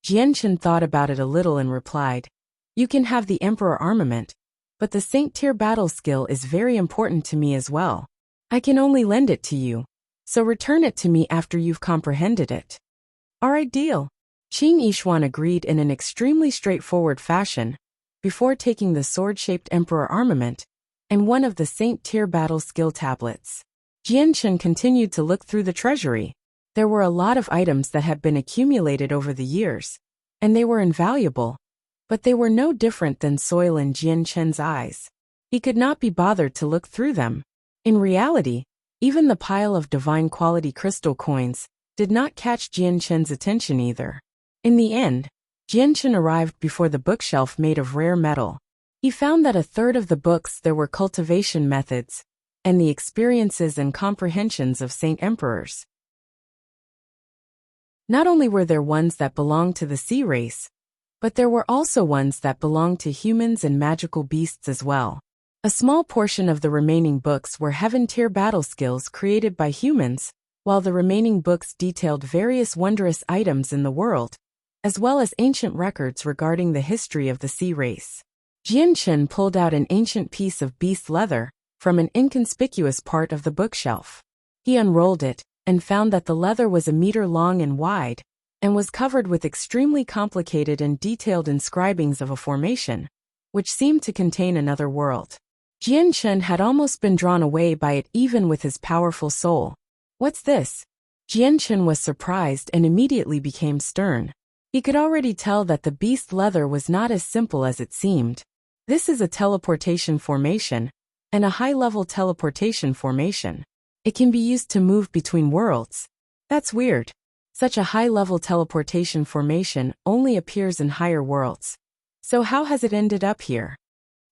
Jianshan thought about it a little and replied, You can have the Emperor armament, but the Saint-Tier battle skill is very important to me as well. I can only lend it to you, so return it to me after you've comprehended it. Alright, deal. Qing Yishuan agreed in an extremely straightforward fashion, before taking the sword-shaped Emperor armament and one of the Saint-Tier battle skill tablets. Jianshan continued to look through the treasury. There were a lot of items that had been accumulated over the years, and they were invaluable, but they were no different than soil in Jianshan's eyes. He could not be bothered to look through them. In reality, even the pile of divine quality crystal coins did not catch Jianshan's attention either. In the end, Jianshan arrived before the bookshelf made of rare metal. He found that a third of the books there were cultivation methods and the experiences and comprehensions of Saint Emperors. Not only were there ones that belonged to the sea race, but there were also ones that belonged to humans and magical beasts as well. A small portion of the remaining books were heaven-tier battle skills created by humans, while the remaining books detailed various wondrous items in the world, as well as ancient records regarding the history of the sea race. Jianshan pulled out an ancient piece of beast leather from an inconspicuous part of the bookshelf. He unrolled it and found that the leather was a meter long and wide, and was covered with extremely complicated and detailed inscribings of a formation, which seemed to contain another world. Jianshan had almost been drawn away by it even with his powerful soul. What's this? Jianshan was surprised and immediately became stern. He could already tell that the beast leather was not as simple as it seemed. This is a teleportation formation, and a high-level teleportation formation. It can be used to move between worlds. That's weird. Such a high-level teleportation formation only appears in higher worlds. So how has it ended up here?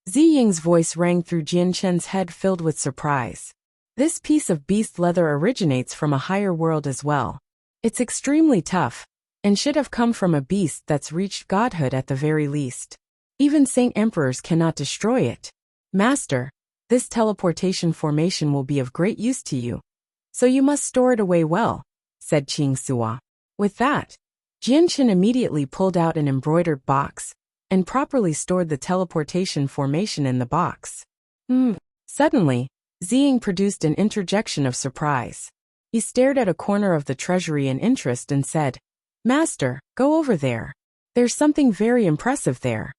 Ziying's voice rang through Jianshen's head, filled with surprise. This piece of beast leather originates from a higher world as well. It's extremely tough, and should have come from a beast that's reached godhood at the very least. Even Saint Emperors cannot destroy it. Master, this teleportation formation will be of great use to you, so you must store it away well, said Qing Sua. With that, Jianshen immediately pulled out an embroidered box and properly stored the teleportation formation in the box. Suddenly, Ziying produced an interjection of surprise. He stared at a corner of the treasury in interest and said, Master, go over there. There's something very impressive there.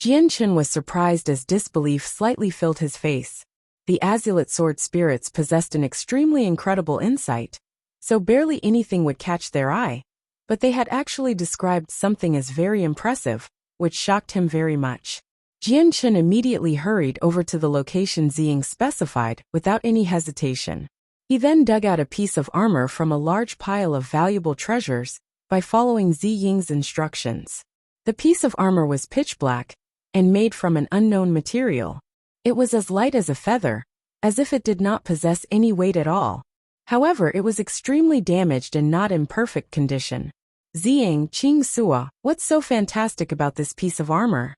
Jianshen was surprised as disbelief slightly filled his face. The azulate sword spirits possessed an extremely incredible insight, so barely anything would catch their eye, but they had actually described something as very impressive, which shocked him very much. Jianshen immediately hurried over to the location Ziying specified without any hesitation. He then dug out a piece of armor from a large pile of valuable treasures by following Ziying's instructions. The piece of armor was pitch black and made from an unknown material. It was as light as a feather, as if it did not possess any weight at all. However, it was extremely damaged and not in perfect condition. Ziying, Qing Sua, what's so fantastic about this piece of armor?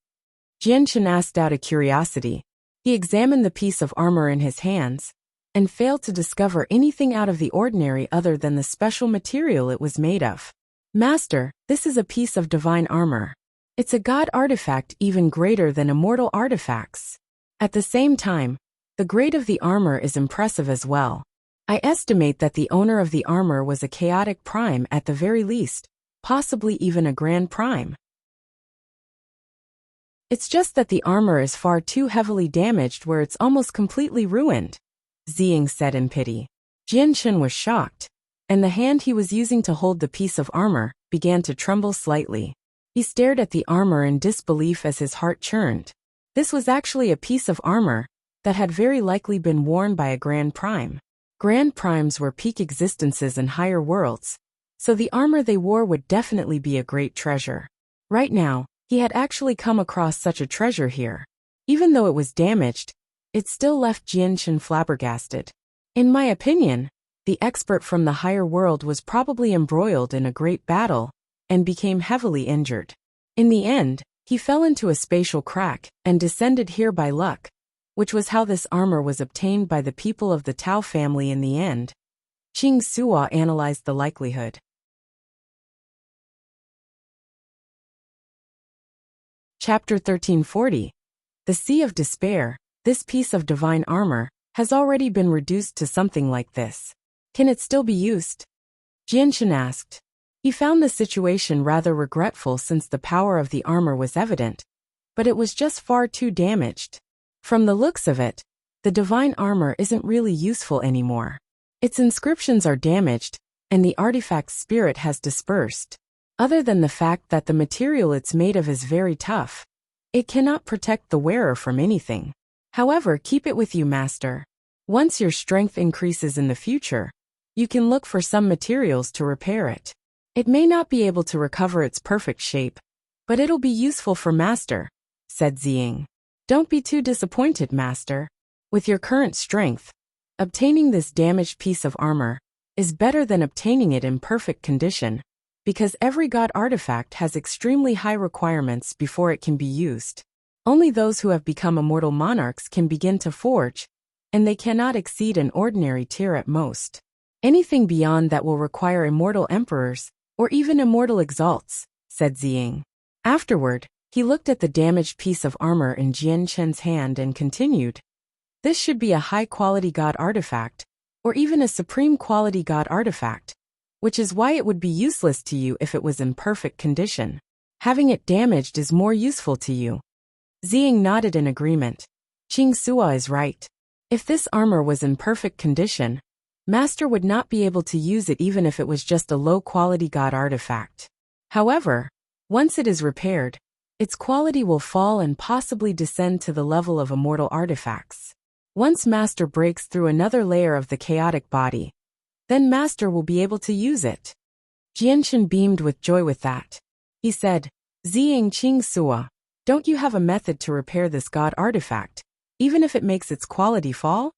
Jianshen asked out of curiosity. He examined the piece of armor in his hands and failed to discover anything out of the ordinary other than the special material it was made of. Master, this is a piece of divine armor. It's a god artifact even greater than immortal artifacts. At the same time, the grade of the armor is impressive as well. I estimate that the owner of the armor was a chaotic prime at the very least, possibly even a grand prime. It's just that the armor is far too heavily damaged where it's almost completely ruined, Ziying said in pity. Jianshen was shocked, and the hand he was using to hold the piece of armor began to tremble slightly. He stared at the armor in disbelief as his heart churned. This was actually a piece of armor that had very likely been worn by a grand prime. Grand primes were peak existences in higher worlds, so the armor they wore would definitely be a great treasure. Right now, he had actually come across such a treasure here. Even though it was damaged, it still left Jianshen flabbergasted. In my opinion, the expert from the higher world was probably embroiled in a great battle and became heavily injured. In the end, he fell into a spatial crack and descended here by luck, which was how this armor was obtained by the people of the Tao family in the end. Qing Sua analyzed the likelihood. Chapter 1340. The Sea of Despair. This piece of divine armor has already been reduced to something like this. Can it still be used? Jianshen asked. He found the situation rather regretful since the power of the armor was evident, but it was just far too damaged. From the looks of it, the divine armor isn't really useful anymore. Its inscriptions are damaged, and the artifact's spirit has dispersed. Other than the fact that the material it's made of is very tough, it cannot protect the wearer from anything. However, keep it with you, master. Once your strength increases in the future, you can look for some materials to repair it. It may not be able to recover its perfect shape, but it'll be useful for master, said Ziying. Don't be too disappointed, master. With your current strength, obtaining this damaged piece of armor is better than obtaining it in perfect condition, because every god artifact has extremely high requirements before it can be used. Only those who have become immortal monarchs can begin to forge, and they cannot exceed an ordinary tier at most. Anything beyond that will require immortal emperors, or even immortal exalts, said Ziying. Afterward, he looked at the damaged piece of armor in Jianshen's hand and continued. This should be a high-quality god artifact, or even a supreme-quality god artifact, which is why it would be useless to you if it was in perfect condition. Having it damaged is more useful to you. Ziying nodded in agreement. Qing Sua is right. If this armor was in perfect condition, master would not be able to use it even if it was just a low-quality god artifact. However, once it is repaired, its quality will fall and possibly descend to the level of immortal artifacts. Once master breaks through another layer of the chaotic body, then master will be able to use it. Jianshen beamed with joy with that. He said, Ziying Qing Sua, Don't you have a method to repair this god artifact, even if it makes its quality fall?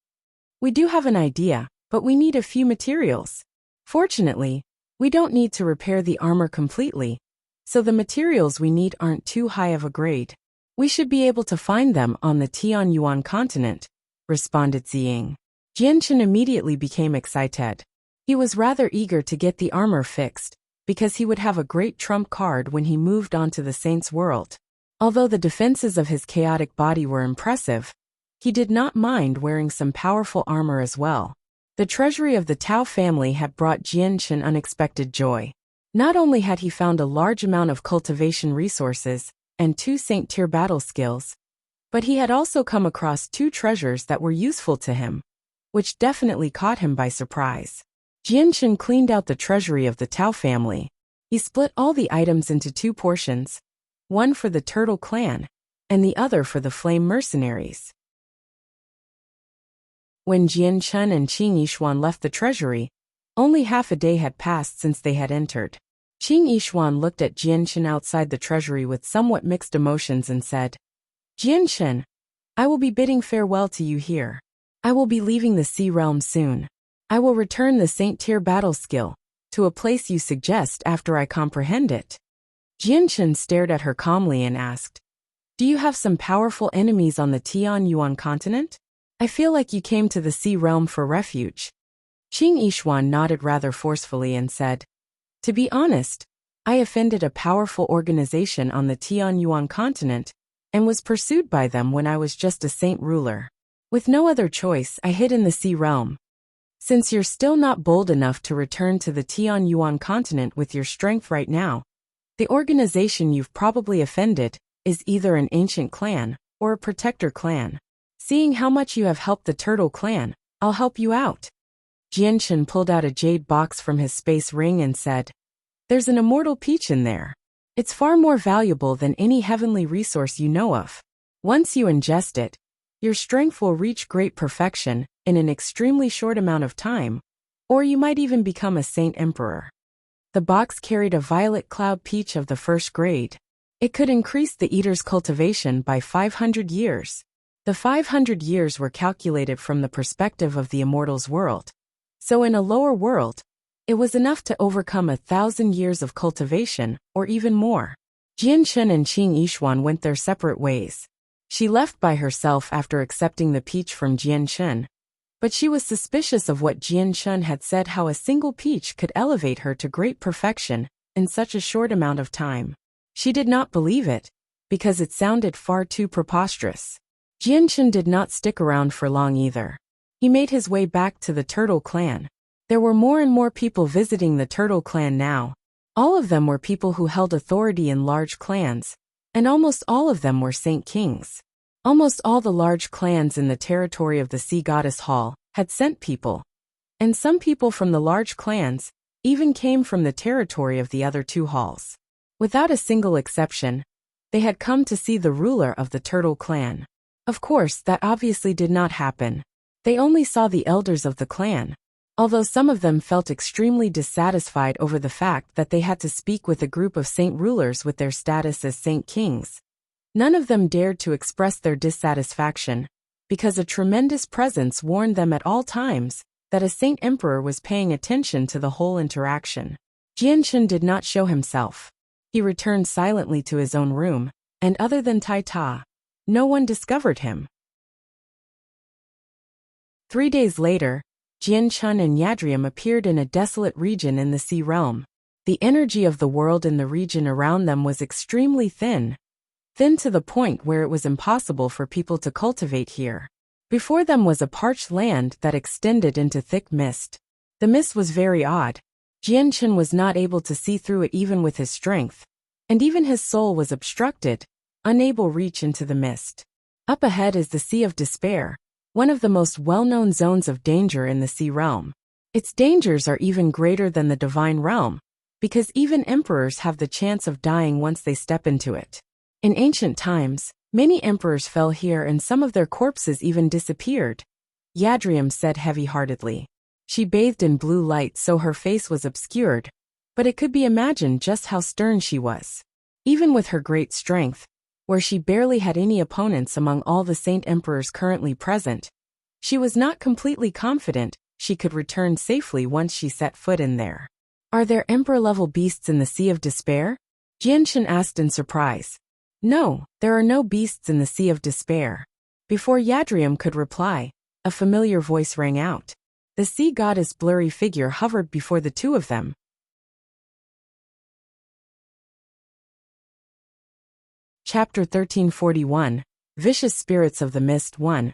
We do have an idea, but we need a few materials. Fortunately, we don't need to repair the armor completely, so the materials we need aren't too high of a grade. We should be able to find them on the Tianyuan continent, responded Ziying. Jianchen immediately became excited. He was rather eager to get the armor fixed, because he would have a great trump card when he moved on to the Saint's world. Although the defenses of his chaotic body were impressive, he did not mind wearing some powerful armor as well. The treasury of the Tao family had brought Jianchen unexpected joy. Not only had he found a large amount of cultivation resources and 2 Saint-tier battle skills, but he had also come across 2 treasures that were useful to him, which definitely caught him by surprise. Jianchen cleaned out the treasury of the Tao family. He split all the items into 2 portions, one for the Turtle Clan, and the other for the Flame Mercenaries. When Jianchen and Qing Yishuan left the treasury, only half a day had passed since they had entered. Qing Yishuan looked at Jianchen outside the treasury with somewhat mixed emotions and said, Jianchen, I will be bidding farewell to you here. I will be leaving the Sea Realm soon. I will return the Saint-tier battle skill to a place you suggest after I comprehend it. Jianchen stared at her calmly and asked, Do you have some powerful enemies on the Tianyuan continent? I feel like you came to the Sea Realm for refuge. Qing Yishuan nodded rather forcefully and said, To be honest, I offended a powerful organization on the Tianyuan continent and was pursued by them when I was just a saint ruler. With no other choice, I hid in the Sea Realm. Since you're still not bold enough to return to the Tianyuan continent with your strength right now, the organization you've probably offended is either an ancient clan or a protector clan. Seeing how much you have helped the Turtle Clan, I'll help you out. Jianchen pulled out a jade box from his space ring and said, There's an immortal peach in there. It's far more valuable than any heavenly resource you know of. Once you ingest it, your strength will reach great perfection in an extremely short amount of time, or you might even become a Saint Emperor. The box carried a violet cloud peach of the 1st grade. It could increase the eater's cultivation by 500 years. The 500 years were calculated from the perspective of the immortal's world. So in a lower world, it was enough to overcome 1,000 years of cultivation, or even more. Jianchen and Qing Yishuan went their separate ways. She left by herself after accepting the peach from Jianchen, but she was suspicious of what Jianchen had said, how a single peach could elevate her to great perfection in such a short amount of time. She did not believe it, because it sounded far too preposterous. Jianchen did not stick around for long either. He made his way back to the Turtle Clan. There were more and more people visiting the Turtle Clan now. All of them were people who held authority in large clans, and almost all of them were Saint Kings. Almost all the large clans in the territory of the Sea Goddess Hall had sent people, and some people from the large clans even came from the territory of the other 2 halls. Without a single exception, they had come to see the ruler of the Turtle Clan. Of course, that obviously did not happen. They only saw the elders of the clan, although some of them felt extremely dissatisfied over the fact that they had to speak with a group of saint rulers with their status as Saint Kings. None of them dared to express their dissatisfaction, because a tremendous presence warned them at all times that a Saint Emperor was paying attention to the whole interaction. Jianchen did not show himself. He returned silently to his own room, and other than Tai Ta, no one discovered him. 3 days later, Jianchen and Yadrium appeared in a desolate region in the Sea Realm. The energy of the world in the region around them was extremely thin to the point where it was impossible for people to cultivate here. Before them was a parched land that extended into thick mist. The mist was very odd. Jianchen was not able to see through it even with his strength, and even his soul was obstructed, unable to reach into the mist. Up ahead is the Sea of Despair, one of the most well-known zones of danger in the Sea Realm. Its dangers are even greater than the Divine Realm, because even emperors have the chance of dying once they step into it. In ancient times, many emperors fell here and some of their corpses even disappeared, Yadrium said heavy-heartedly. She bathed in blue light so her face was obscured, but it could be imagined just how stern she was. Even with her great strength, where she barely had any opponents among all the Saint Emperors currently present. She was not completely confident she could return safely once she set foot in there. Are there Emperor-level beasts in the Sea of Despair? Jianshan asked in surprise. No, there are no beasts in the Sea of Despair. Before Yadrium could reply, a familiar voice rang out. The sea goddess' blurry figure hovered before the two of them. Chapter 1341, Vicious Spirits of the Mist 1.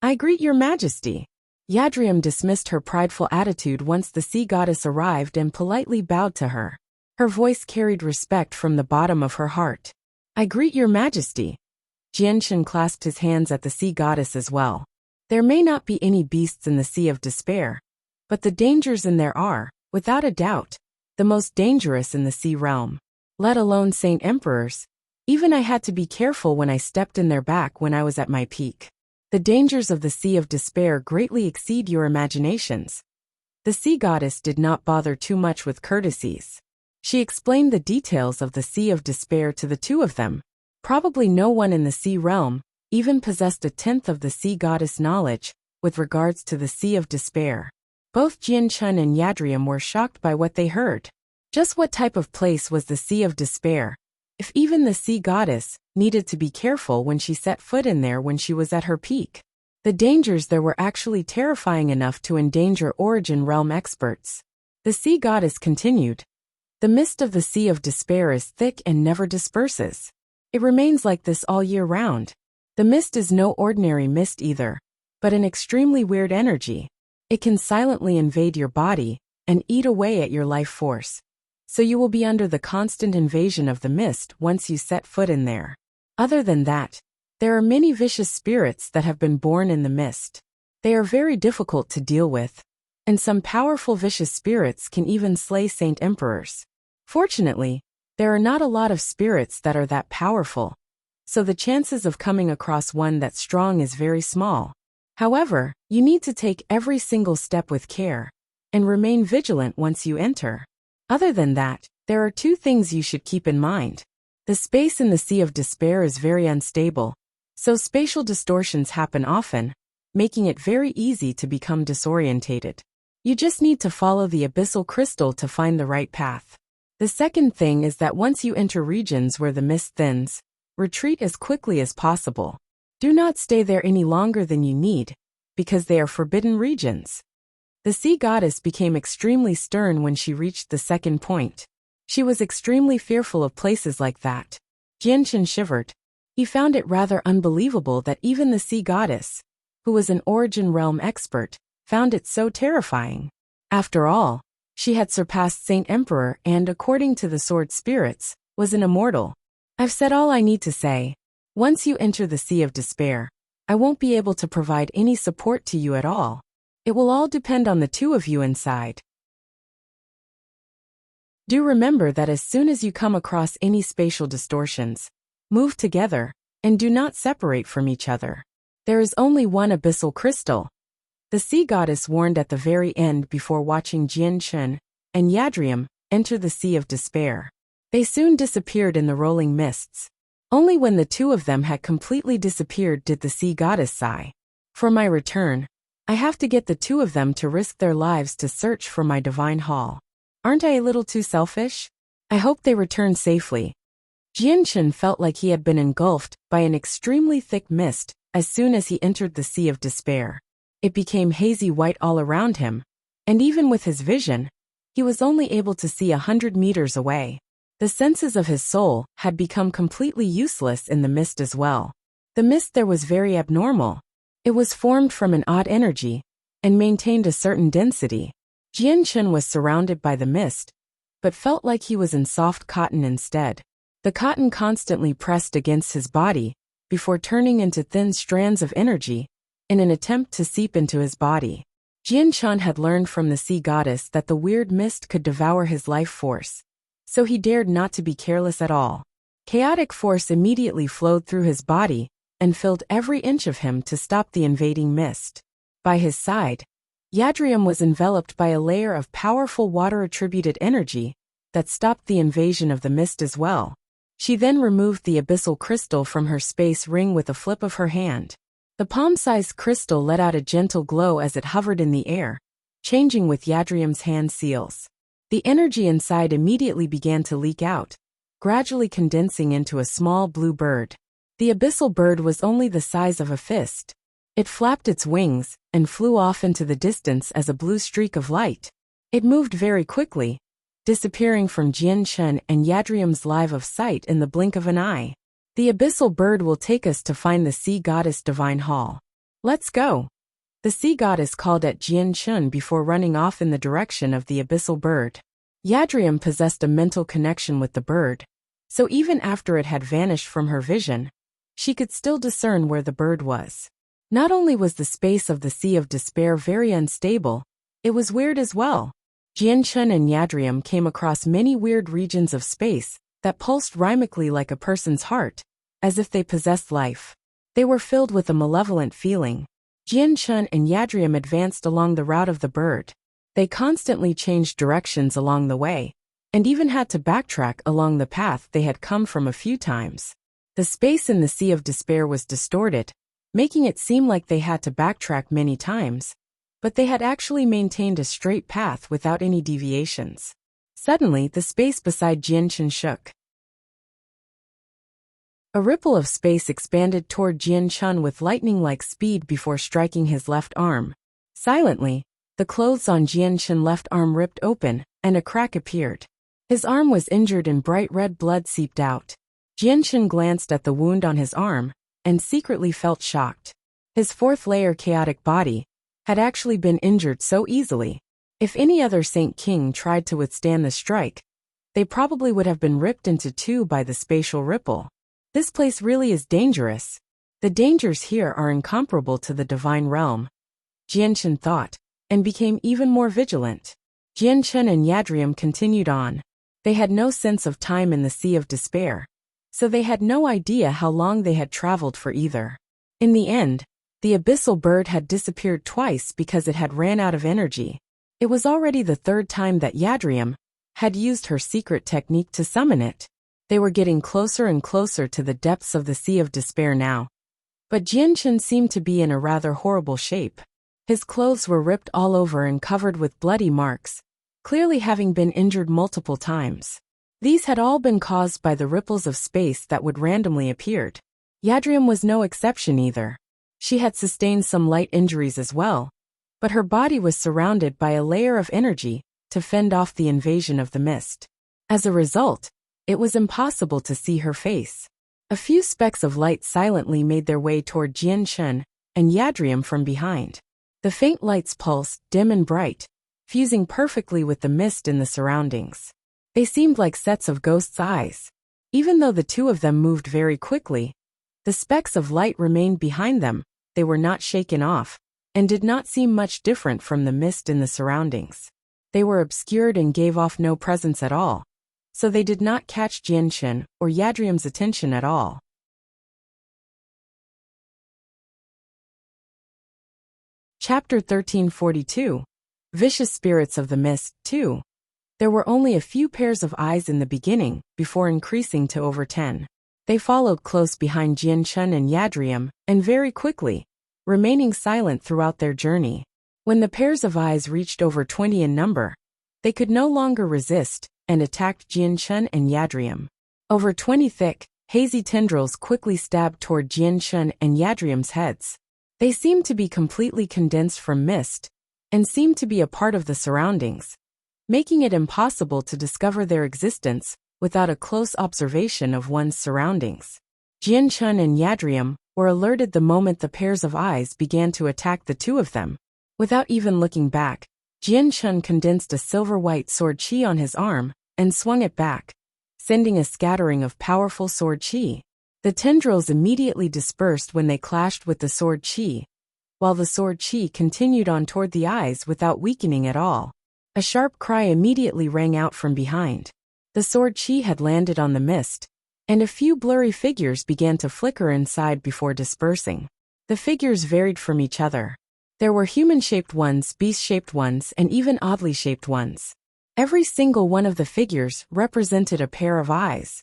I greet your majesty. Yadrium dismissed her prideful attitude once the sea goddess arrived and politely bowed to her. Her voice carried respect from the bottom of her heart. I greet your majesty. Jianshan clasped his hands at the sea goddess as well. There may not be any beasts in the Sea of Despair, but the dangers in there are, without a doubt, the most dangerous in the sea realm. Let alone Saint Emperors. Even I had to be careful when I stepped in their back when I was at my peak. The dangers of the Sea of Despair greatly exceed your imaginations. The sea goddess did not bother too much with courtesies. She explained the details of the Sea of Despair to the two of them. Probably no one in the sea realm even possessed a tenth of the sea goddess knowledge with regards to the Sea of Despair. Both Jianshan and Yadrium were shocked by what they heard. Just what type of place was the Sea of Despair? If even the sea goddess needed to be careful when she set foot in there when she was at her peak. The dangers there were actually terrifying enough to endanger Origin Realm experts. The sea goddess continued. The mist of the Sea of Despair is thick and never disperses. It remains like this all year round. The mist is no ordinary mist either, but an extremely weird energy. It can silently invade your body and eat away at your life force. So you will be under the constant invasion of the mist once you set foot in there. Other than that, there are many vicious spirits that have been born in the mist. They are very difficult to deal with, and some powerful vicious spirits can even slay Saint Emperors. Fortunately, there are not a lot of spirits that are that powerful, so the chances of coming across one that's strong is very small. However, you need to take every single step with care, and remain vigilant once you enter. Other than that, there are two things you should keep in mind. The space in the Sea of Despair is very unstable, so spatial distortions happen often, making it very easy to become disorientated. You just need to follow the abyssal crystal to find the right path. The second thing is that once you enter regions where the mist thins, retreat as quickly as possible. Do not stay there any longer than you need, because they are forbidden regions. The sea goddess became extremely stern when she reached the second point. She was extremely fearful of places like that. Jianshan shivered. He found it rather unbelievable that even the sea goddess, who was an Origin Realm expert, found it so terrifying. After all, she had surpassed Saint Emperor and, according to the sword spirits, was an immortal. I've said all I need to say. Once you enter the Sea of Despair, I won't be able to provide any support to you at all. It will all depend on the two of you inside. Do remember that as soon as you come across any spatial distortions, move together, and do not separate from each other. There is only one abyssal crystal. The sea goddess warned at the very end before watching Jianshan and Yadrium enter the Sea of Despair. They soon disappeared in the rolling mists. Only when the two of them had completely disappeared did the sea goddess sigh. For my return, I have to get the two of them to risk their lives to search for my divine hall. Aren't I a little too selfish? I hope they return safely. Jianshan felt like he had been engulfed by an extremely thick mist as soon as he entered the Sea of Despair. It became hazy white all around him, and even with his vision, he was only able to see 100 meters away. The senses of his soul had become completely useless in the mist as well. The mist there was very abnormal. It was formed from an odd energy, and maintained a certain density. Jianshan was surrounded by the mist, but felt like he was in soft cotton instead. The cotton constantly pressed against his body, before turning into thin strands of energy, in an attempt to seep into his body. Jianshan had learned from the sea goddess that the weird mist could devour his life force, so he dared not to be careless at all. Chaotic force immediately flowed through his body, and filled every inch of him to stop the invading mist. By his side, Yadrium was enveloped by a layer of powerful water-attributed energy that stopped the invasion of the mist as well. She then removed the abyssal crystal from her space ring with a flip of her hand. The palm-sized crystal let out a gentle glow as it hovered in the air, changing with Yadrium's hand seals. The energy inside immediately began to leak out, gradually condensing into a small blue bird. The abyssal bird was only the size of a fist. It flapped its wings and flew off into the distance as a blue streak of light. It moved very quickly, disappearing from Jianchen and Yadrium's line of sight in the blink of an eye. The abyssal bird will take us to find the sea goddess divine hall. Let's go. The sea goddess called at Jianchen before running off in the direction of the abyssal bird. Yadrium possessed a mental connection with the bird, so even after it had vanished from her vision, she could still discern where the bird was. Not only was the space of the Sea of Despair very unstable, it was weird as well. Jianchen and Yadrium came across many weird regions of space that pulsed rhythmically like a person's heart, as if they possessed life. They were filled with a malevolent feeling. Jianchen and Yadrium advanced along the route of the bird. They constantly changed directions along the way, and even had to backtrack along the path they had come from a few times. The space in the Sea of Despair was distorted, making it seem like they had to backtrack many times, but they had actually maintained a straight path without any deviations. Suddenly, the space beside Jianchen shook. A ripple of space expanded toward Jianchen with lightning-like speed before striking his left arm. Silently, the clothes on Jianchen left arm ripped open, and a crack appeared. His arm was injured and bright red blood seeped out. Jianchen glanced at the wound on his arm, and secretly felt shocked. His fourth-layer chaotic body had actually been injured so easily. If any other Saint King tried to withstand the strike, they probably would have been ripped into two by the spatial ripple. This place really is dangerous. The dangers here are incomparable to the divine realm, Jianchen thought, and became even more vigilant. Jianchen and Yadrium continued on. They had no sense of time in the Sea of Despair, so they had no idea how long they had traveled for either. In the end, the abyssal bird had disappeared twice because it had ran out of energy. It was already the third time that Yadrium had used her secret technique to summon it. They were getting closer and closer to the depths of the Sea of Despair now. But Jianchen seemed to be in a rather horrible shape. His clothes were ripped all over and covered with bloody marks, clearly having been injured multiple times. These had all been caused by the ripples of space that would randomly appeared. Yadrium was no exception either. She had sustained some light injuries as well, but her body was surrounded by a layer of energy to fend off the invasion of the mist. As a result, it was impossible to see her face. A few specks of light silently made their way toward Jianchen and Yadrium from behind. The faint lights pulsed, dim and bright, fusing perfectly with the mist in the surroundings. They seemed like sets of ghosts' eyes. Even though the two of them moved very quickly, the specks of light remained behind them. They were not shaken off, and did not seem much different from the mist in the surroundings. They were obscured and gave off no presence at all, so they did not catch Jianchen or Yadrium's attention at all. Chapter 1342. Vicious Spirits of the Mist, 2. There were only a few pairs of eyes in the beginning, before increasing to over 10. They followed close behind Jianchen and Yadrium, and very quickly, remaining silent throughout their journey. When the pairs of eyes reached over 20 in number, they could no longer resist, and attacked Jianchen and Yadrium. Over 20 thick, hazy tendrils quickly stabbed toward Jianchen and Yadrium's heads. They seemed to be completely condensed from mist, and seemed to be a part of the surroundings, making it impossible to discover their existence without a close observation of one's surroundings. Jianchen and Yadrium were alerted the moment the pairs of eyes began to attack the two of them. Without even looking back, Jianchen condensed a silver-white sword chi on his arm and swung it back, sending a scattering of powerful sword chi. The tendrils immediately dispersed when they clashed with the sword chi, while the sword chi continued on toward the eyes without weakening at all. A sharp cry immediately rang out from behind. The sword chi had landed on the mist, and a few blurry figures began to flicker inside before dispersing. The figures varied from each other. There were human-shaped ones, beast-shaped ones, and even oddly shaped ones. Every single one of the figures represented a pair of eyes.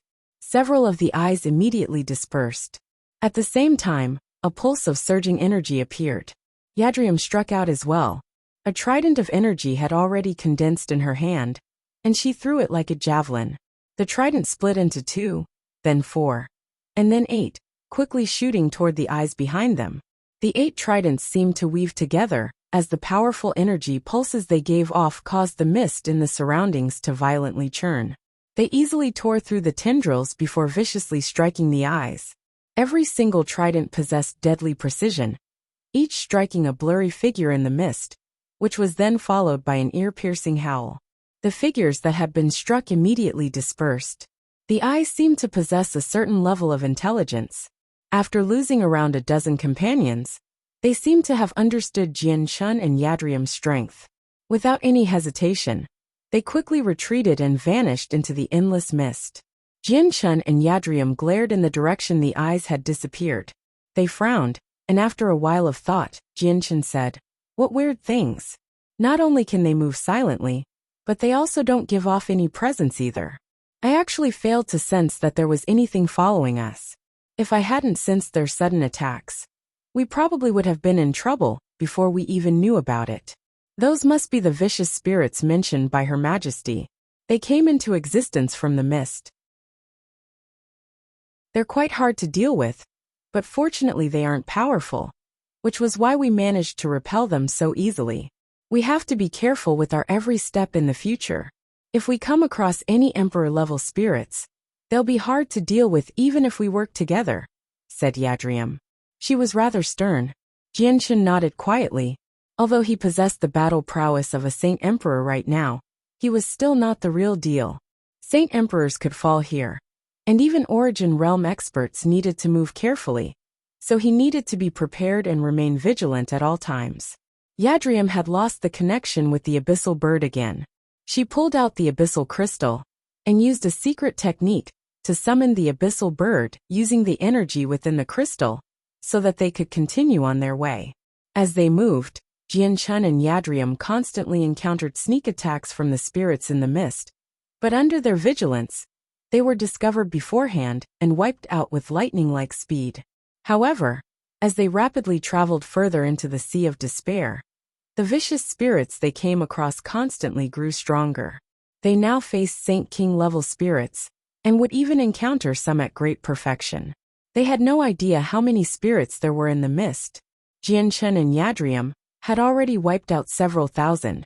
Several of the eyes immediately dispersed. At the same time, a pulse of surging energy appeared. Yadrium struck out as well. A trident of energy had already condensed in her hand, and she threw it like a javelin. The trident split into 2, then 4, and then 8, quickly shooting toward the eyes behind them. The 8 tridents seemed to weave together, as the powerful energy pulses they gave off caused the mist in the surroundings to violently churn. They easily tore through the tendrils before viciously striking the eyes. Every single trident possessed deadly precision, each striking a blurry figure in the mist, which was then followed by an ear-piercing howl. The figures that had been struck immediately dispersed. The eyes seemed to possess a certain level of intelligence. After losing around a dozen companions, they seemed to have understood Jian-Chun and Yadrium's strength. Without any hesitation, they quickly retreated and vanished into the endless mist. Jian-Chun and Yadrium glared in the direction the eyes had disappeared. They frowned, and after a while of thought, Jian-Chun said, "What weird things. Not only can they move silently, but they also don't give off any presence either. I actually failed to sense that there was anything following us. If I hadn't sensed their sudden attacks, we probably would have been in trouble before we even knew about it. Those must be the vicious spirits mentioned by Her Majesty. They came into existence from the mist. They're quite hard to deal with, but fortunately they aren't powerful, which was why we managed to repel them so easily. We have to be careful with our every step in the future. If we come across any Emperor-level spirits, they'll be hard to deal with even if we work together," said Yadrium. She was rather stern. Jian-Chun nodded quietly. Although he possessed the battle prowess of a Saint Emperor right now, he was still not the real deal. Saint Emperors could fall here, and even Origin Realm experts needed to move carefully, so he needed to be prepared and remain vigilant at all times. Yadrium had lost the connection with the abyssal bird again. She pulled out the abyssal crystal and used a secret technique to summon the abyssal bird using the energy within the crystal so that they could continue on their way. As they moved, Jian-Chun and Yadrium constantly encountered sneak attacks from the spirits in the mist, but under their vigilance, they were discovered beforehand and wiped out with lightning-like speed. However, as they rapidly traveled further into the Sea of Despair, the vicious spirits they came across constantly grew stronger. They now faced Saint King-level spirits, and would even encounter some at great perfection. They had no idea how many spirits there were in the mist. Jian-Chun and Yadrium had already wiped out several thousand,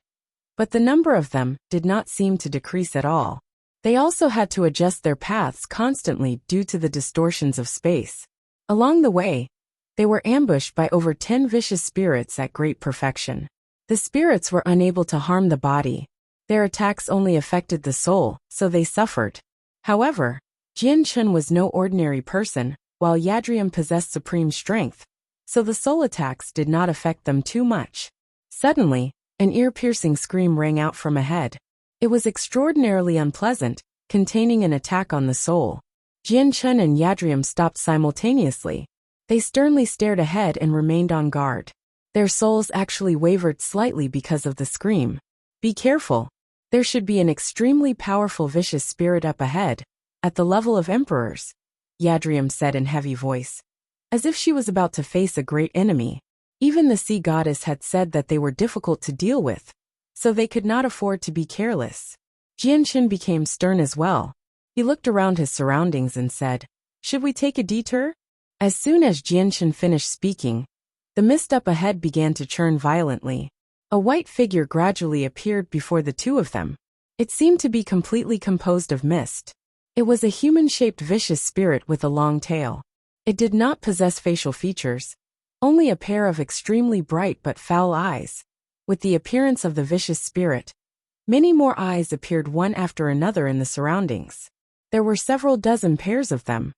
but the number of them did not seem to decrease at all. They also had to adjust their paths constantly due to the distortions of space. Along the way, they were ambushed by over 10 vicious spirits at great perfection. The spirits were unable to harm the body. Their attacks only affected the soul, so they suffered. However, Jian-Chun was no ordinary person, while Yadrium possessed supreme strength, so the soul attacks did not affect them too much. Suddenly, an ear-piercing scream rang out from ahead. It was extraordinarily unpleasant, containing an attack on the soul. Jian-Chun and Yadrium stopped simultaneously. They sternly stared ahead and remained on guard. Their souls actually wavered slightly because of the scream. "Be careful. There should be an extremely powerful vicious spirit up ahead, at the level of emperors," Yadrium said in heavy voice, as if she was about to face a great enemy. Even the sea goddess had said that they were difficult to deal with, so they could not afford to be careless. Jian-Chun became stern as well. He looked around his surroundings and said, "Should we take a detour?" As soon as Jian-Chun finished speaking, the mist up ahead began to churn violently. A white figure gradually appeared before the two of them. It seemed to be completely composed of mist. It was a human-shaped vicious spirit with a long tail. It did not possess facial features, only a pair of extremely bright but foul eyes. With the appearance of the vicious spirit, many more eyes appeared one after another in the surroundings. There were several dozen pairs of them.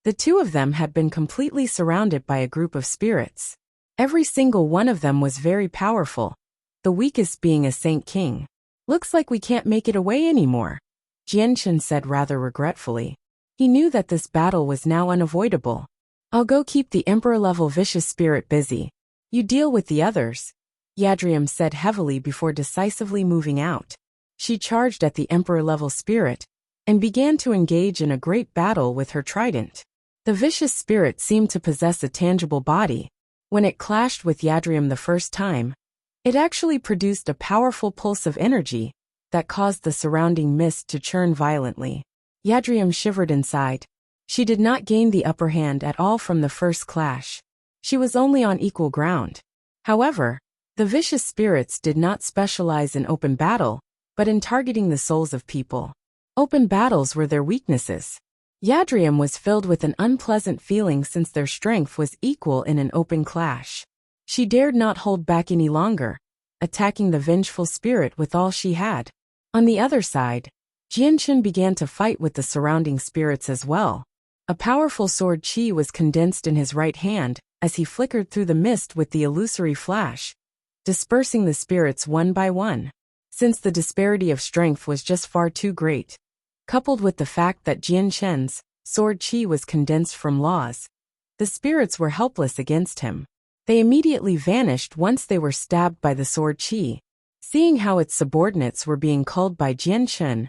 The two of them had been completely surrounded by a group of spirits. Every single one of them was very powerful, the weakest being a Saint King. "Looks like we can't make it away anymore," Jian-Chun said rather regretfully. He knew that this battle was now unavoidable. "I'll go keep the Emperor-level vicious spirit busy. You deal with the others," Yadrium said heavily before decisively moving out. She charged at the Emperor-level spirit, and began to engage in a great battle with her trident. The vicious spirit seemed to possess a tangible body. When it clashed with Yadrium the first time, it actually produced a powerful pulse of energy that caused the surrounding mist to churn violently. Yadrium shivered inside. She did not gain the upper hand at all from the first clash. She was only on equal ground. However, the vicious spirits did not specialize in open battle, but in targeting the souls of people. Open battles were their weaknesses. Yadrium was filled with an unpleasant feeling since their strength was equal in an open clash. She dared not hold back any longer, attacking the vengeful spirit with all she had. On the other side, Jianchen began to fight with the surrounding spirits as well. A powerful sword chi was condensed in his right hand as he flickered through the mist with the illusory flash, dispersing the spirits one by one. Since the disparity of strength was just far too great, coupled with the fact that Jianchen's sword chi was condensed from laws, the spirits were helpless against him. They immediately vanished once they were stabbed by the sword chi. Seeing how its subordinates were being culled by Jianchen,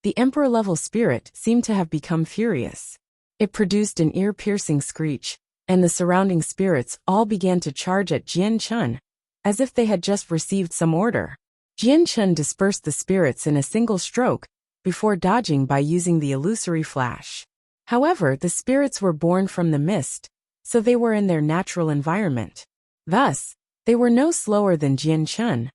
the emperor-level spirit seemed to have become furious. It produced an ear-piercing screech, and the surrounding spirits all began to charge at Jianchen, as if they had just received some order. Jianchen dispersed the spirits in a single stroke, before dodging by using the illusory flash. However, the spirits were born from the mist, so they were in their natural environment. Thus, they were no slower than Jianchen,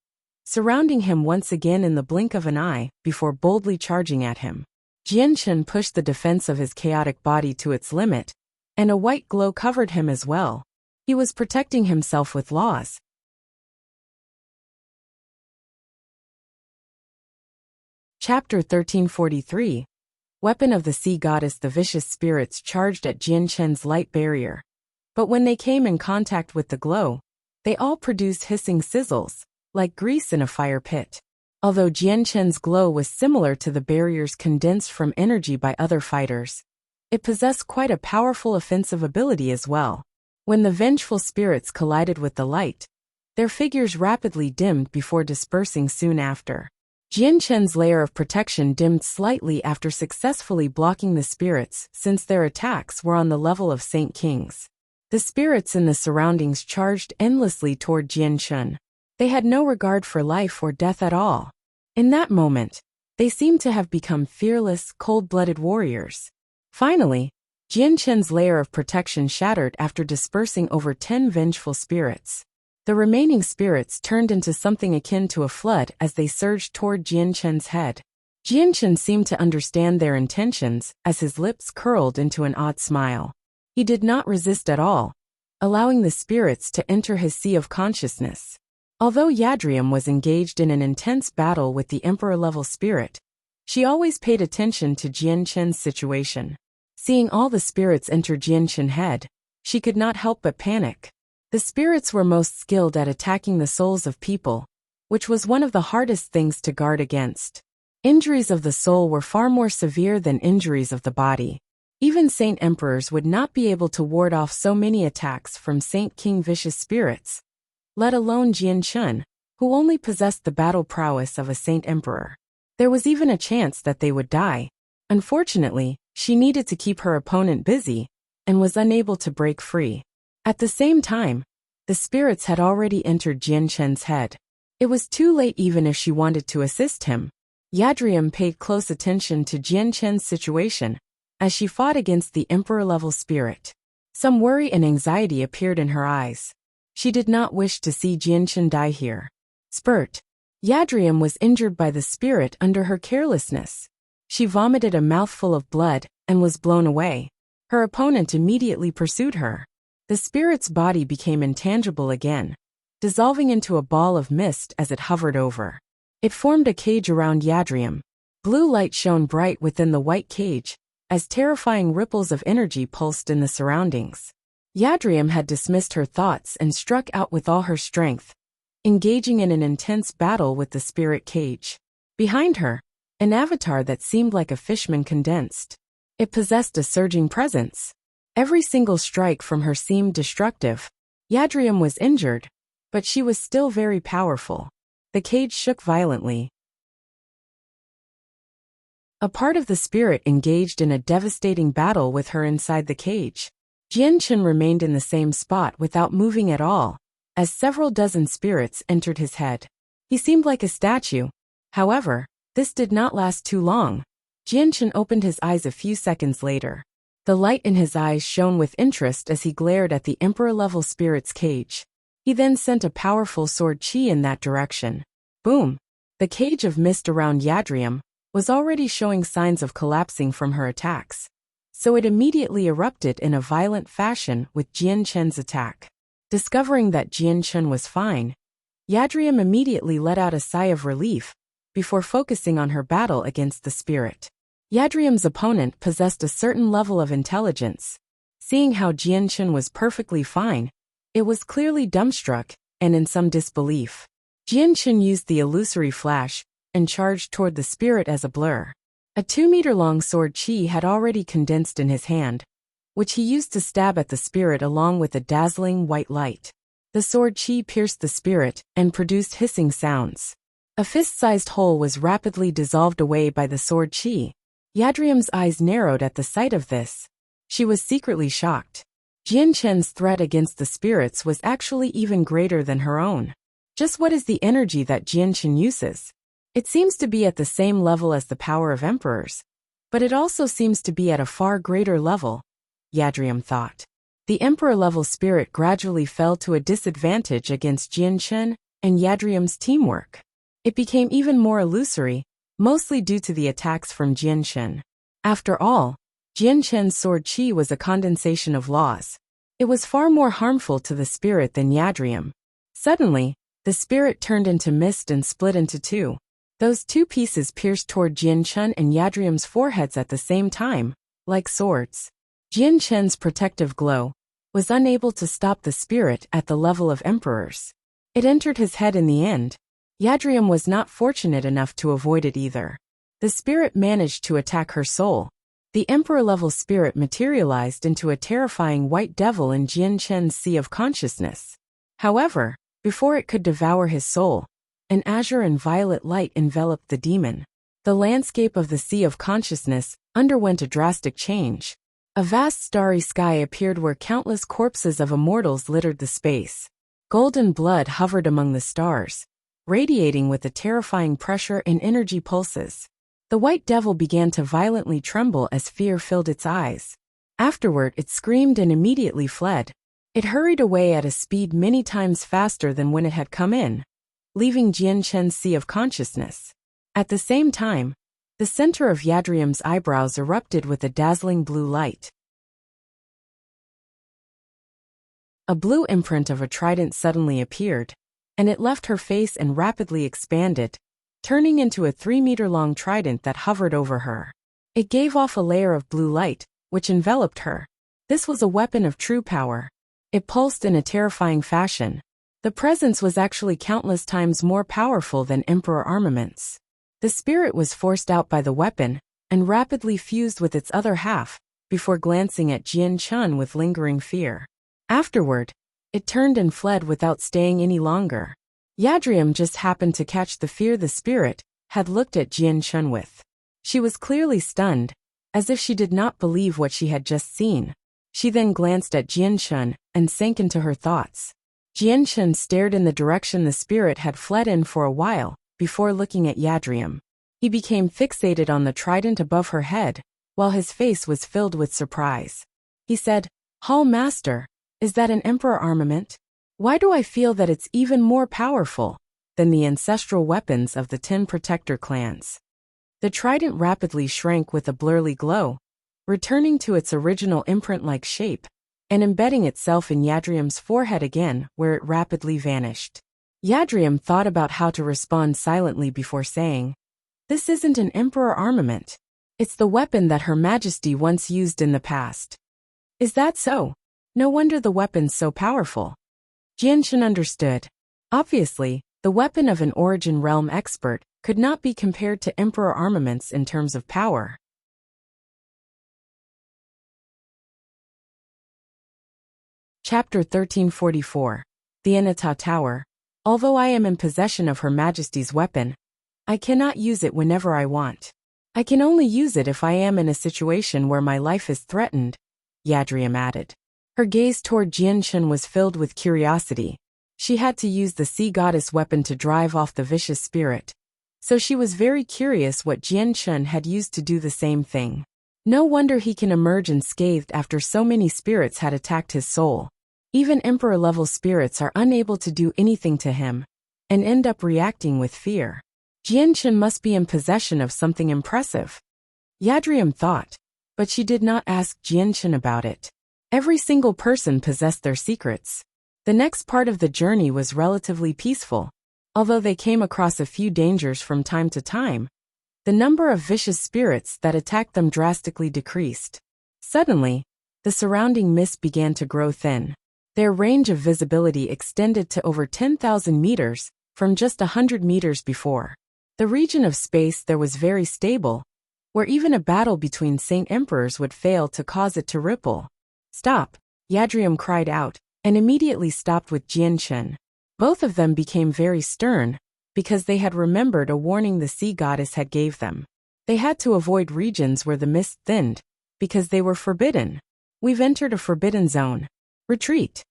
surrounding him once again in the blink of an eye before boldly charging at him. Jianchen pushed the defense of his chaotic body to its limit, and a white glow covered him as well. He was protecting himself with laws. Chapter 1343. Weapon of the Sea Goddess. The vicious spirits charged at Jianchen's light barrier. But when they came in contact with the glow, they all produced hissing sizzles, like grease in a fire pit. Although Jianchen's glow was similar to the barriers condensed from energy by other fighters, it possessed quite a powerful offensive ability as well. When the vengeful spirits collided with the light, their figures rapidly dimmed before dispersing soon after. Jianchen's layer of protection dimmed slightly after successfully blocking the spirits since their attacks were on the level of Saint Kings. The spirits in the surroundings charged endlessly toward Jianchen. They had no regard for life or death at all. In that moment, they seemed to have become fearless, cold-blooded warriors. Finally, Jianchen's layer of protection shattered after dispersing over 10 vengeful spirits. The remaining spirits turned into something akin to a flood as they surged toward Jianchen's head. Jianchen seemed to understand their intentions as his lips curled into an odd smile. He did not resist at all, allowing the spirits to enter his sea of consciousness. Although Yadrium was engaged in an intense battle with the emperor-level spirit, she always paid attention to Jianchen's situation. Seeing all the spirits enter Jianchen's head, she could not help but panic. The spirits were most skilled at attacking the souls of people, which was one of the hardest things to guard against. Injuries of the soul were far more severe than injuries of the body. Even Saint Emperors would not be able to ward off so many attacks from Saint King vicious spirits, let alone Jianchen, who only possessed the battle prowess of a Saint Emperor. There was even a chance that they would die. Unfortunately, she needed to keep her opponent busy, and was unable to break free. At the same time, the spirits had already entered Jianchen's head. It was too late even if she wanted to assist him. Yadrium paid close attention to Jianchen's situation, as she fought against the emperor-level spirit. Some worry and anxiety appeared in her eyes. She did not wish to see Jianchen die here. Spurt. Yadrium was injured by the spirit under her carelessness. She vomited a mouthful of blood and was blown away. Her opponent immediately pursued her. The spirit's body became intangible again, dissolving into a ball of mist as it hovered over. It formed a cage around Yadrium. Blue light shone bright within the white cage, as terrifying ripples of energy pulsed in the surroundings. Yadrium had dismissed her thoughts and struck out with all her strength, engaging in an intense battle with the spirit cage. Behind her, an avatar that seemed like a fishman condensed. It possessed a surging presence. Every single strike from her seemed destructive. Yadrium was injured, but she was still very powerful. The cage shook violently, A part of the spirit engaged in a devastating battle with her inside the cage. Jianchen remained in the same spot without moving at all, as several dozen spirits entered his head. He seemed like a statue. However, this did not last too long. Jianchen opened his eyes a few seconds later. The light in his eyes shone with interest as he glared at the emperor-level spirit's cage. He then sent a powerful sword chi in that direction. Boom! The cage of mist around Yadrium was already showing signs of collapsing from her attacks, so it immediately erupted in a violent fashion with Jianchen's attack. Discovering that Jianchen was fine, Yadrium immediately let out a sigh of relief before focusing on her battle against the spirit. Yadrium's opponent possessed a certain level of intelligence. Seeing how Jianchen was perfectly fine, it was clearly dumbstruck and in some disbelief. Jianchen used the illusory flash and charged toward the spirit as a blur. A 2-meter-long sword chi had already condensed in his hand, which he used to stab at the spirit along with a dazzling white light. The sword chi pierced the spirit and produced hissing sounds. A fist-sized hole was rapidly dissolved away by the sword chi. Yadrium's eyes narrowed at the sight of this. She was secretly shocked. Jianchen's threat against the spirits was actually even greater than her own. Just what is the energy that Jianchen uses? It seems to be at the same level as the power of emperors, but it also seems to be at a far greater level, Yadrium thought. The emperor-level spirit gradually fell to a disadvantage against Jianchen and Yadrium's teamwork. It became even more illusory, mostly due to the attacks from Jianchen. After all, Jianchen's sword chi was a condensation of laws. It was far more harmful to the spirit than Yadrium. Suddenly, the spirit turned into mist and split into two. Those two pieces pierced toward Jianchen and Yadrium's foreheads at the same time, like swords. Jianchen's protective glow was unable to stop the spirit at the level of emperors. It entered his head in the end. Yadrium was not fortunate enough to avoid it either. The spirit managed to attack her soul. The emperor-level spirit materialized into a terrifying white devil in Jianchen's sea of consciousness. However, before it could devour his soul, an azure and violet light enveloped the demon. The landscape of the sea of consciousness underwent a drastic change. A vast starry sky appeared where countless corpses of immortals littered the space. Golden blood hovered among the stars, radiating with a terrifying pressure and energy pulses. The white devil began to violently tremble as fear filled its eyes. Afterward, it screamed and immediately fled. It hurried away at a speed many times faster than when it had come in, leaving Jianchen's sea of consciousness. At the same time, the center of Yadrium's eyebrows erupted with a dazzling blue light. A blue imprint of a trident suddenly appeared, and it left her face and rapidly expanded, turning into a 3-meter-long trident that hovered over her. It gave off a layer of blue light, which enveloped her. This was a weapon of true power. It pulsed in a terrifying fashion. The presence was actually countless times more powerful than Emperor armaments. The spirit was forced out by the weapon and rapidly fused with its other half, before glancing at Jianchen with lingering fear. Afterward, it turned and fled without staying any longer. Yadrium just happened to catch the fear the spirit had looked at Jianchen with. She was clearly stunned, as if she did not believe what she had just seen. She then glanced at Jianchen and sank into her thoughts. Jianchen stared in the direction the spirit had fled in for a while, before looking at Yadrium. He became fixated on the trident above her head, while his face was filled with surprise. He said, "Hall Master, is that an Emperor armament? Why do I feel that it's even more powerful than the ancestral weapons of the 10 Protector clans?" The trident rapidly shrank with a blurry glow, returning to its original imprint-like shape, and embedding itself in Yadrium's forehead again, where it rapidly vanished. Yadrium thought about how to respond silently before saying, "This isn't an Emperor armament. It's the weapon that Her Majesty once used in the past." "Is that so? No wonder the weapon's so powerful." Jianchen understood. Obviously, the weapon of an Origin Realm expert could not be compared to Emperor armaments in terms of power. Chapter 1344. The Enata Tower. Although I am in possession of Her Majesty's weapon, I cannot use it whenever I want. I can only use it if I am in a situation where my life is threatened, Yadrium added. Her gaze toward Jianchen was filled with curiosity. She had to use the sea goddess weapon to drive off the vicious spirit. So she was very curious what Jianchen had used to do the same thing. No wonder he can emerge unscathed after so many spirits had attacked his soul. Even Emperor-level spirits are unable to do anything to him, and end up reacting with fear. Jianchen must be in possession of something impressive. Yadrium thought, but she did not ask Jianchen about it. Every single person possessed their secrets. The next part of the journey was relatively peaceful. Although they came across a few dangers from time to time, the number of vicious spirits that attacked them drastically decreased. Suddenly, the surrounding mist began to grow thin. Their range of visibility extended to over 10,000 meters, from just 100 meters before. The region of space there was very stable, where even a battle between Saint Emperors would fail to cause it to ripple. Stop, Yadrium cried out, and immediately stopped with Jianchen. Both of them became very stern, because they had remembered a warning the sea goddess had gave them. They had to avoid regions where the mist thinned, because they were forbidden. We've entered a forbidden zone. Retreat,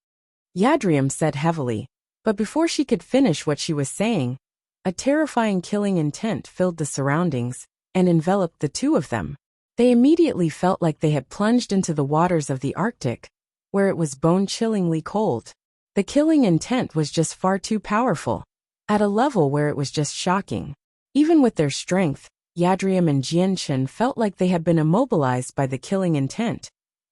Yadrium said heavily, but before she could finish what she was saying, a terrifying killing intent filled the surroundings, and enveloped the two of them. They immediately felt like they had plunged into the waters of the Arctic, where it was bone-chillingly cold. The killing intent was just far too powerful, at a level where it was just shocking. Even with their strength, Yadrium and Jianchen felt like they had been immobilized by the killing intent,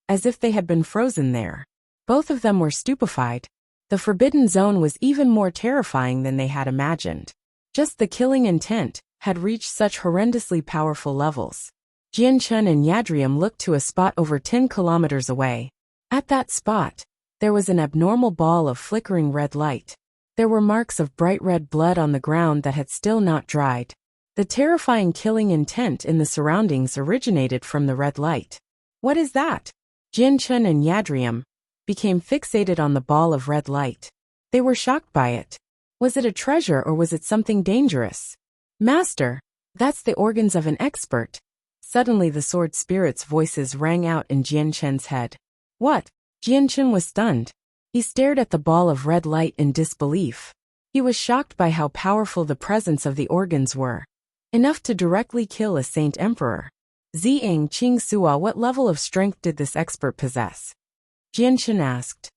as if they had been frozen there. Both of them were stupefied. The forbidden zone was even more terrifying than they had imagined. Just the killing intent had reached such horrendously powerful levels. Jianchen and Yadrium looked to a spot over 10 kilometers away. At that spot, there was an abnormal ball of flickering red light. There were marks of bright red blood on the ground that had still not dried. The terrifying killing intent in the surroundings originated from the red light. What is that? Jianchen and Yadrium became fixated on the ball of red light. They were shocked by it. Was it a treasure or was it something dangerous? Master, that's the organs of an expert. Suddenly the sword spirit's voices rang out in Jianchen's head. What? Jianchen was stunned. He stared at the ball of red light in disbelief. He was shocked by how powerful the presence of the organs were. Enough to directly kill a Saint Emperor. Ziying Qing Sua, what level of strength did this expert possess? Jianchen asked.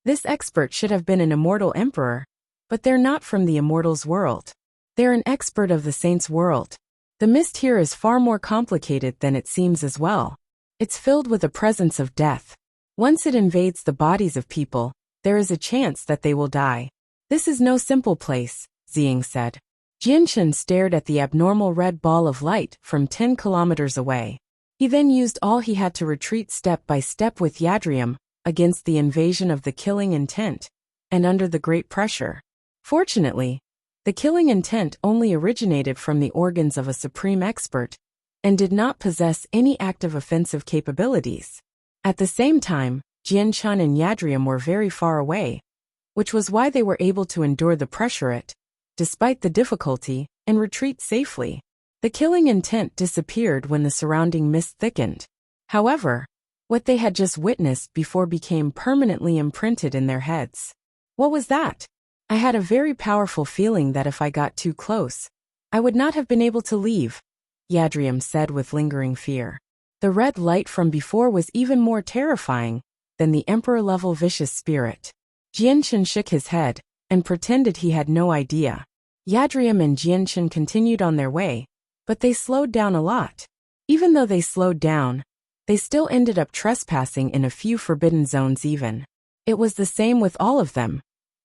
This expert should have been an immortal emperor, but they're not from the immortals' world. They're an expert of the saints' world. The mist here is far more complicated than it seems as well. It's filled with a presence of death. Once it invades the bodies of people, there is a chance that they will die. This is no simple place, Ziying said. Jianchen stared at the abnormal red ball of light from 10 kilometers away. He then used all he had to retreat step by step with Yadrium against the invasion of the killing intent, and under the great pressure. Fortunately, the killing intent only originated from the organs of a supreme expert, and did not possess any active offensive capabilities. At the same time, Jianchen and Yadrium were very far away, which was why they were able to endure the pressure despite the difficulty, and retreat safely. The killing intent disappeared when the surrounding mist thickened. However, what they had just witnessed before became permanently imprinted in their heads. What was that? I had a very powerful feeling that if I got too close, I would not have been able to leave, Yadrium said with lingering fear. The red light from before was even more terrifying than the emperor-level vicious spirit. Jianchen shook his head and pretended he had no idea. Yadrium and Jianchen continued on their way, but they slowed down a lot. Even though they slowed down, they still ended up trespassing in a few forbidden zones even. It was the same with all of them.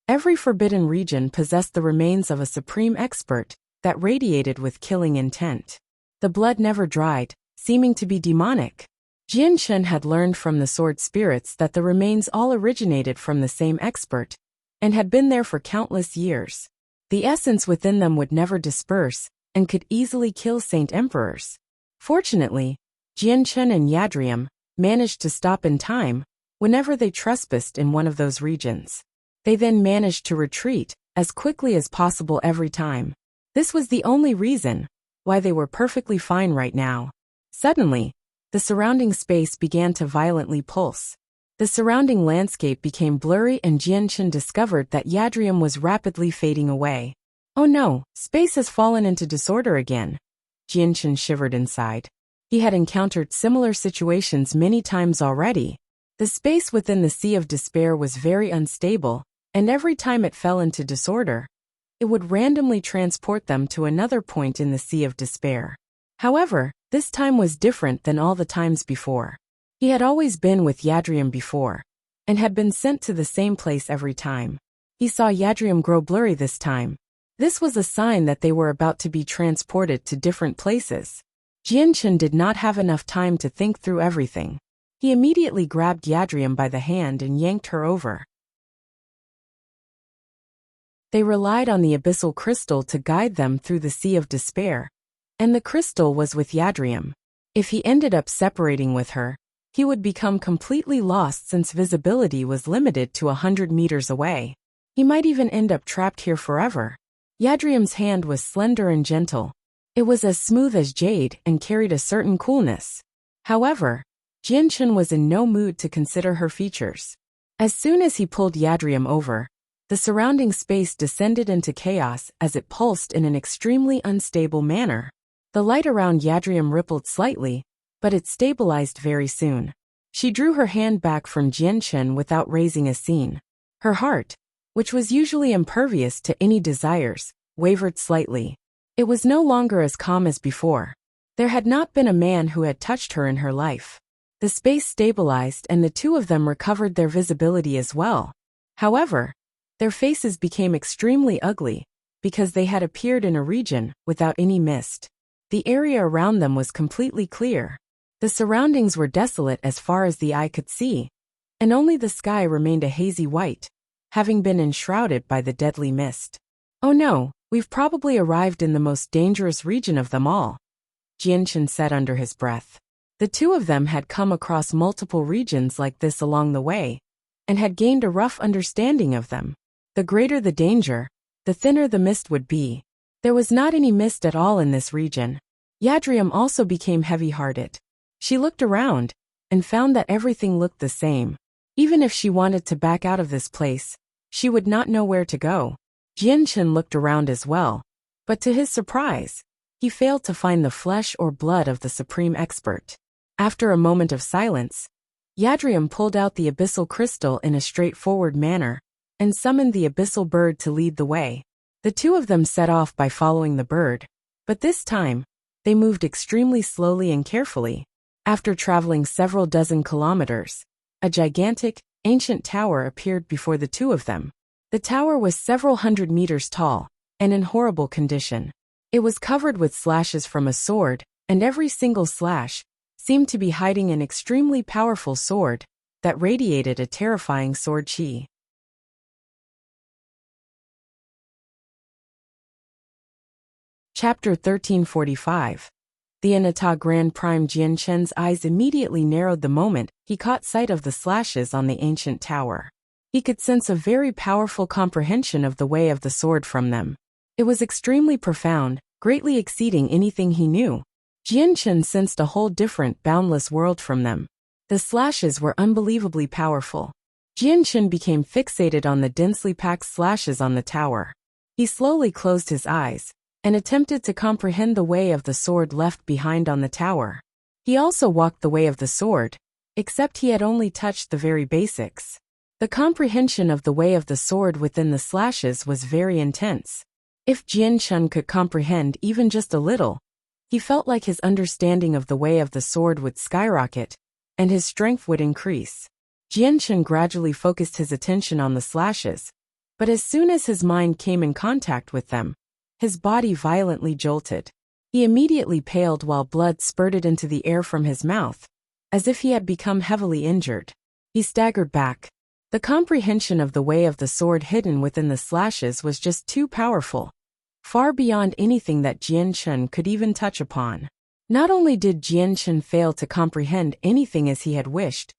Every forbidden region possessed the remains of a supreme expert that radiated with killing intent. The blood never dried, seeming to be demonic. Jianchen had learned from the sword spirits that the remains all originated from the same expert, and had been there for countless years. The essence within them would never disperse, and could easily kill Saint Emperors. Fortunately, Jianchen and Yadrium managed to stop in time whenever they trespassed in one of those regions. They then managed to retreat as quickly as possible every time. This was the only reason why they were perfectly fine right now. Suddenly, the surrounding space began to violently pulse. The surrounding landscape became blurry and Jianchen discovered that Yadrium was rapidly fading away. Oh no, space has fallen into disorder again. Jianchen shivered inside. He had encountered similar situations many times already. The space within the Sea of Despair was very unstable, and every time it fell into disorder, it would randomly transport them to another point in the Sea of Despair. However, this time was different than all the times before. He had always been with Yadrium before, and had been sent to the same place every time. He saw Yadrium grow blurry this time. This was a sign that they were about to be transported to different places. Jianchen did not have enough time to think through everything. He immediately grabbed Yadrium by the hand and yanked her over. They relied on the abyssal crystal to guide them through the Sea of Despair, and the crystal was with Yadrium. If he ended up separating with her, he would become completely lost since visibility was limited to 100 meters away. He might even end up trapped here forever. Yadrium's hand was slender and gentle. It was as smooth as jade and carried a certain coolness. However, Jianchen was in no mood to consider her features. As soon as he pulled Yadrium over, the surrounding space descended into chaos as it pulsed in an extremely unstable manner. The light around Yadrium rippled slightly, but it stabilized very soon. She drew her hand back from Jianchen without raising a scene. Her heart, which was usually impervious to any desires, wavered slightly. It was no longer as calm as before. There had not been a man who had touched her in her life. The space stabilized and the two of them recovered their visibility as well. However, their faces became extremely ugly, because they had appeared in a region without any mist. The area around them was completely clear. The surroundings were desolate as far as the eye could see, and only the sky remained a hazy white, having been enshrouded by the deadly mist. Oh no, we've probably arrived in the most dangerous region of them all, Jianchen said under his breath. The two of them had come across multiple regions like this along the way, and had gained a rough understanding of them. The greater the danger, the thinner the mist would be. There was not any mist at all in this region. Yadrium also became heavy-hearted. She looked around, and found that everything looked the same. Even if she wanted to back out of this place, she would not know where to go. Jianchen looked around as well, but to his surprise, he failed to find the flesh or blood of the supreme expert. After a moment of silence, Yadrium pulled out the abyssal crystal in a straightforward manner, and summoned the abyssal bird to lead the way. The two of them set off by following the bird, but this time, they moved extremely slowly and carefully. After traveling several dozen kilometers, a gigantic, ancient tower appeared before the two of them. The tower was several hundred meters tall, and in horrible condition. It was covered with slashes from a sword, and every single slash seemed to be hiding an extremely powerful sword that radiated a terrifying sword chi. Chapter 1345. The Anata Grand Prime. Jianchen's eyes immediately narrowed the moment he caught sight of the slashes on the ancient tower. He could sense a very powerful comprehension of the way of the sword from them. It was extremely profound, greatly exceeding anything he knew. Jianchen sensed a whole different, boundless world from them. The slashes were unbelievably powerful. Jianchen became fixated on the densely packed slashes on the tower. He slowly closed his eyes and attempted to comprehend the way of the sword left behind on the tower. He also walked the way of the sword, except he had only touched the very basics. The comprehension of the way of the sword within the slashes was very intense. If Jianchen could comprehend even just a little, he felt like his understanding of the way of the sword would skyrocket, and his strength would increase. Jianchen gradually focused his attention on the slashes, but as soon as his mind came in contact with them, his body violently jolted. He immediately paled while blood spurted into the air from his mouth, as if he had become heavily injured. He staggered back. The comprehension of the way of the sword hidden within the slashes was just too powerful, far beyond anything that Jianchen could even touch upon. Not only did Jianchen fail to comprehend anything as he had wished,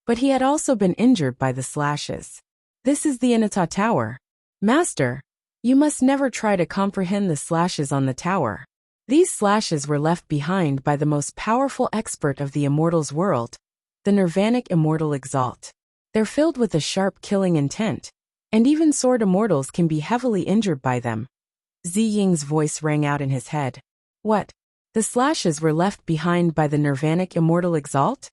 but he had also been injured by the slashes. This is the Anata Tower. Master, You must never try to comprehend the slashes on the tower. These slashes were left behind by the most powerful expert of the immortals world, the Nirvanic Immortal Exalt. They're filled with a sharp killing intent, and even sword immortals can be heavily injured by them. Ziying's voice rang out in his head. What? The slashes were left behind by the Nirvanic Immortal Exalt?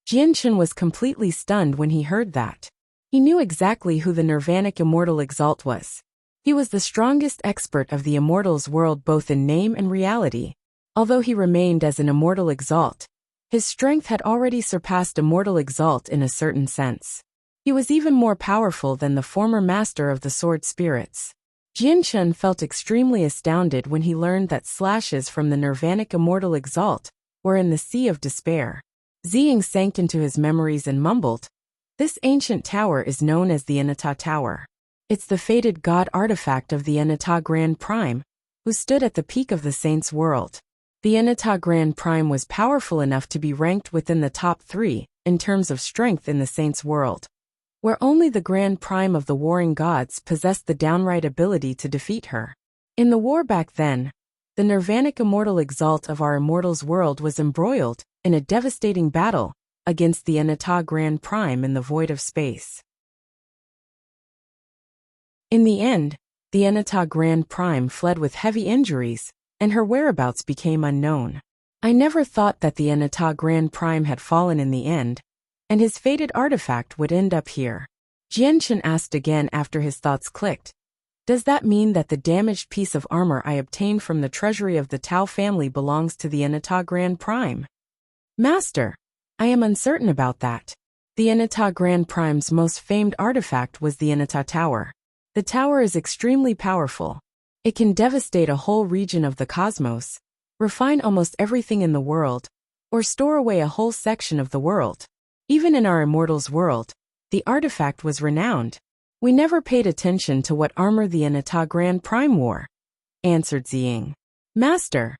Jianchen was completely stunned when he heard that. He knew exactly who the Nirvanic Immortal Exalt was. He was the strongest expert of the immortals world both in name and reality. Although he remained as an Immortal Exalt, his strength had already surpassed Immortal Exalt in a certain sense. He was even more powerful than the former master of the sword spirits. Jianchen felt extremely astounded when he learned that slashes from the Nirvanic Immortal Exalt were in the Sea of Despair. Ziying sank into his memories and mumbled, "This ancient tower is known as the Anata Tower. It's the fated god artifact of the Anata Grand Prime, who stood at the peak of the saints' world. The Anata Grand Prime was powerful enough to be ranked within the top 3 in terms of strength in the saints' world, where only the Grand Prime of the warring gods possessed the downright ability to defeat her. In the war back then, the Nirvanic Immortal Exalt of our immortals world was embroiled in a devastating battle against the Anata Grand Prime in the void of space. In the end, the Anata Grand Prime fled with heavy injuries, and her whereabouts became unknown. I never thought that the Anata Grand Prime had fallen in the end, and his fated artifact would end up here." Jianchen asked again after his thoughts clicked. "Does that mean that the damaged piece of armor I obtained from the treasury of the Tao family belongs to the Anata Grand Prime?" "Master, I am uncertain about that. The Anata Grand Prime's most famed artifact was the Anata Tower. The tower is extremely powerful. It can devastate a whole region of the cosmos, refine almost everything in the world, or store away a whole section of the world. Even in our immortals world, the artifact was renowned. We never paid attention to what armor the Anata Grand Prime wore," answered Ziying. "Master,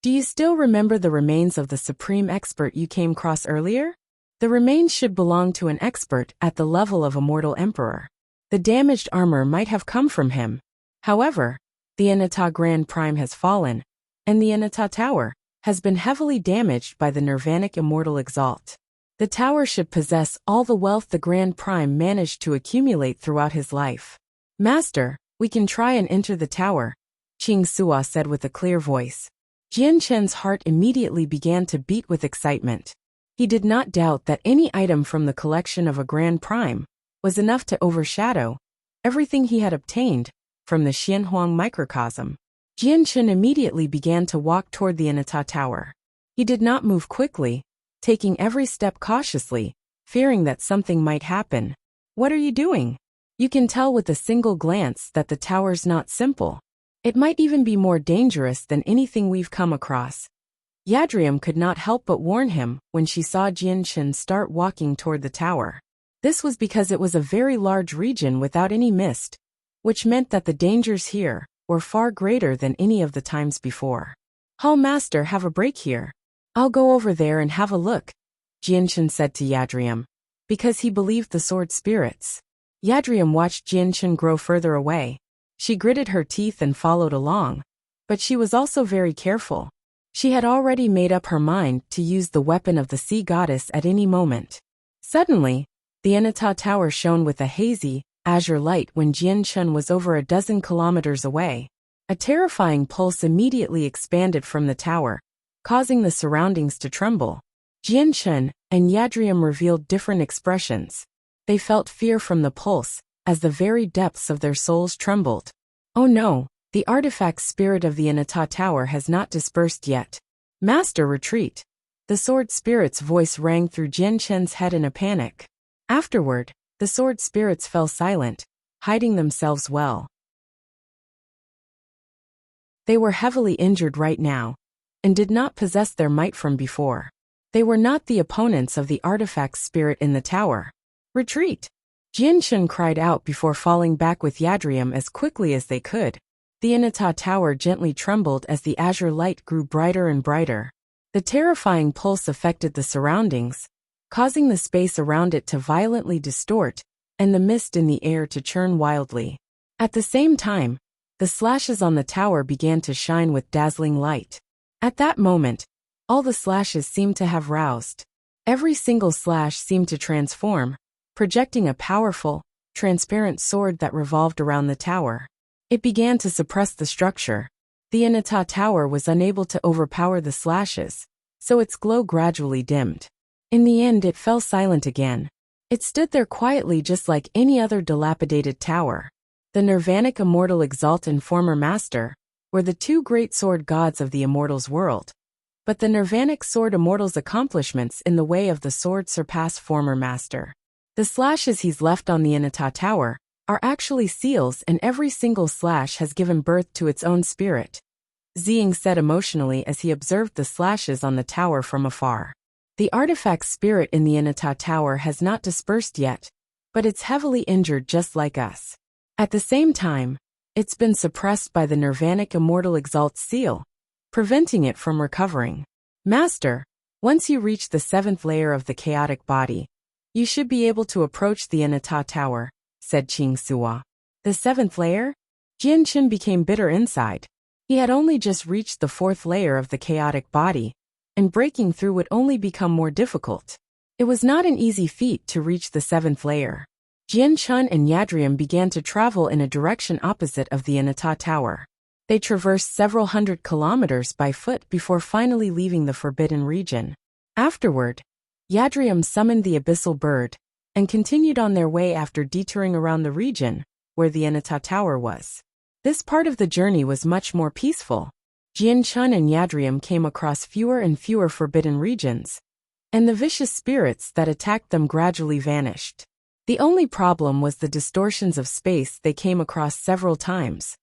do you still remember the remains of the supreme expert you came across earlier? The remains should belong to an expert at the level of Immortal Emperor. The damaged armor might have come from him. However, the Anata Grand Prime has fallen, and the Anata Tower has been heavily damaged by the Nirvanic Immortal Exalt. The tower should possess all the wealth the Grand Prime managed to accumulate throughout his life. Master, we can try and enter the tower," Qing Sua said with a clear voice. Jianchen's heart immediately began to beat with excitement. He did not doubt that any item from the collection of a Grand Prime was enough to overshadow everything he had obtained from the Xianhuang microcosm. Jianchen immediately began to walk toward the Anata Tower. He did not move quickly, taking every step cautiously, fearing that something might happen. "What are you doing? You can tell with a single glance that the tower's not simple. It might even be more dangerous than anything we've come across." Yadrium could not help but warn him when she saw Jianchen start walking toward the tower. This was because it was a very large region without any mist, which meant that the dangers here were far greater than any of the times before. "Hall Master, have a break here. I'll go over there and have a look," Jianchen said to Yadrium, because he believed the sword spirits. Yadrium watched Jianchen grow further away. She gritted her teeth and followed along, but she was also very careful. She had already made up her mind to use the weapon of the sea goddess at any moment. Suddenly, the Anata Tower shone with a hazy, azure light when Jianchen was over a dozen kilometers away. A terrifying pulse immediately expanded from the tower, causing the surroundings to tremble. Jianchen and Yadrium revealed different expressions. They felt fear from the pulse, as the very depths of their souls trembled. "Oh no, the artifact spirit of the Anata Tower has not dispersed yet. Master, retreat." The sword spirit's voice rang through Jianchen's head in a panic. Afterward, the sword spirits fell silent, hiding themselves well. They were heavily injured right now, and did not possess their might from before. They were not the opponents of the artifact spirit in the tower. "Retreat!" Jianchen cried out before falling back with Yadrium as quickly as they could. The Anata Tower gently trembled as the azure light grew brighter and brighter. The terrifying pulse affected the surroundings, causing the space around it to violently distort, and the mist in the air to churn wildly. At the same time, the slashes on the tower began to shine with dazzling light. At that moment, all the slashes seemed to have roused. Every single slash seemed to transform, projecting a powerful, transparent sword that revolved around the tower. It began to suppress the structure. The Inata tower was unable to overpower the slashes, so its glow gradually dimmed. In the end, it fell silent again. It stood there quietly just like any other dilapidated tower. The Nirvanic Immortal Exalt and former Master were the two great sword gods of the Immortals world. But the Nirvanic Sword Immortal's accomplishments in the way of the sword surpass former Master. The slashes he's left on the Inata tower are actually seals, and every single slash has given birth to its own spirit, Ziying said emotionally as he observed the slashes on the tower from afar. The artifact spirit in the Inata tower has not dispersed yet, but it's heavily injured just like us. At the same time, it's been suppressed by the Nirvanic Immortal Exalt seal, preventing it from recovering. Master, once you reach the 7th layer of the chaotic body, you should be able to approach the Inata tower, said Qing Suo. The 7th layer? Jianchen became bitter inside. He had only just reached the 4th layer of the chaotic body, and breaking through would only become more difficult. It was not an easy feat to reach the 7th layer. Jianchen and Yadrium began to travel in a direction opposite of the Inata tower. They traversed several hundred kilometers by foot before finally leaving the forbidden region. Afterward, Yadrium summoned the abyssal bird, and continued on their way after detouring around the region where the Inata tower was. This part of the journey was much more peaceful. Jianchen and Yadrium came across fewer and fewer forbidden regions, and the vicious spirits that attacked them gradually vanished. The only problem was the distortions of space they came across several times,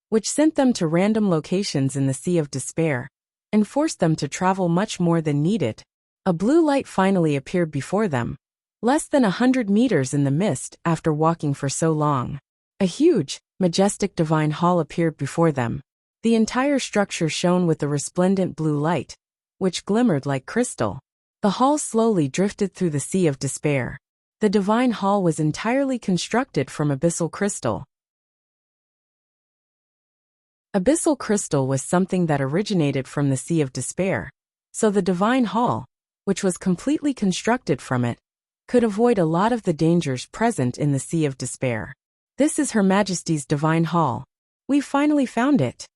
which sent them to random locations in the Sea of Despair, and forced them to travel much more than needed. A blue light finally appeared before them, less than 100 meters in the mist after walking for so long. A huge, majestic divine hall appeared before them. The entire structure shone with a resplendent blue light, which glimmered like crystal. The hall slowly drifted through the Sea of Despair. The divine hall was entirely constructed from abyssal crystal. Abyssal crystal was something that originated from the Sea of Despair, so the divine hall, which was completely constructed from it, could avoid a lot of the dangers present in the Sea of Despair. This is Her Majesty's divine hall. We've finally found it,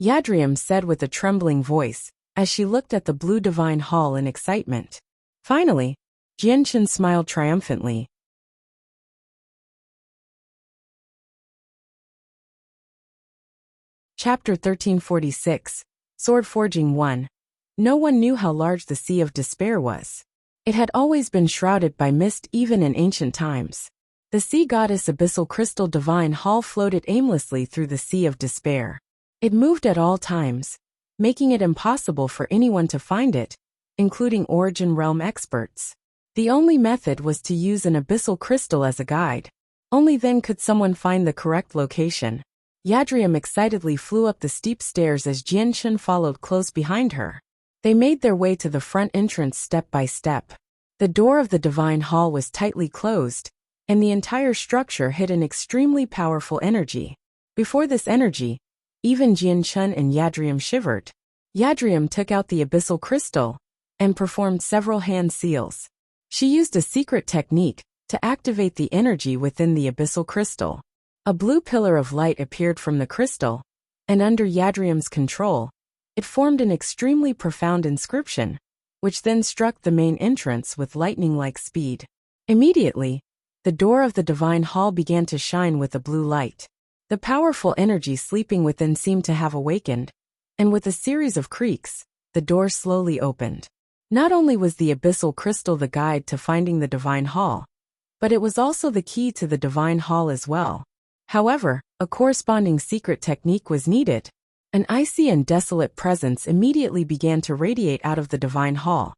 Yadrium said with a trembling voice, as she looked at the blue divine hall in excitement. Finally, Jianchen smiled triumphantly. Chapter 1346, Sword Forging 1. No one knew how large the Sea of Despair was. It had always been shrouded by mist even in ancient times. The sea goddess abyssal crystal divine hall floated aimlessly through the Sea of Despair. It moved at all times, making it impossible for anyone to find it, including Origin Realm experts. The only method was to use an abyssal crystal as a guide. Only then could someone find the correct location. Yadrium excitedly flew up the steep stairs as Jianchen followed close behind her. They made their way to the front entrance step by step. The door of the divine hall was tightly closed, and the entire structure hid an extremely powerful energy. Before this energy, even Jianchen and Yadrium shivered. Yadrium took out the abyssal crystal and performed several hand seals. She used a secret technique to activate the energy within the abyssal crystal. A blue pillar of light appeared from the crystal, and under Yadrium's control, it formed an extremely profound inscription, which then struck the main entrance with lightning-like speed. Immediately, the door of the divine hall began to shine with a blue light. The powerful energy sleeping within seemed to have awakened, and with a series of creaks, the door slowly opened. Not only was the abyssal crystal the guide to finding the divine hall, but it was also the key to the divine hall as well. However, a corresponding secret technique was needed. An icy and desolate presence immediately began to radiate out of the divine hall,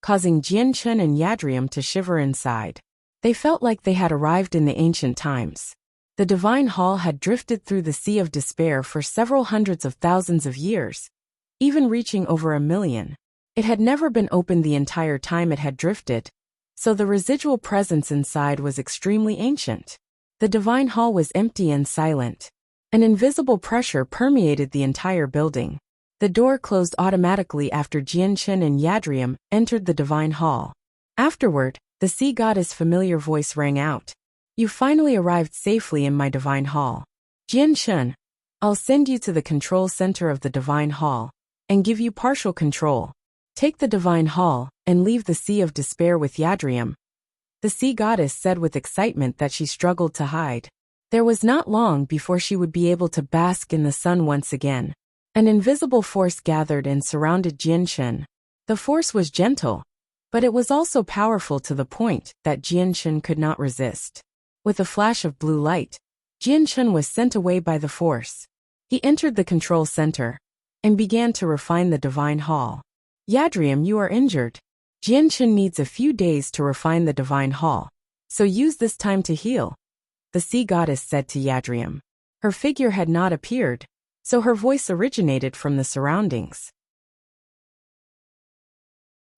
causing Jianchen and Yadrium to shiver inside. They felt like they had arrived in the ancient times. The divine hall had drifted through the Sea of Despair for several hundreds of thousands of years, even reaching over 1 million. It had never been opened the entire time it had drifted, so the residual presence inside was extremely ancient. The divine hall was empty and silent. An invisible pressure permeated the entire building. The door closed automatically after Jianchen and Yadrium entered the divine hall. Afterward, the sea goddess' familiar voice rang out. You finally arrived safely in my divine hall. Jianchen, I'll send you to the control center of the divine hall and give you partial control. Take the divine hall and leave the sea of despair with Yadrium. The sea goddess said with excitement that she struggled to hide. There was not long before she would be able to bask in the sun once again. An invisible force gathered and surrounded Jianchen. The force was gentle, but it was also powerful to the point that Jianchen could not resist. With a flash of blue light, Jianchen was sent away by the force. He entered the control center and began to refine the divine hall. Yadrium, you are injured. Jianchen needs a few days to refine the divine hall, so use this time to heal, the sea goddess said to Yadrium. Her figure had not appeared, so her voice originated from the surroundings.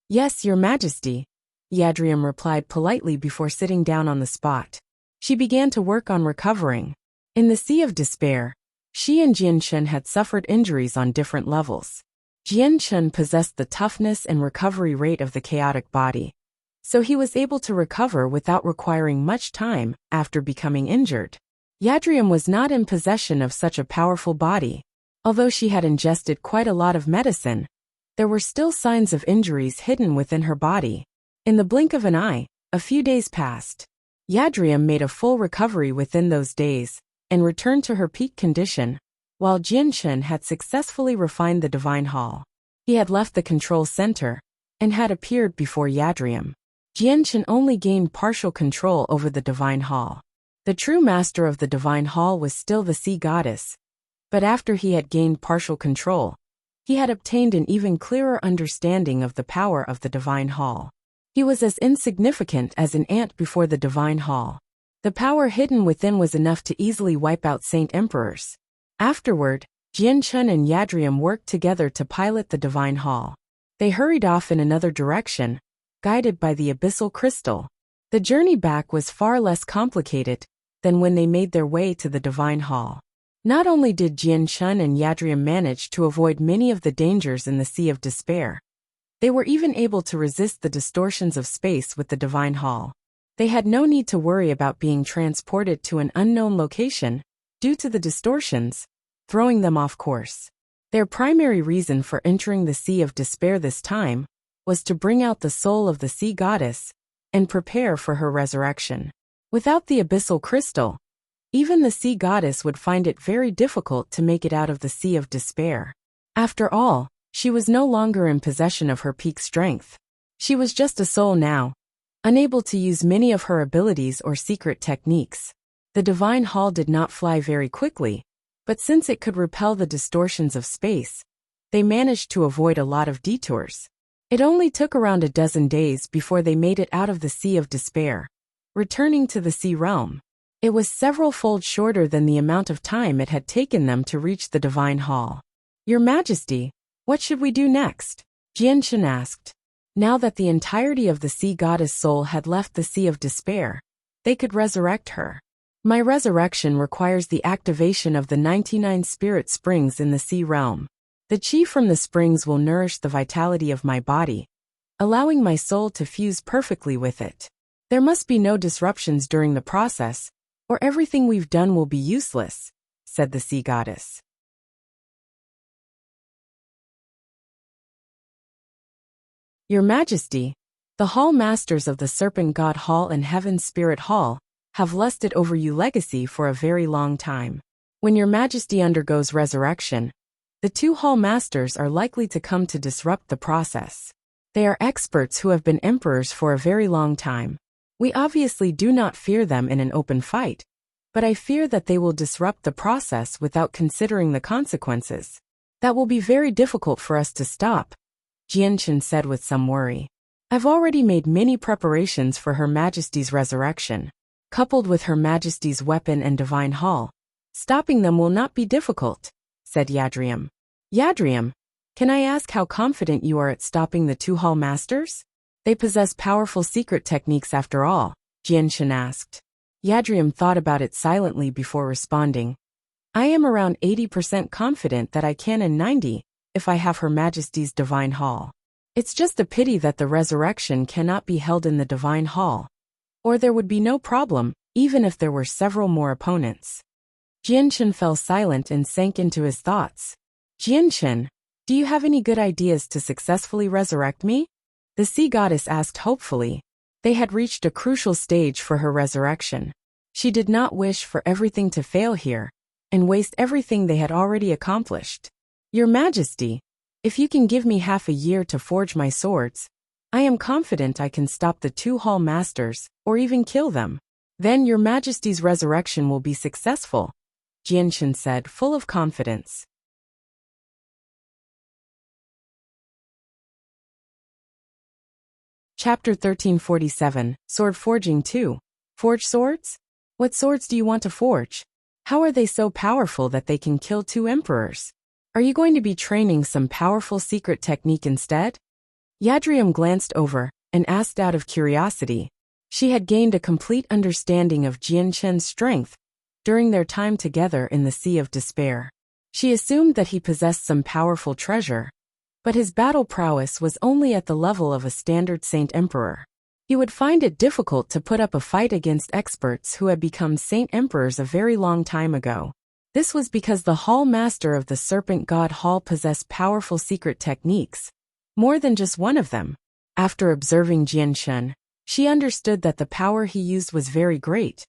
Yes, Your Majesty, Yadrium replied politely before sitting down on the spot. She began to work on recovering. In the Sea of Despair, she and Jianchen had suffered injuries on different levels. Jianchen possessed the toughness and recovery rate of the chaotic body, so he was able to recover without requiring much time after becoming injured. Yadrium was not in possession of such a powerful body. Although she had ingested quite a lot of medicine, there were still signs of injuries hidden within her body. In the blink of an eye, a few days passed. Yadrium made a full recovery within those days and returned to her peak condition, while Jianchen had successfully refined the divine hall. He had left the control center and had appeared before Yadrium. Jianchen only gained partial control over the divine hall. The true master of the divine hall was still the sea goddess, but after he had gained partial control, he had obtained an even clearer understanding of the power of the divine hall. He was as insignificant as an ant before the divine hall. The power hidden within was enough to easily wipe out Saint Emperors. Afterward, Jianchen and Yadrium worked together to pilot the divine hall. They hurried off in another direction, guided by the abyssal crystal. The journey back was far less complicated than when they made their way to the divine hall. Not only did Jianchen and Yadrium manage to avoid many of the dangers in the Sea of Despair, they were even able to resist the distortions of space with the divine hall. They had no need to worry about being transported to an unknown location due to the distortions, throwing them off course. Their primary reason for entering the Sea of Despair this time was to bring out the soul of the sea goddess and prepare for her resurrection. Without the abyssal crystal, even the sea goddess would find it very difficult to make it out of the Sea of Despair. After all, she was no longer in possession of her peak strength. She was just a soul now, unable to use many of her abilities or secret techniques. The divine hall did not fly very quickly, but since it could repel the distortions of space, they managed to avoid a lot of detours. It only took around a dozen days before they made it out of the Sea of Despair, returning to the Sea Realm. It was several-fold shorter than the amount of time it had taken them to reach the divine hall. Your Majesty, what should we do next? Jianchen asked. Now that the entirety of the sea goddess soul had left the Sea of Despair, they could resurrect her. My resurrection requires the activation of the 99 spirit springs in the Sea Realm. The chi from the springs will nourish the vitality of my body, allowing my soul to fuse perfectly with it. There must be no disruptions during the process, or everything we've done will be useless, said the sea goddess. Your Majesty, the Hall Masters of the Serpent God Hall and Heaven Spirit Hall have lusted over you legacy for a very long time. When Your Majesty undergoes resurrection, the two Hall Masters are likely to come to disrupt the process. They are experts who have been emperors for a very long time. We obviously do not fear them in an open fight, but I fear that they will disrupt the process without considering the consequences. That will be very difficult for us to stop, Jianchen said with some worry. I've already made many preparations for Her Majesty's resurrection. Coupled with Her Majesty's weapon and divine hall, stopping them will not be difficult, said Yadrium. Yadrium, can I ask how confident you are at stopping the two Hall Masters? They possess powerful secret techniques after all, Jianchen asked. Yadrium thought about it silently before responding. I am around 80% confident that I can, and 90, if I have Her Majesty's Divine Hall. It's just a pity that the resurrection cannot be held in the Divine Hall, or there would be no problem, even if there were several more opponents. Jianchen fell silent and sank into his thoughts. Jianchen, do you have any good ideas to successfully resurrect me? The sea goddess asked hopefully. They had reached a crucial stage for her resurrection. She did not wish for everything to fail here, and waste everything they had already accomplished. Your Majesty, if you can give me half a year to forge my swords, I am confident I can stop the 2 hall masters, or even kill them. Then Your Majesty's resurrection will be successful, Jianchen said, full of confidence. Chapter 1347, Sword Forging 2. Forge swords? What swords do you want to forge? How are they so powerful that they can kill 2 emperors? Are you going to be training some powerful secret technique instead? Yadrium glanced over and asked out of curiosity. She had gained a complete understanding of Jianchen's strength during their time together in the Sea of Despair. She assumed that he possessed some powerful treasure, but his battle prowess was only at the level of a standard Saint Emperor. He would find it difficult to put up a fight against experts who had become Saint Emperors a very long time ago. This was because the Hall Master of the Serpent God Hall possessed powerful secret techniques, more than just one of them. After observing Jianchen, she understood that the power he used was very great,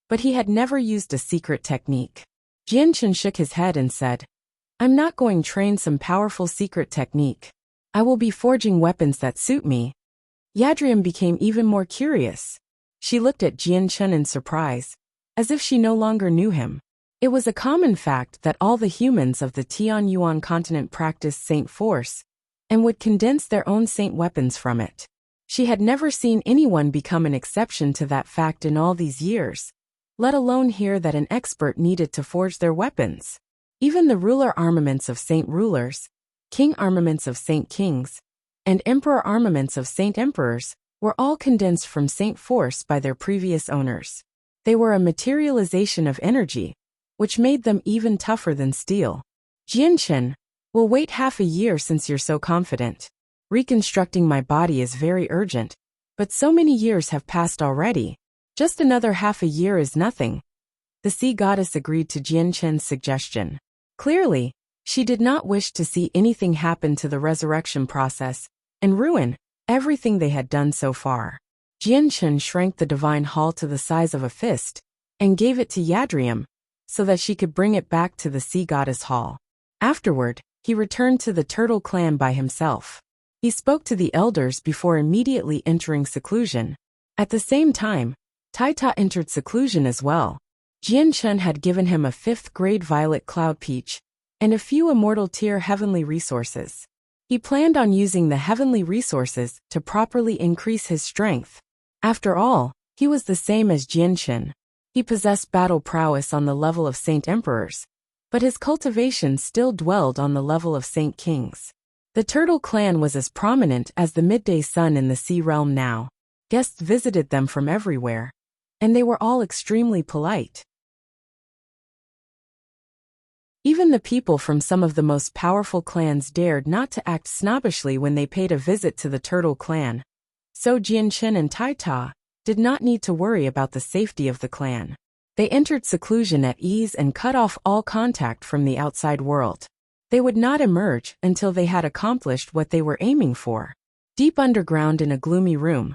but he had never used a secret technique. Jianchen shook his head and said, I'm not going to train some powerful secret technique. I will be forging weapons that suit me. Yadrium became even more curious. She looked at Jianchen in surprise, as if she no longer knew him. It was a common fact that all the humans of the Tianyuan continent practiced saint force, and would condense their own saint weapons from it. She had never seen anyone become an exception to that fact in all these years, let alone hear that an expert needed to forge their weapons. Even the ruler armaments of saint rulers, king armaments of saint kings, and emperor armaments of saint emperors were all condensed from saint force by their previous owners. They were a materialization of energy, which made them even tougher than steel. Jianchen, we'll wait half a year since you're so confident. Reconstructing my body is very urgent, but so many years have passed already. Just another half a year is nothing. The sea goddess agreed to Jianchen's suggestion. Clearly, she did not wish to see anything happen to the resurrection process and ruin everything they had done so far. Jianchen shrank the divine hall to the size of a fist and gave it to Yadrium so that she could bring it back to the sea goddess hall. Afterward, he returned to the turtle clan by himself. He spoke to the elders before immediately entering seclusion. At the same time, Taita entered seclusion as well. Jianchen had given him a 5th grade violet cloud peach and a few immortal tier heavenly resources. He planned on using the heavenly resources to properly increase his strength. After all, he was the same as Jianchen. He possessed battle prowess on the level of Saint Emperors, but his cultivation still dwelled on the level of Saint Kings. The Turtle clan was as prominent as the midday sun in the sea realm now. Guests visited them from everywhere, and they were all extremely polite. Even the people from some of the most powerful clans dared not to act snobbishly when they paid a visit to the Turtle clan. So Jianchen and Taita did not need to worry about the safety of the clan. They entered seclusion at ease and cut off all contact from the outside world. They would not emerge until they had accomplished what they were aiming for. Deep underground in a gloomy room,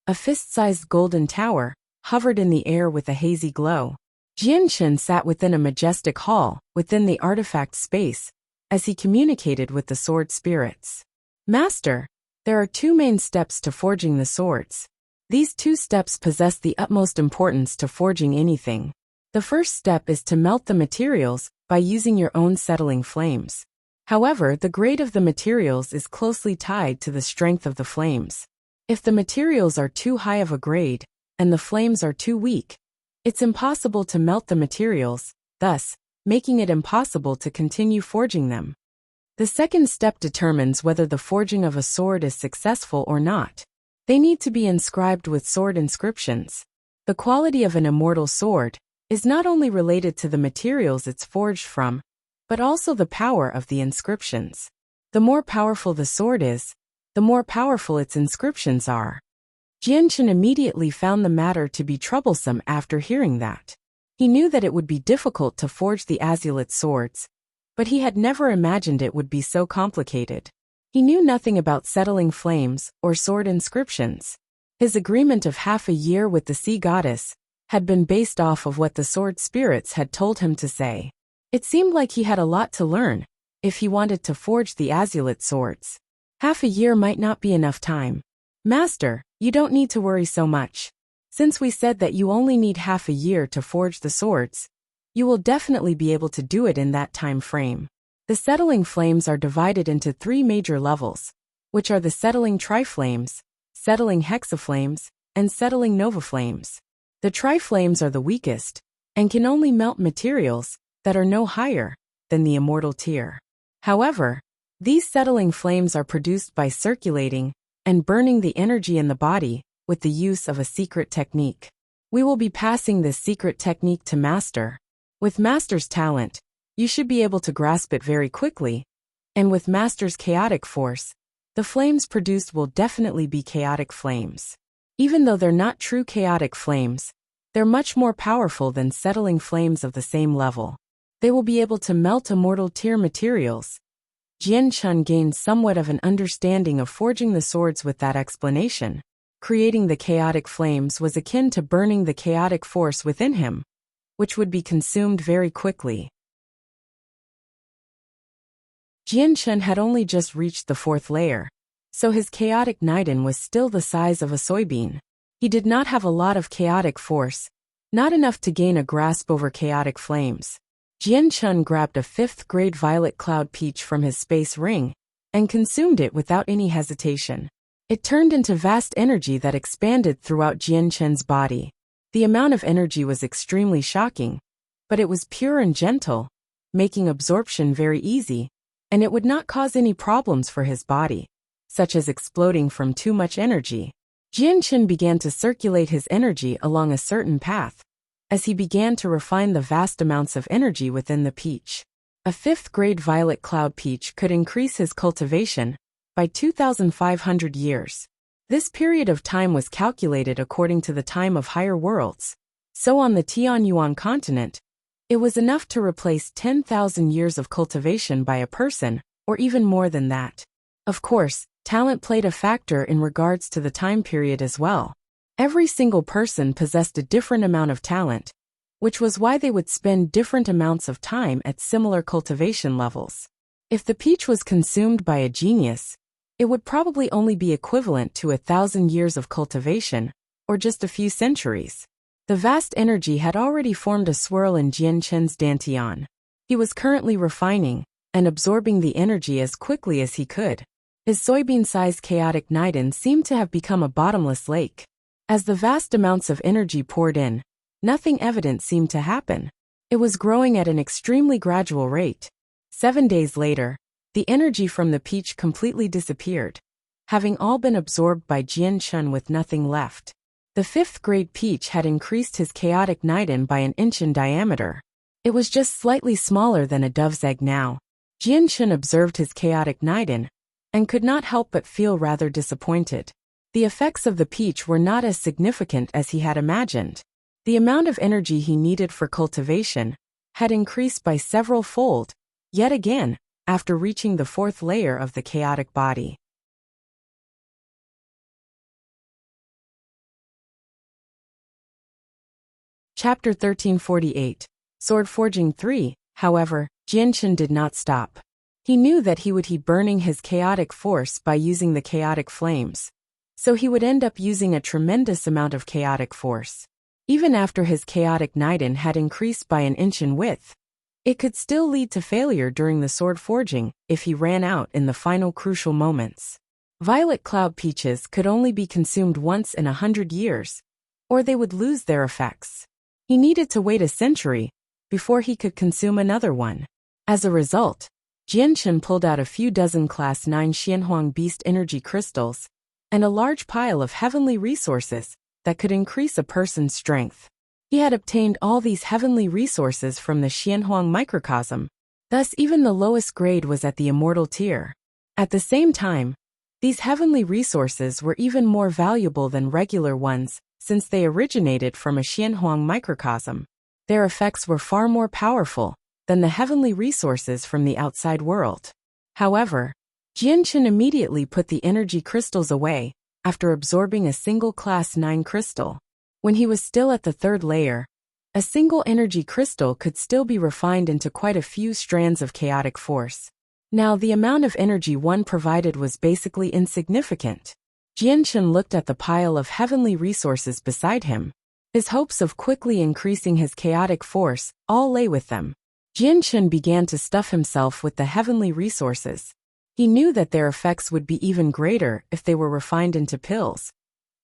a fist-sized golden tower hovered in the air with a hazy glow. Jianchen sat within a majestic hall, within the artifact space, as he communicated with the sword spirits. Master, there are 2 main steps to forging the swords. These 2 steps possess the utmost importance to forging anything. The first step is to melt the materials by using your own settling flames. However, the grade of the materials is closely tied to the strength of the flames. If the materials are too high of a grade, and the flames are too weak, it's impossible to melt the materials, thus making it impossible to continue forging them. The second step determines whether the forging of a sword is successful or not. They need to be inscribed with sword inscriptions. The quality of an immortal sword is not only related to the materials it's forged from, but also the power of the inscriptions. The more powerful the sword is, the more powerful its inscriptions are. Jianchen immediately found the matter to be troublesome after hearing that. He knew that it would be difficult to forge the azulate swords, but he had never imagined it would be so complicated. He knew nothing about settling flames or sword inscriptions. His agreement of half a year with the sea goddess had been based off of what the sword spirits had told him to say. It seemed like he had a lot to learn if he wanted to forge the azulate swords. Half a year might not be enough time. Master, you don't need to worry so much. Since we said that you only need half a year to forge the swords, you will definitely be able to do it in that time frame. The settling flames are divided into 3 major levels, which are the settling triflames, settling hexaflames, and settling novaflames. The triflames are the weakest, and can only melt materials that are no higher than the immortal tier. However, these settling flames are produced by circulating and burning the energy in the body with the use of a secret technique. We will be passing this secret technique to Master. With Master's talent, you should be able to grasp it very quickly, and with Master's chaotic force, the flames produced will definitely be chaotic flames. Even though they're not true chaotic flames, they're much more powerful than settling flames of the same level. They will be able to melt immortal tier materials. Jianchen gained somewhat of an understanding of forging the swords with that explanation. Creating the chaotic flames was akin to burning the chaotic force within him, which would be consumed very quickly. Jianchen had only just reached the 4th layer, so his chaotic Niden was still the size of a soybean. He did not have a lot of chaotic force, not enough to gain a grasp over chaotic flames. Jianchen grabbed a 5th grade violet cloud peach from his space ring and consumed it without any hesitation. It turned into vast energy that expanded throughout Jianchen's body. The amount of energy was extremely shocking, but it was pure and gentle, making absorption very easy, and it would not cause any problems for his body, such as exploding from too much energy. Jianchen began to circulate his energy along a certain path, as he began to refine the vast amounts of energy within the peach. A 5th grade violet cloud peach could increase his cultivation by 2,500 years. This period of time was calculated according to the time of higher worlds. So on the Tianyuan continent, it was enough to replace 10,000 years of cultivation by a person, or even more than that. Of course, talent played a factor in regards to the time period as well. Every single person possessed a different amount of talent, which was why they would spend different amounts of time at similar cultivation levels. If the peach was consumed by a genius, it would probably only be equivalent to 1,000 years of cultivation, or just a few centuries. The vast energy had already formed a swirl in Jianchen's dantian. He was currently refining and absorbing the energy as quickly as he could. His soybean-sized chaotic Niden seemed to have become a bottomless lake. As the vast amounts of energy poured in, nothing evident seemed to happen. It was growing at an extremely gradual rate. 7 days later, the energy from the peach completely disappeared, having all been absorbed by Jianchen with nothing left. The 5th grade peach had increased his chaotic Niden by an inch in diameter. It was just slightly smaller than a dove's egg now. Jianchen observed his chaotic Niden and could not help but feel rather disappointed. The effects of the peach were not as significant as he had imagined. The amount of energy he needed for cultivation had increased by several fold, yet again, after reaching the 4th layer of the chaotic body. Chapter 1348, Sword Forging 3. However, Jianchen did not stop. He knew that he would be burning his chaotic force by using the chaotic flames, so he would end up using a tremendous amount of chaotic force. Even after his chaotic Niden had increased by an inch in width, it could still lead to failure during the sword forging if he ran out in the final crucial moments. Violet cloud peaches could only be consumed once in 100 years, or they would lose their effects. He needed to wait a century before he could consume another one. As a result, Jianchen pulled out a few dozen Class 9 Xianhuang Beast energy crystals and a large pile of heavenly resources that could increase a person's strength. He had obtained all these heavenly resources from the Xianhuang microcosm. Thus even the lowest grade was at the immortal tier. At the same time, these heavenly resources were even more valuable than regular ones, since they originated from a Xianhuang microcosm. Their effects were far more powerful than the heavenly resources from the outside world. However, Jianchen immediately put the energy crystals away, after absorbing a single class 9 crystal. When he was still at the third layer, a single energy crystal could still be refined into quite a few strands of chaotic force. Now the amount of energy one provided was basically insignificant. Jianchen looked at the pile of heavenly resources beside him. His hopes of quickly increasing his chaotic force all lay with them. Jianchen began to stuff himself with the heavenly resources. He knew that their effects would be even greater if they were refined into pills.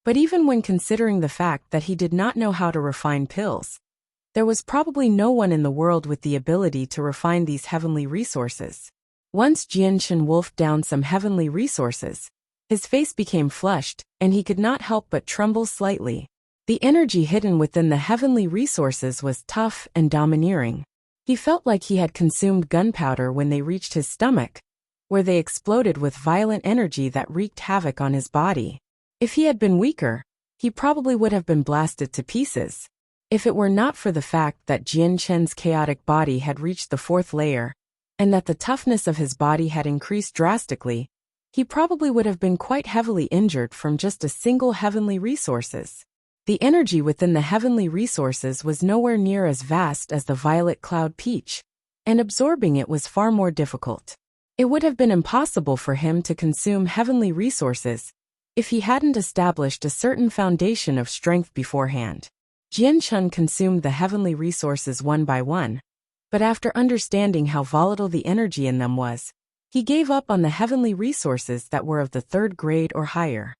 But even when considering the fact that he did not know how to refine pills, there was probably no one in the world with the ability to refine these heavenly resources. Once Jianchen wolfed down some heavenly resources, his face became flushed, and he could not help but tremble slightly. The energy hidden within the heavenly resources was tough and domineering. He felt like he had consumed gunpowder when they reached his stomach, where they exploded with violent energy that wreaked havoc on his body. If he had been weaker, he probably would have been blasted to pieces. If it were not for the fact that Jianchen's chaotic body had reached the fourth layer, and that the toughness of his body had increased drastically, he probably would have been quite heavily injured from just a single heavenly resources. The energy within the heavenly resources was nowhere near as vast as the violet cloud peach, and absorbing it was far more difficult. It would have been impossible for him to consume heavenly resources if he hadn't established a certain foundation of strength beforehand. Jianchen consumed the heavenly resources one by one, but after understanding how volatile the energy in them was, he gave up on the heavenly resources that were of the third grade or higher.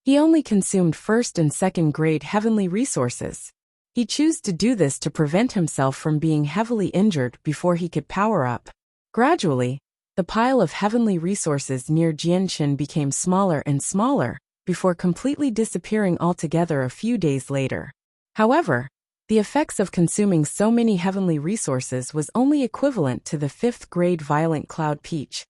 He only consumed first and second grade heavenly resources. He chose to do this to prevent himself from being heavily injured before he could power up. Gradually, the pile of heavenly resources near Jianchen became smaller and smaller, before completely disappearing altogether a few days later. However, the effects of consuming so many heavenly resources was only equivalent to the 5th grade violent cloud peach,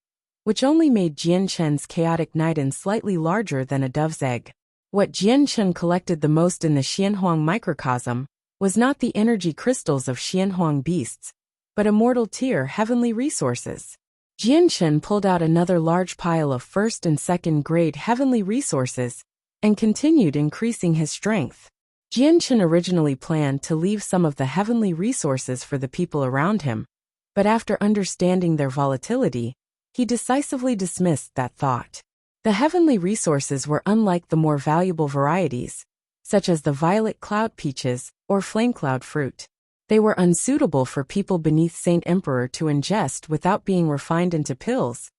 which only made Jianchen's chaotic Niden slightly larger than a dove's egg. What Jianchen collected the most in the Xianhuang microcosm was not the energy crystals of Xianhuang beasts, but immortal tier heavenly resources. Jianchen pulled out another large pile of first and second grade heavenly resources and continued increasing his strength. Jianchen originally planned to leave some of the heavenly resources for the people around him, but after understanding their volatility, he decisively dismissed that thought. The heavenly resources were unlike the more valuable varieties, such as the violet cloud peaches or flame cloud fruit. They were unsuitable for people beneath Saint Emperor to ingest without being refined into pills,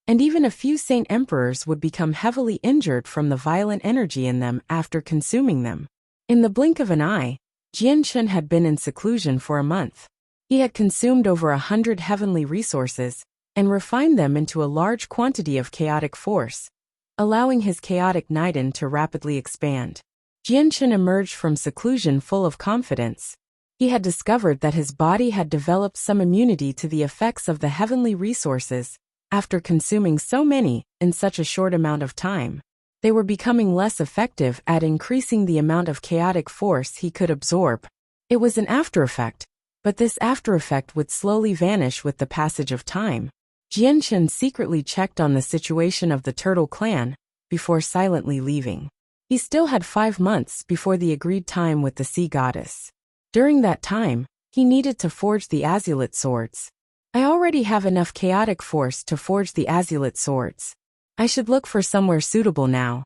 and even a few Saint Emperors would become heavily injured from the violent energy in them after consuming them. In the blink of an eye, Jianchen had been in seclusion for a month. He had consumed over 100 heavenly resources and refined them into a large quantity of chaotic force, allowing his chaotic Niden to rapidly expand. Jianchen emerged from seclusion full of confidence. He had discovered that his body had developed some immunity to the effects of the heavenly resources after consuming so many in such a short amount of time. They were becoming less effective at increasing the amount of chaotic force he could absorb. It was an after effect, but this after effect would slowly vanish with the passage of time. Jianchen secretly checked on the situation of the Turtle Clan before silently leaving. He still had 5 months before the agreed time with the Sea Goddess. During that time, he needed to forge the Azulite swords. I already have enough chaotic force to forge the Azulite swords. I should look for somewhere suitable now.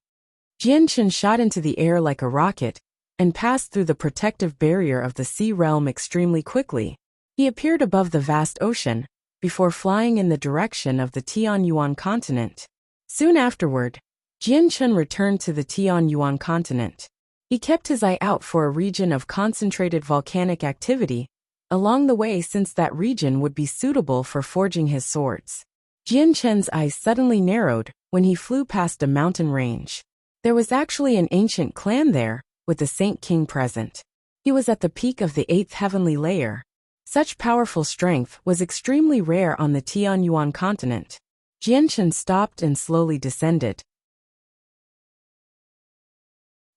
Jianchen shot into the air like a rocket and passed through the protective barrier of the sea realm extremely quickly. He appeared above the vast ocean before flying in the direction of the Tianyuan continent. Soon afterward, Jianchen returned to the Tianyuan continent. He kept his eye out for a region of concentrated volcanic activity along the way, since that region would be suitable for forging his swords. Jianchen's eyes suddenly narrowed when he flew past a mountain range. There was actually an ancient clan there, with the Saint King present. He was at the peak of the 8th heavenly layer. Such powerful strength was extremely rare on the Tianyuan continent. Jianshan stopped and slowly descended.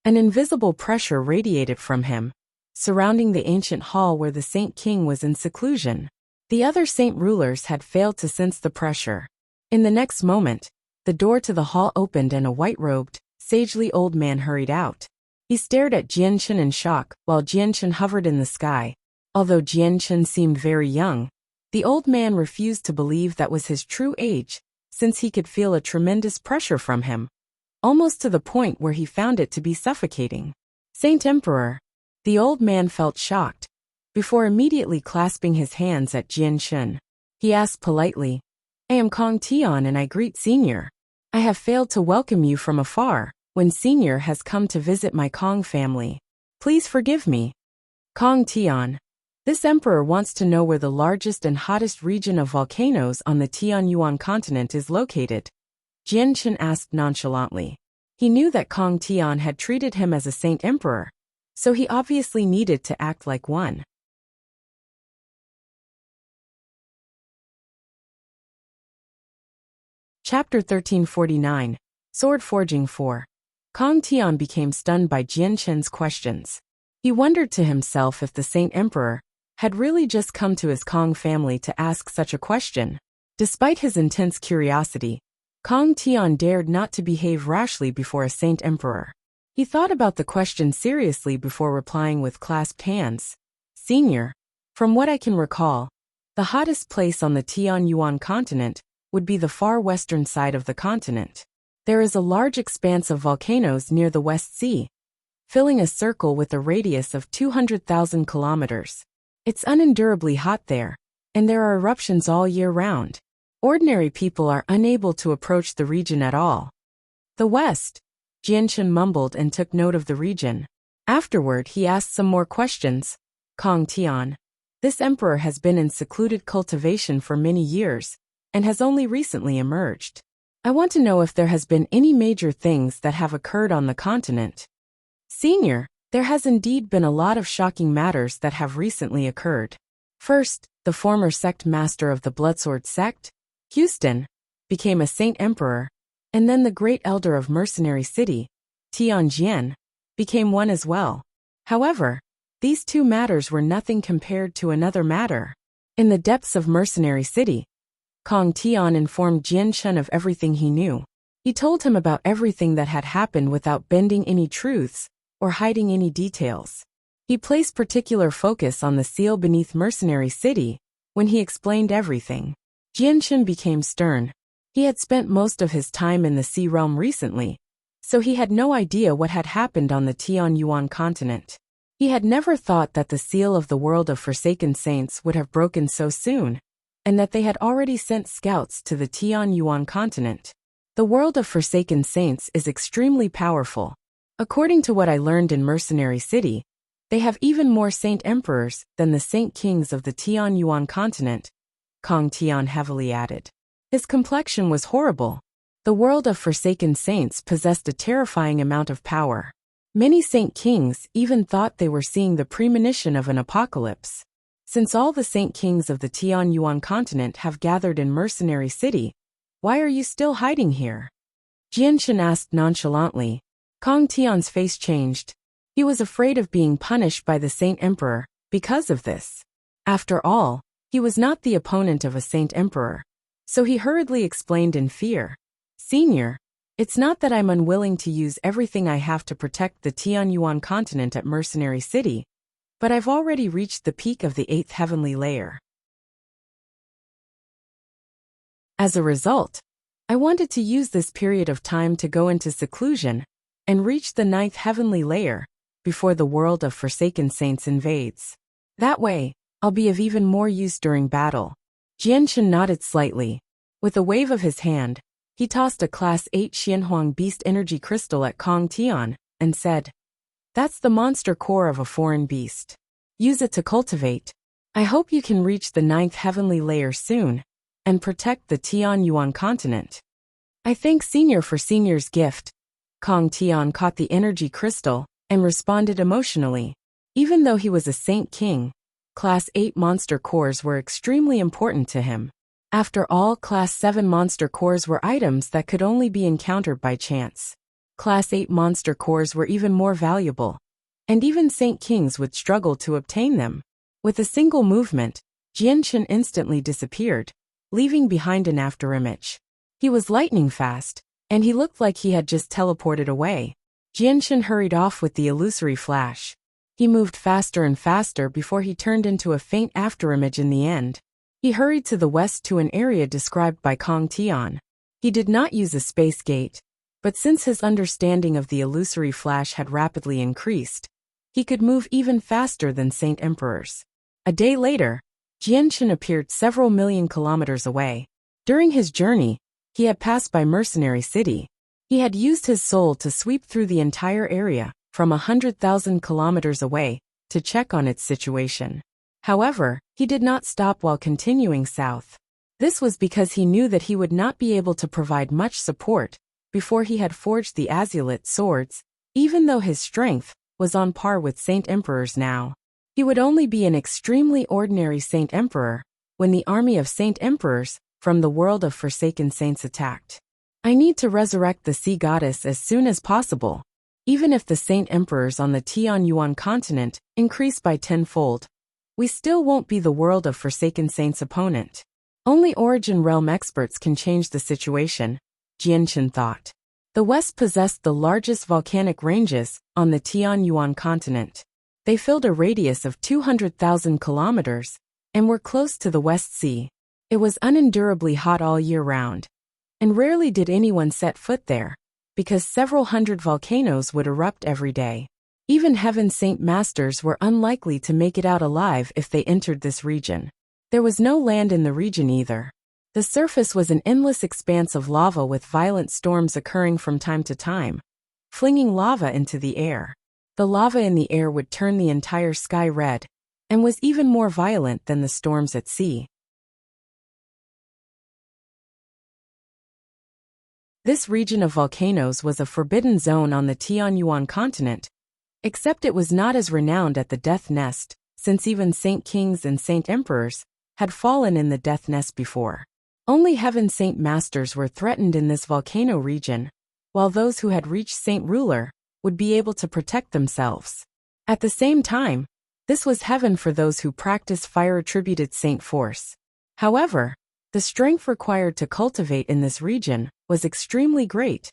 An invisible pressure radiated from him, surrounding the ancient hall where the Saint King was in seclusion. The other saint rulers had failed to sense the pressure. In the next moment, the door to the hall opened and a white-robed, sagely old man hurried out. He stared at Jianshan in shock, while Jianshan hovered in the sky. Although Jianshan seemed very young, the old man refused to believe that was his true age, since he could feel a tremendous pressure from him, almost to the point where he found it to be suffocating. Saint Emperor. The old man felt shocked. Before immediately clasping his hands at Jianshan, he asked politely, "I am Kong Tian and I greet Senior. I have failed to welcome you from afar, when Senior has come to visit my Kong family. Please forgive me." Kong Tian. This emperor wants to know where the largest and hottest region of volcanoes on the Tianyuan continent is located. Jianshan asked nonchalantly. He knew that Kong Tian had treated him as a saint emperor, so he obviously needed to act like one. Chapter 1349. Sword Forging 4. Kong Tian became stunned by Jianshan's questions. He wondered to himself if the Saint Emperor had really just come to his Kong family to ask such a question. Despite his intense curiosity, Kong Tian dared not to behave rashly before a Saint Emperor. He thought about the question seriously before replying with clasped hands. "Senior, from what I can recall, the hottest place on the Tianyuan continent would be the far western side of the continent. There is a large expanse of volcanoes near the West Sea, filling a circle with a radius of 200,000 kilometers. It's unendurably hot there, and there are eruptions all year round. Ordinary people are unable to approach the region at all." The West, Jianshan mumbled and took note of the region. Afterward, he asked some more questions. "Kong Tian, this emperor has been in secluded cultivation for many years, and has only recently emerged. I want to know if there has been any major things that have occurred on the continent." "Senior, there has indeed been a lot of shocking matters that have recently occurred. First, the former sect master of the Bloodsword sect, Houston, became a saint emperor, and then the great elder of Mercenary City, Tianjian, became one as well. However, these two matters were nothing compared to another matter. In the depths of Mercenary City, Kong Tian informed Jianshan of everything he knew. He told him about everything that had happened without bending any truths or hiding any details. He placed particular focus on the seal beneath Mercenary City when he explained everything. Jianshan became stern. He had spent most of his time in the Sea Realm recently, so he had no idea what had happened on the Tianyuan continent. He had never thought that the seal of the world of Forsaken Saints would have broken so soon, and that they had already sent scouts to the Tianyuan continent. The world of Forsaken Saints is extremely powerful. According to what I learned in Mercenary City, they have even more saint emperors than the saint kings of the Tianyuan continent, Kong Tian heavily added. His complexion was horrible. The world of Forsaken Saints possessed a terrifying amount of power. Many saint kings even thought they were seeing the premonition of an apocalypse. Since all the saint kings of the Tianyuan continent have gathered in Mercenary City, why are you still hiding here?" Jianshan asked nonchalantly. Kong Tian's face changed. He was afraid of being punished by the Saint Emperor because of this. After all, he was not the opponent of a Saint Emperor. So he hurriedly explained in fear. "Senior, it's not that I'm unwilling to use everything I have to protect the Tianyuan continent at Mercenary City, but I've already reached the peak of the 8th heavenly layer. As a result, I wanted to use this period of time to go into seclusion and reach the 9th heavenly layer before the world of Forsaken Saints invades. That way, I'll be of even more use during battle." Jianshan nodded slightly. With a wave of his hand, he tossed a Class 8 Xianhuang Beast Energy Crystal at Kong Tian and said, "That's the monster core of a foreign beast. Use it to cultivate. I hope you can reach the 9th heavenly layer soon and protect the Tianyuan continent." "I thank Senior for Senior's gift." Kong Tian caught the energy crystal and responded emotionally. Even though he was a Saint King, Class 8 monster cores were extremely important to him. After all, Class 7 monster cores were items that could only be encountered by chance. Class 8 monster cores were even more valuable, and even Saint Kings would struggle to obtain them. With a single movement, Jianchen instantly disappeared, leaving behind an afterimage. He was lightning fast, and he looked like he had just teleported away. Jianchen hurried off with the illusory flash. He moved faster and faster before he turned into a faint afterimage in the end. He hurried to the west to an area described by Kong Tian. He did not use a space gate, but since his understanding of the illusory flash had rapidly increased, he could move even faster than Saint Emperors. A day later, Jianchen appeared several million kilometers away. During his journey, he had passed by Mercenary City. He had used his soul to sweep through the entire area, from 100,000 kilometers away, to check on its situation. However, he did not stop while continuing south. This was because he knew that he would not be able to provide much support before he had forged the azulite swords, even though his strength was on par with Saint Emperors now. He would only be an extremely ordinary Saint Emperor when the army of Saint Emperors from the world of Forsaken Saints attacked. I need to resurrect the Sea Goddess as soon as possible. Even if the Saint Emperors on the Tianyuan continent increase by tenfold, we still won't be the world of Forsaken Saints' opponent. Only Origin Realm experts can change the situation, Jianchen thought. The West possessed the largest volcanic ranges on the Tianyuan continent. They filled a radius of 200,000 kilometers and were close to the West Sea. It was unendurably hot all year round, and rarely did anyone set foot there, because several hundred volcanoes would erupt every day. Even Heaven Saint Masters were unlikely to make it out alive if they entered this region. There was no land in the region either. The surface was an endless expanse of lava with violent storms occurring from time to time, flinging lava into the air. The lava in the air would turn the entire sky red, and was even more violent than the storms at sea. This region of volcanoes was a forbidden zone on the Tianyuan continent, except it was not as renowned at the Death Nest, since even Saint Kings and Saint Emperors had fallen in the Death Nest before. Only Heaven Saint Masters were threatened in this volcano region, while those who had reached Saint Ruler would be able to protect themselves. At the same time, this was heaven for those who practice fire-attributed Saint Force. However, the strength required to cultivate in this region was extremely great,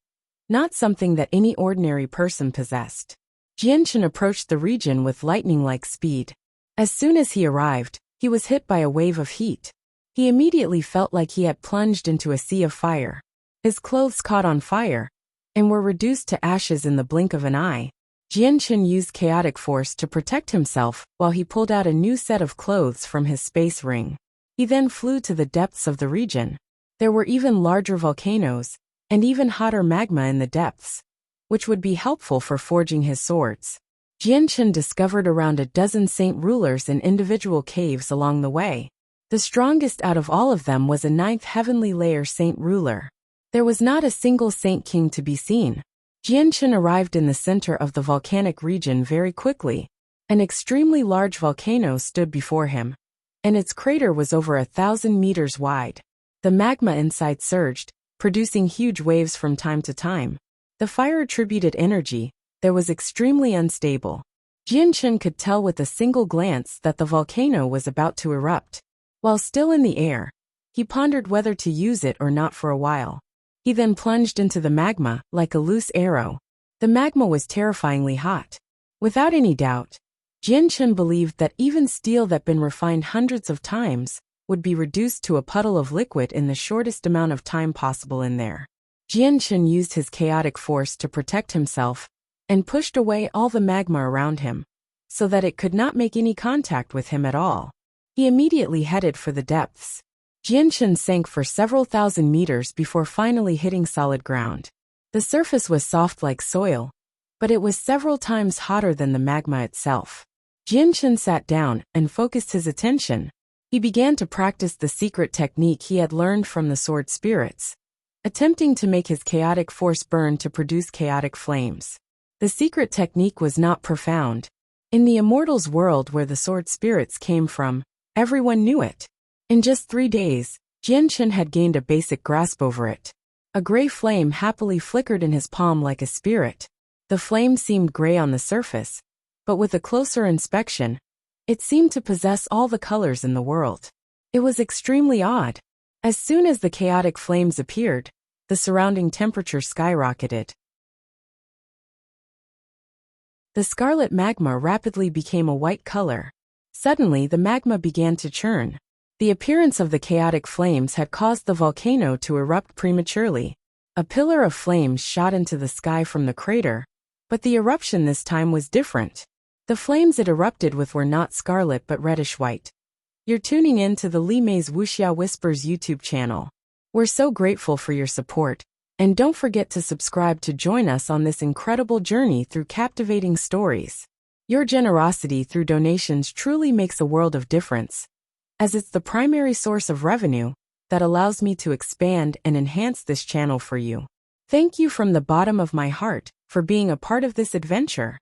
not something that any ordinary person possessed. Jianchen approached the region with lightning-like speed. As soon as he arrived, he was hit by a wave of heat. He immediately felt like he had plunged into a sea of fire. His clothes caught on fire, and were reduced to ashes in the blink of an eye. Jianchen used chaotic force to protect himself while he pulled out a new set of clothes from his space ring. He then flew to the depths of the region. There were even larger volcanoes, and even hotter magma in the depths, which would be helpful for forging his swords. Jianchen discovered around a dozen Saint Rulers in individual caves along the way. The strongest out of all of them was a 9th heavenly layer Saint Ruler. There was not a single Saint King to be seen. Jianchen arrived in the center of the volcanic region very quickly. An extremely large volcano stood before him, and its crater was over 1,000 meters wide. The magma inside surged, producing huge waves from time to time. The fire-attributed energy there was extremely unstable. Jianchen could tell with a single glance that the volcano was about to erupt. While still in the air, he pondered whether to use it or not for a while. He then plunged into the magma like a loose arrow. The magma was terrifyingly hot. Without any doubt, Jianchen believed that even steel that been refined hundreds of times would be reduced to a puddle of liquid in the shortest amount of time possible in there. Jianchen used his chaotic force to protect himself and pushed away all the magma around him, so that it could not make any contact with him at all. He immediately headed for the depths. Jianchen sank for several thousand meters before finally hitting solid ground. The surface was soft like soil, but it was several times hotter than the magma itself. Jianchen sat down and focused his attention. He began to practice the secret technique he had learned from the sword spirits, attempting to make his chaotic force burn to produce chaotic flames. The secret technique was not profound. In the immortals' world where the sword spirits came from, everyone knew it. In just 3 days, Jianchen had gained a basic grasp over it. A gray flame happily flickered in his palm like a spirit. The flame seemed gray on the surface, but with a closer inspection, it seemed to possess all the colors in the world. It was extremely odd. As soon as the chaotic flames appeared, the surrounding temperature skyrocketed. The scarlet magma rapidly became a white color. Suddenly, the magma began to churn. The appearance of the chaotic flames had caused the volcano to erupt prematurely. A pillar of flames shot into the sky from the crater, but the eruption this time was different. The flames it erupted with were not scarlet but reddish-white. You're tuning in to the Li Mei's Wuxia Whispers YouTube channel. We're so grateful for your support, and don't forget to subscribe to join us on this incredible journey through captivating stories. Your generosity through donations truly makes a world of difference, as it's the primary source of revenue that allows me to expand and enhance this channel for you. Thank you from the bottom of my heart for being a part of this adventure.